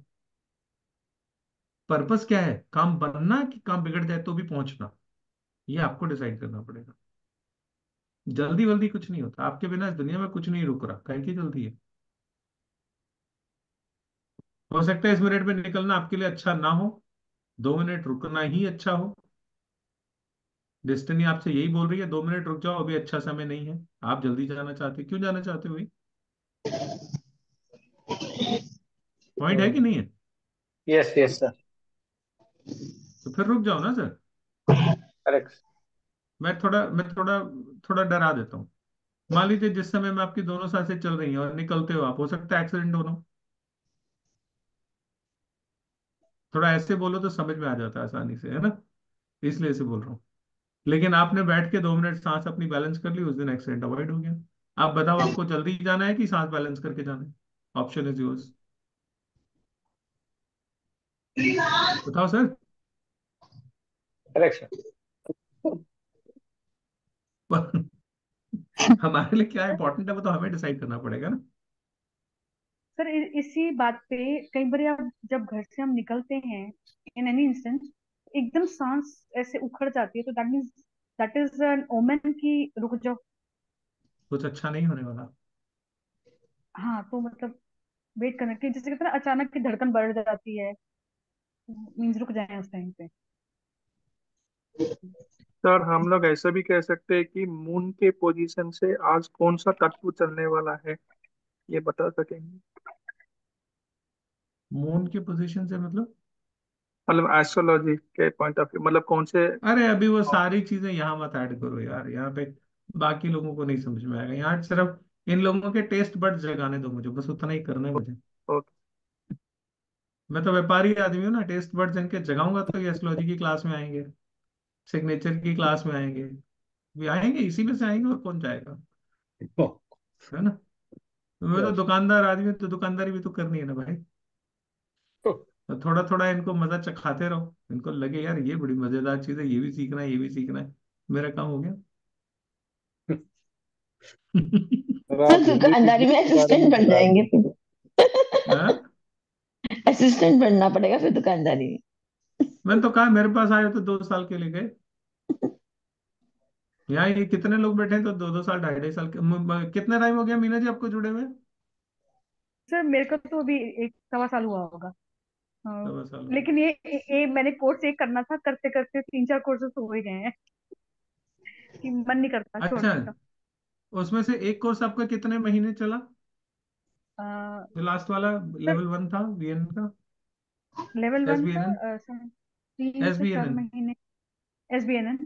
पर्पस क्या है, काम बनना कि काम बिगड़ जाए तो भी पहुंचना, ये आपको डिसाइड करना पड़ेगा। जल्दी वल्दी कुछ नहीं होता, आपके बिना इस दुनिया में कुछ नहीं रुक रहा, काहे की जल्दी है। हो सकता है इस मिनट में निकलना आपके लिए अच्छा ना हो, 2 मिनट रुकना ही अच्छा हो। डेस्टिनी आपसे यही बोल रही है, 2 मिनट रुक जाओ, अभी अच्छा समय नहीं है। आप जल्दी जाना चाहते हो, क्यों जाना चाहते हो भाई? पॉइंट है कि नहीं है?
Yes yes sir.
तो फिर रुक जाओ ना सर।
करेक्ट।
मैं थोड़ा थोड़ा डरा देता हूँ। मान लीजिए जिस समय में आपकी दोनों सांसें चल रही हैं और निकलते हो आप, हो सकता है एक्सीडेंट होना। थोड़ा ऐसे बोलो तो समझ में आ जाता है आसानी से, है ना, इसलिए ऐसे बोल रहा हूँ। लेकिन आपने बैठ के 2 मिनट सांस अपनी बैलेंस कर ली, उस दिन एक्सीडेंट अवॉइड हो गया। आप बताओ, आपको जल्दी जाना है कि सांस बैलेंस करके जाना है? Option is yours. बताओ सर।
Correct sir.
हमारे लिए क्या इंपॉर्टेंट है वो तो हमें डिसाइड करना पड़ेगा ना।
सर इसी बात पे कई बार आप जब घर से हम निकलते हैं, इन एनी इंस्टेंस, एकदम सांस ऐसे उखड़ जाती है, तो that means that is an omen की रुक जाओ।
कुछ अच्छा नहीं होने वाला।
हाँ तो मतलब वेट करना, कि जैसे कहते हैं ना, अचानक की धड़कन बढ़ जाती है, मीन्स रुक जाए उस टाइम पे।
सर हम लोग ऐसा भी कह सकते हैं कि मून के पोजीशन से आज कौन सा तत्व चलने वाला है, ये बता सकेंगे?
मून की पोजीशन से मतलब?
मतलब एस्ट्रोलॉजी के पॉइंट ऑफ व्यू, मतलब कौन से।
अरे अभी वो सारी चीजें यहाँ मत ऐड करो यार, यहाँ पे बाकी लोगों को नहीं समझ में आएगा। यहाँ सिर्फ इन लोगों के टेस्ट बड्स जगाने दो मुझे, बस उतना ही करना है मुझे।
ओके।
मैं तो व्यापारी आदमी हूँ ना, टेस्ट बड्स इनके जगाऊंगा तो ये एस्ट्रोलॉजी की क्लास में आएंगे। सिग्नेचर की क्लास में आएंगे, भी आएंगे, इसी में से आएंगे, और कौन जाएगा, है ना। मैं तो दुकानदार आदमी हूं, तो दुकानदारी भी तो करनी है ना भाई। तो थोड़ा थोड़ा इनको मजा चखाते रहो, इनको लगे यार ये बड़ी मजेदार चीज है, ये भी सीखना है, ये भी सीखना है, मेरा काम हो गया।
सर
सर
आप हिंदी
दुकानदारी में
तिथियों के बारे में
असिस्टेंट बन
बता
जाएंगे
रहे
फिर।
हाँ?
असिस्टेंट बनना पड़ेगा फिर दुकानदारी में।
मैंने तो कहा मेरे पास आए तो 2 साल के लिए गए। यहाँ ये कितने लोग बैठे हैं, तो 2-2 साल, 2.5-2.5 साल के, कितना टाइम हो गया मीना जी आपको जुड़े हुए?
सर मेरे को तो अभी 1 सवा साल हुआ होगा। हाँ,
2 साल हो
लेकिन ये मैंने कोर्स एक करना था, करते करते 3-4 कोर्सेज तो हो ही गए हैं कि मन नहीं करता
गए। अच्छा,
छोड़ने का।
उसमें से एक कोर्स आपका कितने महीने चला,
अ,
जो लास्ट वाला
सर
लेवल 1 था वीएन का?
लेवल 1 का
एसबीएनएन,
3 से 4 महीने। SBNN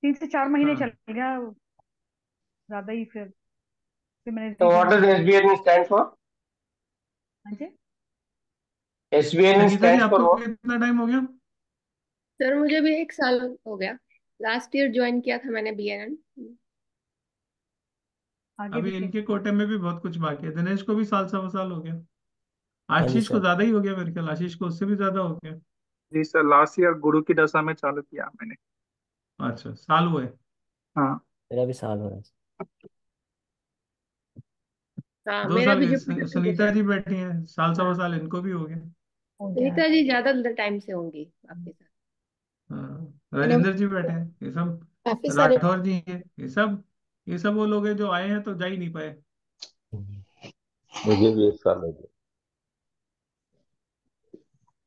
3 से 4 महीने
हाँ।
चल गया, ज्यादा ही। फिर मैंने
तो व्हाट
रिज्यूम
डज
किया।
SBN stand for?
हाँ जी।
SBN
Sangeeta ji
stand for
आपको
व्हाट?
कितना टाइम हो गया?
सर मुझे भी 1 साल हो गया। लास्ट ईयर ज्वाइन किया था मैंने BNN।
आगे भी
अभी
थे।
इनके कोटे में भी बहुत कुछ बाकी है, दिनेश को भी 1-1.25 साल हो गया,
हाँ जी
आशीष को
सर।
ज्यादा ही हो गया मेरे ख्याल, आशीष को उससे भी ज्यादा हो गया।
जी सर, लास्ट ईयर गुरु की दशा में चालू किया मैंने।
अच्छा, साल हुए।
हाँ।
मेरा भी साल हो रहा है।
हाँ,
दो
मेरा
साल
भी जुलाई में हो
सुनीता
गया।
जी बैठी हैं, साल सवा
हाँ,
साल इनको भी हो गया।
हो गया।
सुनीता जी ज्यादा टाइम से होंगी आपके साथ।
हाँ,
मैंने
राजेंद्र जी बैठे हैं, ये सब
काफी सारे।
राठौर जी हैं, ये सब वो लोग हैं जो आए हैं तो जा ही नहीं पाए।
मुझे भी 1 साल हो गया।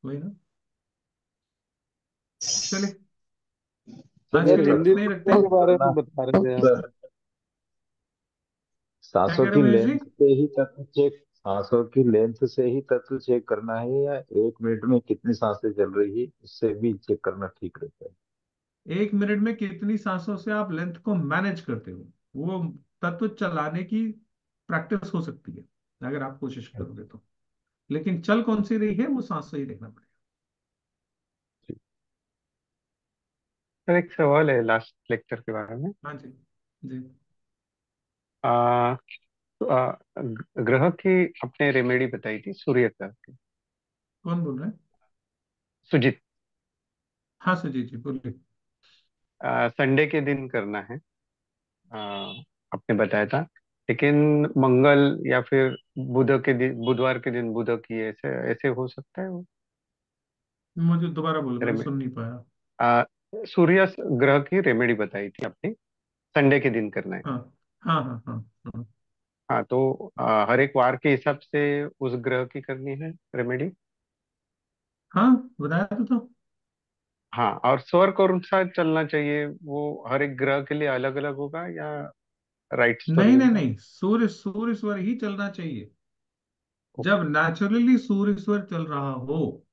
वही ना। चलिए, आज
चलिए
के
सर
लिए
हिंदी
इतना ही रखते
तिथियों
हैं।
के बारे
करना
में बता रहे थे आप।
क्या
सांसों
कह रहे
की
हो महेश जी?
लेंथ से ही तत्व चेक, सांसों की लेंथ से ही तत्व चेक करना है, या 1 मिनट में कितनी सांसें चल रही है उससे भी चेक करना ठीक रहता है?
1 मिनट में कितनी सांसों से आप लेंथ को मैनेज करते हो, वो तत्व चलाने की प्रैक्टिस हो सकती है अगर आप कोशिश करोगे तो, लेकिन चल कौन सी रही है वो सांस से ही देखना पड़ेगा।
सर एक सवाल है लास्ट लेक्चर के बारे में।
हाँ जी। जी।
आ, तो, ग्रह की आपने रेमेडी बताई थी, सूर्य ग्रह की।
कौन बोल रहे हैं?
सुजीत।
हाँ सुजीत जी बोलिए।
संडे के दिन करना है, आ, आपने बताया था। लेकिन मंगल या फिर बुध के दिन, बुधवार के दिन बुध की, ऐसे ऐसे हो सकता है वो
मुझे दोबारा बोलो, मैंने
रेमेडी?
सुन नहीं पाया।
सूर्य ग्रह की रेमेडी बताई थी आपने, संडे के दिन करना है।
हाँ हाँ हाँ हाँ हाँ।
हाँ तो हर एक वार के हिसाब से उस ग्रह की करनी है रेमेडी।
हाँ बताया तो।
हाँ, और स्वर कौन सा चलना चाहिए, वो हर एक ग्रह के लिए अलग अलग होगा या राइट स्वर ही
नहीं नहीं
होगा?
नहीं, सूर्य सूर्य स्वर ही चलना चाहिए। जब नेचुरली सूर्य स्वर चल रहा हो,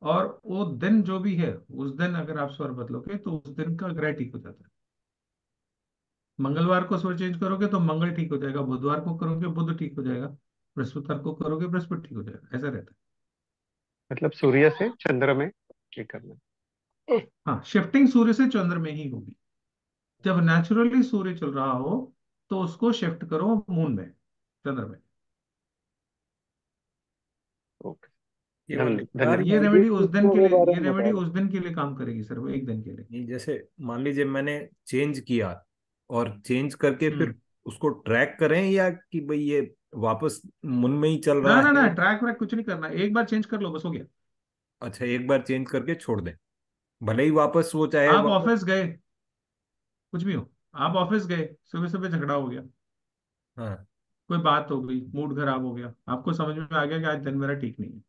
और वो दिन जो भी है उस दिन अगर आप स्वर बदलोगे तो उस दिन का ग्रह ठीक हो जाता है। मंगलवार को स्वर चेंज करोगे तो मंगल ठीक हो जाएगा, बुधवार को करोगे बुध ठीक हो जाएगा, बृहस्पतिवार को करोगे बृहस्पति ठीक हो जाएगा, ऐसा रहता
मतलब सूर्य से चंद्र में ये करना है।
है। हाँ, शिफ्टिंग सूर्य से चंद्र में ही होगी। जब नेचुरली सूर्य चल रहा हो तो उसको शिफ्ट करो मून में, चंद्र में।
ओके,
यार
धन्यवाद।
ये
संगीत
रेमेडी उस दिन
तिथियों
के
के
लिए,
बारे
ये
में बता
रेमेडी
रहे
उस दिन के लिए काम करेगी सर, वो एक दिन के लिए।
नहीं, जैसे मान लीजिए मैंने चेंज किया और चेंज करके फिर
हम्म।
उसको ट्रैक करें, या कि भाई ये वापस मन में ही चल
ना
रहा
ना ना,
है?
ट्रैक व्रैक कुछ नहीं करना, एक बार चेंज कर लो बस हो गया।
अच्छा, एक बार चेंज करके छोड़ दें, भले ही वापस वो चाहे
आप
वापस।
ऑफिस गए, कुछ भी हो, आप ऑफिस गए, सुबह सुबह झगड़ा हो गया,
हाँ।
कोई बात हो गई, मूड खराब हो गया, आपको समझ में आ गया कि आज दिन मेरा ठीक नहीं है,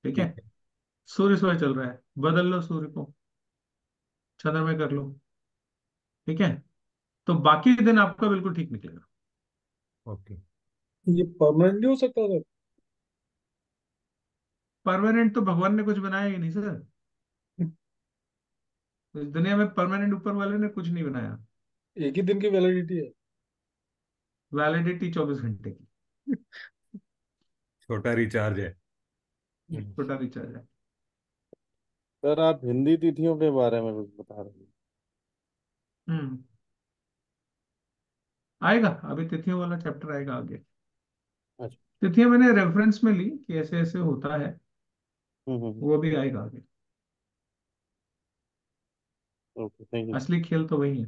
ठीक है,
ठीक है।
सूर्य सुबह चल रहा है, बदल लो सूर्य को, चंद्र में कर लो, ठीक है, तो बाकी दिन आपका बिल्कुल ठीक निकलेगा।
ओके।
ये परमानेंट नहीं हो सकता सर?
परमानेंट तो भगवान ने कुछ बनाया ही नहीं सर, इस दुनिया में परमानेंट ऊपर वाले ने कुछ नहीं बनाया।
एक ही दिन की वैलिडिटी है।
वैलिडिटी 24 घंटे की,
छोटा रिचार्ज है।
छोटा रिचार्ज है।
सर आप हिंदी तिथियों के बारे में कुछ बता रहे थे।
हम्म। आएगा, अभी तिथियों वाला चैप्टर आएगा आगे।
अच्छा।
तिथियां मैंने रेफरेंस में ली कि ऐसे ऐसे होता है,
हम्म।
वो भी आएगा आगे।
Okay, thank you.
असली खेल तो वही है।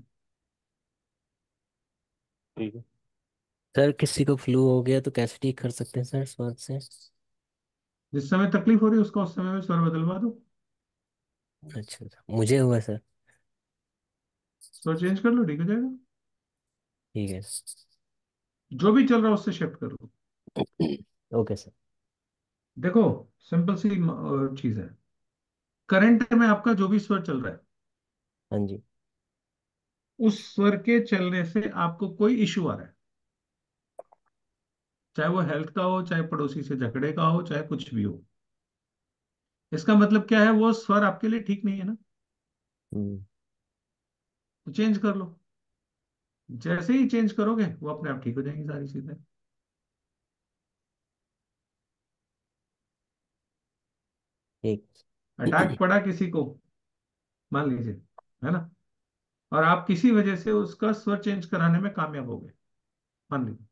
ठीक है सर। किसी को फ्लू हो गया तो कैसे ठीक कर सकते हैं सर स्वर से?
जिस समय तकलीफ हो रही है उसका उस समय में स्वर बदलवा दो।
अच्छा, मुझे हुआ सर।
स्वर चेंज कर लो, ठीक हो जाएगा।
ठीक है।
जो भी चल रहा है उससे शिफ्ट करो।
Okay sir.
देखो, सिंपल सी चीज है। करंट में आपका जो भी स्वर चल रहा है,
हाँ जी।
उस स्वर के चलने से आपको कोई इशू आ रहा है, चाहे वो हेल्थ का हो, चाहे पड़ोसी से झगड़े का हो, चाहे कुछ भी हो, इसका मतलब क्या है, वो स्वर आपके लिए ठीक नहीं है ना,
हम्म।
तो चेंज कर लो। जैसे ही चेंज करोगे वो अपने आप ठीक हो जाएंगी सारी चीजें।
ठीक।
अटैक पड़ा किसी को, मान लीजिए, है ना, और आप किसी वजह से उसका स्वर चेंज कराने में कामयाब हो गए, मान लीजिए,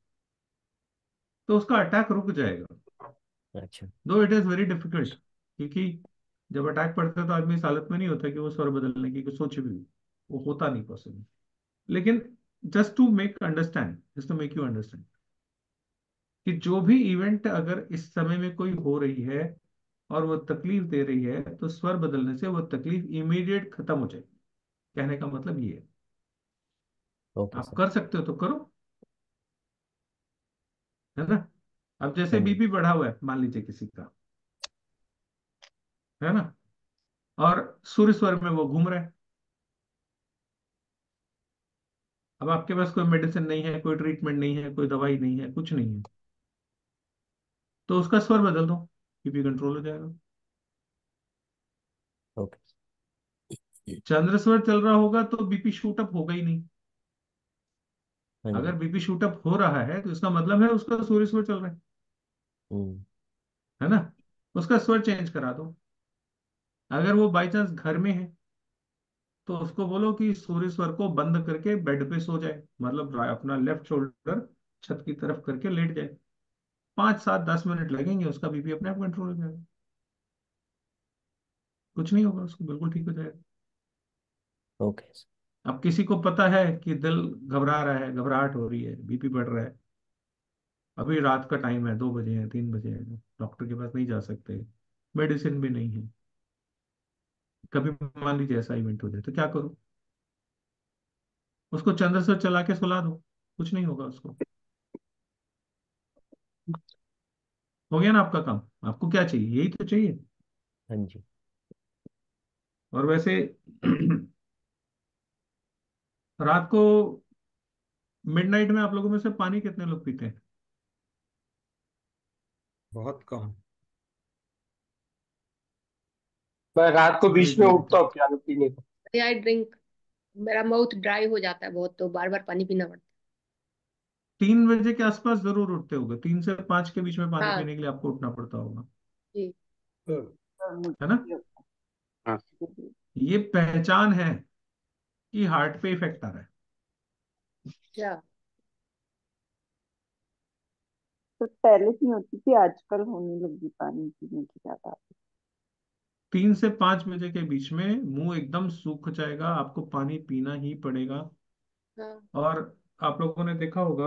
तो उसका अटैक रुक जाएगा।
अच्छा।
दो इट इज वेरी डिफिकल्ट, क्योंकि जब अटैक पड़ता है तो आदमी इस हालत में नहीं होता कि वो स्वर बदलने की कुछ सोचे भी, वो होता नहीं पॉसिबल। लेकिन just to make understand, just to make you understand कि जो भी इवेंट अगर इस समय में कोई हो रही है और वो तकलीफ दे रही है, तो स्वर बदलने से वो तकलीफ इमीडिएट खत्म हो जाएगी। कहने का मतलब ये है।
ओके
आप
सर।
कर सकते हो तो करो, है ना। अब जैसे
हाँ जी।
बीपी बढ़ा हुआ है मान लीजिए किसी का, है ना, और सूर्य स्वर में वो घूम रहा है। अब आपके पास कोई मेडिसिन नहीं है, कोई ट्रीटमेंट नहीं है, कोई दवाई नहीं है, कुछ नहीं है, तो उसका स्वर बदल दो, बीपी कंट्रोल हो जाएगा।
ओके।
चंद्र स्वर चल रहा होगा तो बीपी शूट अप होगा ही नहीं।
हाँ
अगर
जी।
बीपी शूट अप हो रहा है तो इसका मतलब है उसका सूर्य स्वर चल रहा
हम्म।
है ना, उसका स्वर चेंज करा दो। अगर वो बाई चांस घर में है तो उसको बोलो कि सूर्य स्वर को बंद करके बेड पे सो जाए, मतलब अपना लेफ्ट शोल्डर छत की तरफ करके लेट जाए। 5 7 10 मिनट लगेंगे, उसका बीपी अपने आप कंट्रोल हो जाएगा। कुछ नहीं होगा, उसको बिल्कुल ठीक हो जाएगा।
ओके।
अब किसी को पता है कि दिल घबरा रहा है, घबराहट हो रही है, बीपी बढ़ रहा है, अभी रात का टाइम है, 2 बजे है, 3 बजे है, डॉक्टर के पास नहीं जा सकते, मेडिसिन भी नहीं है, कभी मान लीजिए ऐसा इवेंट हो जाए, तो क्या करो? उसको चंद्र से चला के सुला दो, कुछ नहीं होगा उसको। हो गया ना आपका काम। आपको क्या चाहिए? यही तो चाहिए।
हाँ जी।
और वैसे रात को मिडनाइट में आप लोगों में से पानी कितने लोग पीते हैं?
बहुत कम।
मैं रात को
मान
बीच में
लीजिए
उठता हूँ पानी पीने को।
I drink. मेरा माउथ ड्राई हो जाता है बहुत, तो बार बार पानी पीना पड़ता
3 बजे के आसपास जरूर उठते होगे, 3 से 5 के बीच में
है।
पानी
हाँ
पीने के लिए आपको उठना पड़ता होगा,
जी।
है ना।
हाँ।
ये पहचान है कि हार्ट पे इफेक्ट आ रहा है।
अच्छा।
तो पहले नहीं होती थी, आजकल होने लगी पानी पीने की ज्यादा।
3 से 5 बजे के बीच में मुंह एकदम सूख जाएगा, आपको पानी पीना ही पड़ेगा।
हाँ।
और आप लोगों ने देखा होगा,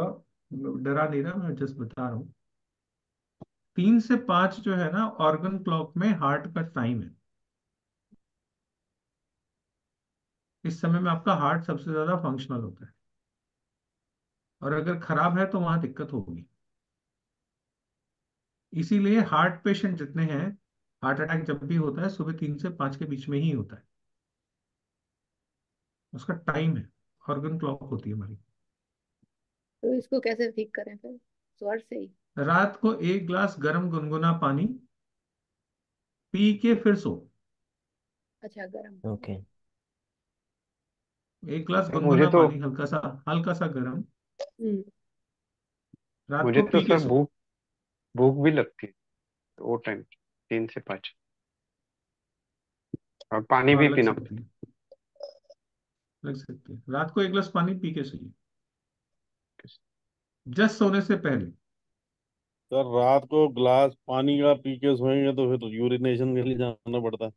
डरा नहीं रहा, मैं जस्ट बता रहा हूँ, 3 से 5 जो है ना, ऑर्गन क्लॉक में हार्ट का टाइम है। इस समय में आपका हार्ट सबसे ज्यादा फंक्शनल होता है, और अगर खराब है तो वहां दिक्कत होगी। इसीलिए हार्ट पेशेंट जितने हैं, हार्ट अटैक जब भी होता है सुबह 3 से 5 के बीच में ही होता है। उसका टाइम है, ऑर्गन क्लॉक होती है हमारी।
तो इसको कैसे ठीक करें फिर? स्वर से ही?
रात को 1 ग्लास गर्म गुनगुना पानी पी के फिर सो।
अच्छा, गर्म।
ओके।
1 ग्लास
मुझे
गुनगुना
तो
पानी, हल्का सा गर्म,
हम्म।
रात
मुझे
को
तो
पी के
सर
सो।
भूख भूख भी लगती है वो टाइम, 3 से 5, और पानी
वो
भी
अलग
पीना
से
पड़ता
होती है। लग सकती है। रात को एक गिलास पानी पी के सोइए, जस्ट सोने से पहले।
सर रात को ग्लास पानी का पी के सोएंगे तो फिर यूरिनेशन के लिए जाना पड़ता है।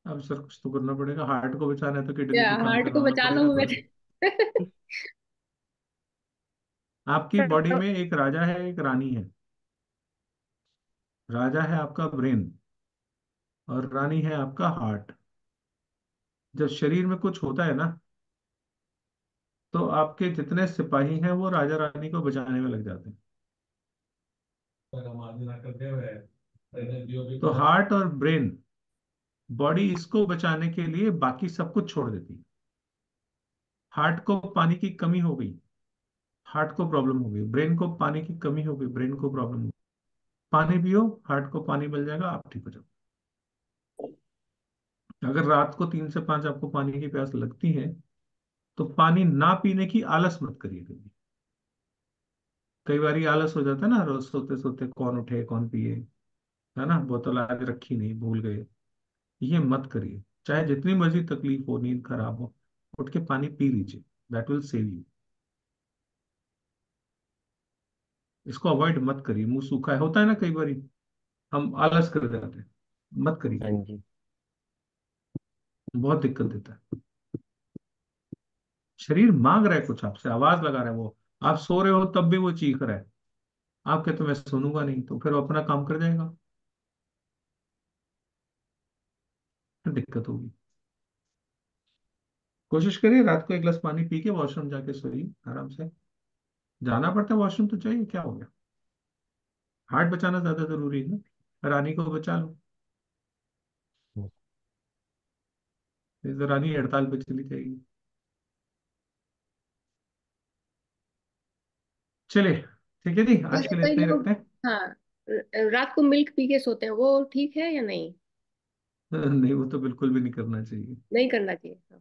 अब सर कुछ तो करना पड़ेगा, हार्ट को बचाना है तो किडनी
या
को काम
हार्ट को
करवाना
बचा लो
पड़ेगा थोड़ा।
मैं।
आपकी बॉडी में एक राजा है, एक रानी है। राजा है आपका ब्रेन और रानी है आपका हार्ट। जब शरीर में कुछ होता है ना, तो आपके जितने सिपाही हैं वो राजा रानी को बचाने में लग जाते हैं। तो हार्ट और ब्रेन, बॉडी इसको बचाने के लिए बाकी सब कुछ छोड़ देती है। हार्ट को पानी की कमी हो गई, हार्ट को प्रॉब्लम हो गई। ब्रेन को पानी की कमी हो गई, ब्रेन को प्रॉब्लम हो गई। पानी पियो, हार्ट को पानी मिल जाएगा, आप ठीक हो जाओ। अगर रात को 3 से 5 आपको पानी की प्यास लगती है, तो पानी ना पीने की आलस मत करिए कभी। कई बार आलस हो जाता है ना, रोज सोते सोते कौन उठे कौन पिए, है ना, बोतल आज रखी नहीं भूल गए। ये मत करिए। चाहे जितनी मर्जी तकलीफ हो, नींद खराब हो, उठ के पानी पी लीजिए, दैट विल सेव यू। इसको अवॉइड मत करिए। मुंह सूखा है, होता है ना कई बार, हम आलस कर जाते हैं। मत करिए,
हाँ जी।
बहुत दिक्कत देता है। शरीर मांग रहा है कुछ आपसे, आवाज लगा रहा है वो। आप सो रहे हो तब भी वो चीख रहा है। आप कहते मैं सुनूंगा नहीं, तो फिर वो अपना काम कर जाएगा, फिर दिक्कत होगी। कोशिश करिए रात को एक गिलास पानी पी के वॉशरूम जाके सोइए आराम से। जाना पड़ता है वॉशरूम तो चाहिए, क्या हो गया। हार्ट बचाना ज्यादा जरूरी है ना, रानी को बचा लो। नहीं तो रानी हड़ताल पे चली जाएगी। चलिए, ठीक है जी, आज
जैसे
के लिए
कई
इतना ही
लोग,
रखते हैं।
हाँ, रात को मिल्क पी के सोते हैं, वो ठीक है या नहीं?
नहीं, वो तो बिल्कुल भी नहीं करना चाहिए।
नहीं करना चाहिए। हाँ।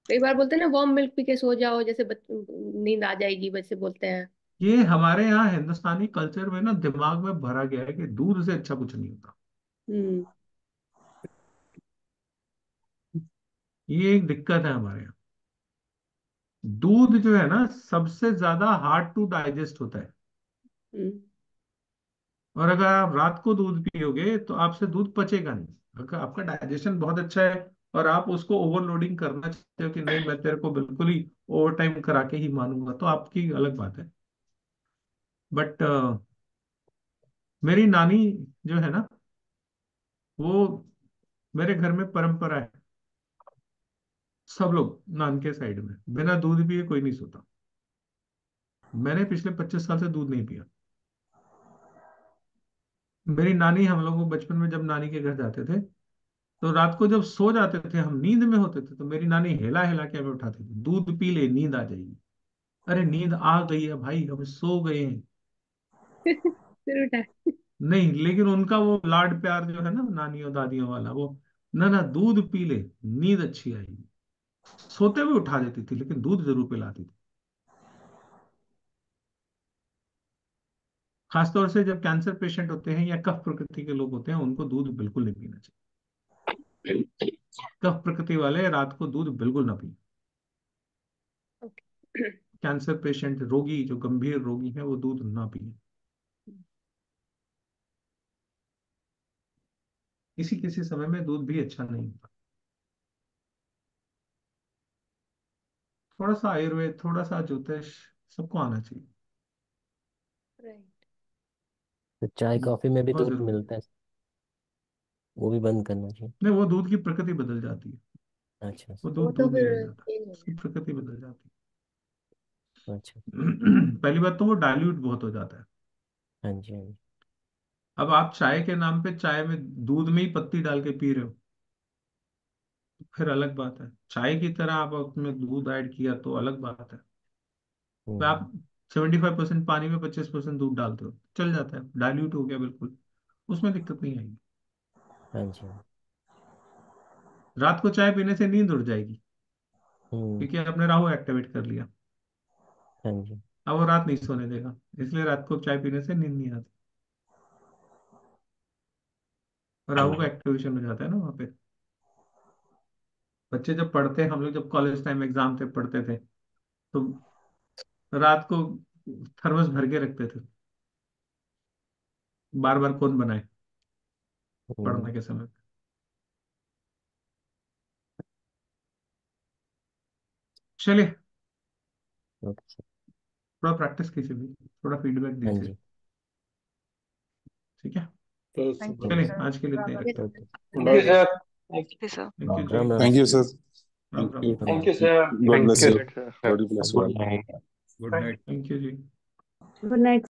कई बार बोलते हैं ना, वार्म मिल्क पी के सो जाओ, जैसे नींद आ जाएगी, वैसे बोलते हैं।
ये हमारे यहाँ हिंदुस्तानी कल्चर में ना दिमाग में भरा गया है कि दूध से अच्छा कुछ नहीं होता।
हम्म।
ये एक दिक्कत है हमारे यहाँ। दूध जो है ना, सबसे ज्यादा हार्ड टू डाइजेस्ट होता है।
हम्म।
और अगर आप रात को दूध पियोगे तो आपसे दूध पचेगा नहीं। अगर आपका डाइजेशन बहुत अच्छा है और आप उसको ओवरलोडिंग करना चाहते हो कि नहीं मैं तेरे को बिल्कुल ही ओवर टाइम करा के ही मानूंगा, तो आपकी अलग बात है। बट मेरी नानी जो है ना, वो, मेरे घर में परंपरा है, सब लोग नान के साइड में बिना दूध पिए कोई नहीं सोता। मैंने पिछले 25 साल से दूध नहीं पिया। मेरी नानी, हम लोग बचपन में जब नानी के घर जाते थे, तो रात को जब सो जाते थे, हम नींद में होते थे, तो मेरी नानी हिला हिला के हमें उठाती थी, दूध पी ले नींद आ जाएगी। अरे नींद आ गई है भाई, हम सो गए हैं।
फिर उठा।
नहीं, लेकिन उनका वो लाड प्यार जो है ना नानियों दादियों वाला, वो ना ना दूध पी ले नींद अच्छी आएगी। सोते हुए उठा देती थी, लेकिन दूध जरूर पिलाती थी। खासतौर से जब कैंसर पेशेंट होते हैं या कफ प्रकृति के लोग होते हैं, उनको दूध बिल्कुल नहीं पीना चाहिए। कफ प्रकृति वाले रात को दूध बिल्कुल ना पिए।
ओके।
कैंसर पेशेंट, रोगी जो गंभीर रोगी हैं, वो दूध ना पिए। किसी किसी समय में दूध भी अच्छा नहीं होता। थोड़ा सा आयुर्वेद, थोड़ा सा ज्योतिष, सबको आना चाहिए।
राइट।
तो चाय कॉफी में भी
बहुत
दूध
जरूरी है।
मिलता है, वो भी बंद करना चाहिए।
नहीं, वो दूध की प्रकृति बदल जाती है।
अच्छा।
वो
वो
दूध
तो
दूध नहीं रह
फिर
जाता,
चेंज हो
उसकी प्रकृति बदल जाती
अच्छा।
है। पहली बात तो वो डाइल्यूट बहुत हो जाता है।
हाँ जी, हाँ जी।
अब आप चाय के नाम पे चाय में दूध में ही पत्ती डाल के पी रहे हो, फिर अलग बात है। चाय की तरह आप उसमें दूध ऐड किया तो अलग बात है। तो
हम्म।
आप 75% पानी में 25% दूध डालते हो, चल जाता है, डाइल्यूट हो गया बिल्कुल, उसमें दिक्कत नहीं आएगी।
हाँ जी, हाँ।
रात को चाय पीने से नींद उड़ जाएगी,
हम्म।
क्योंकि आपने राहु एक्टिवेट कर लिया।
हाँ जी।
अब वो रात नहीं सोने देगा, इसलिए रात को चाय पीने से नींद नहीं आती। और राहु का एक्टिवेशन हो जाता है ना वहां पे। बच्चे जब पढ़ते, हम लोग जब कॉलेज टाइम एग्जाम थे पढ़ते थे, तो रात को थर्मस भर के रखते थे, बार बार कौन बनाए पढ़ने के समय। चलिए,
ओके।
थोड़ा प्रैक्टिस कीजिए भी, थोड़ा फीडबैक
हाँ
दीजिए,
जी।
ठीक है।
थैंक यू
चलिए,
सर।
आज के लिए इतना ही
राम
रखते हैं।
Okay.
Thank you sir. Thank
okay sir.
Thank you ji.
Ram Ram.
Thank you sir.
Ram
thank
Ram.
You.
Thank you sir.
God
thank
bless
you
you.
Sir.
God bless you
good
all.
Night.
Good night.
Thank you ji.
Good night.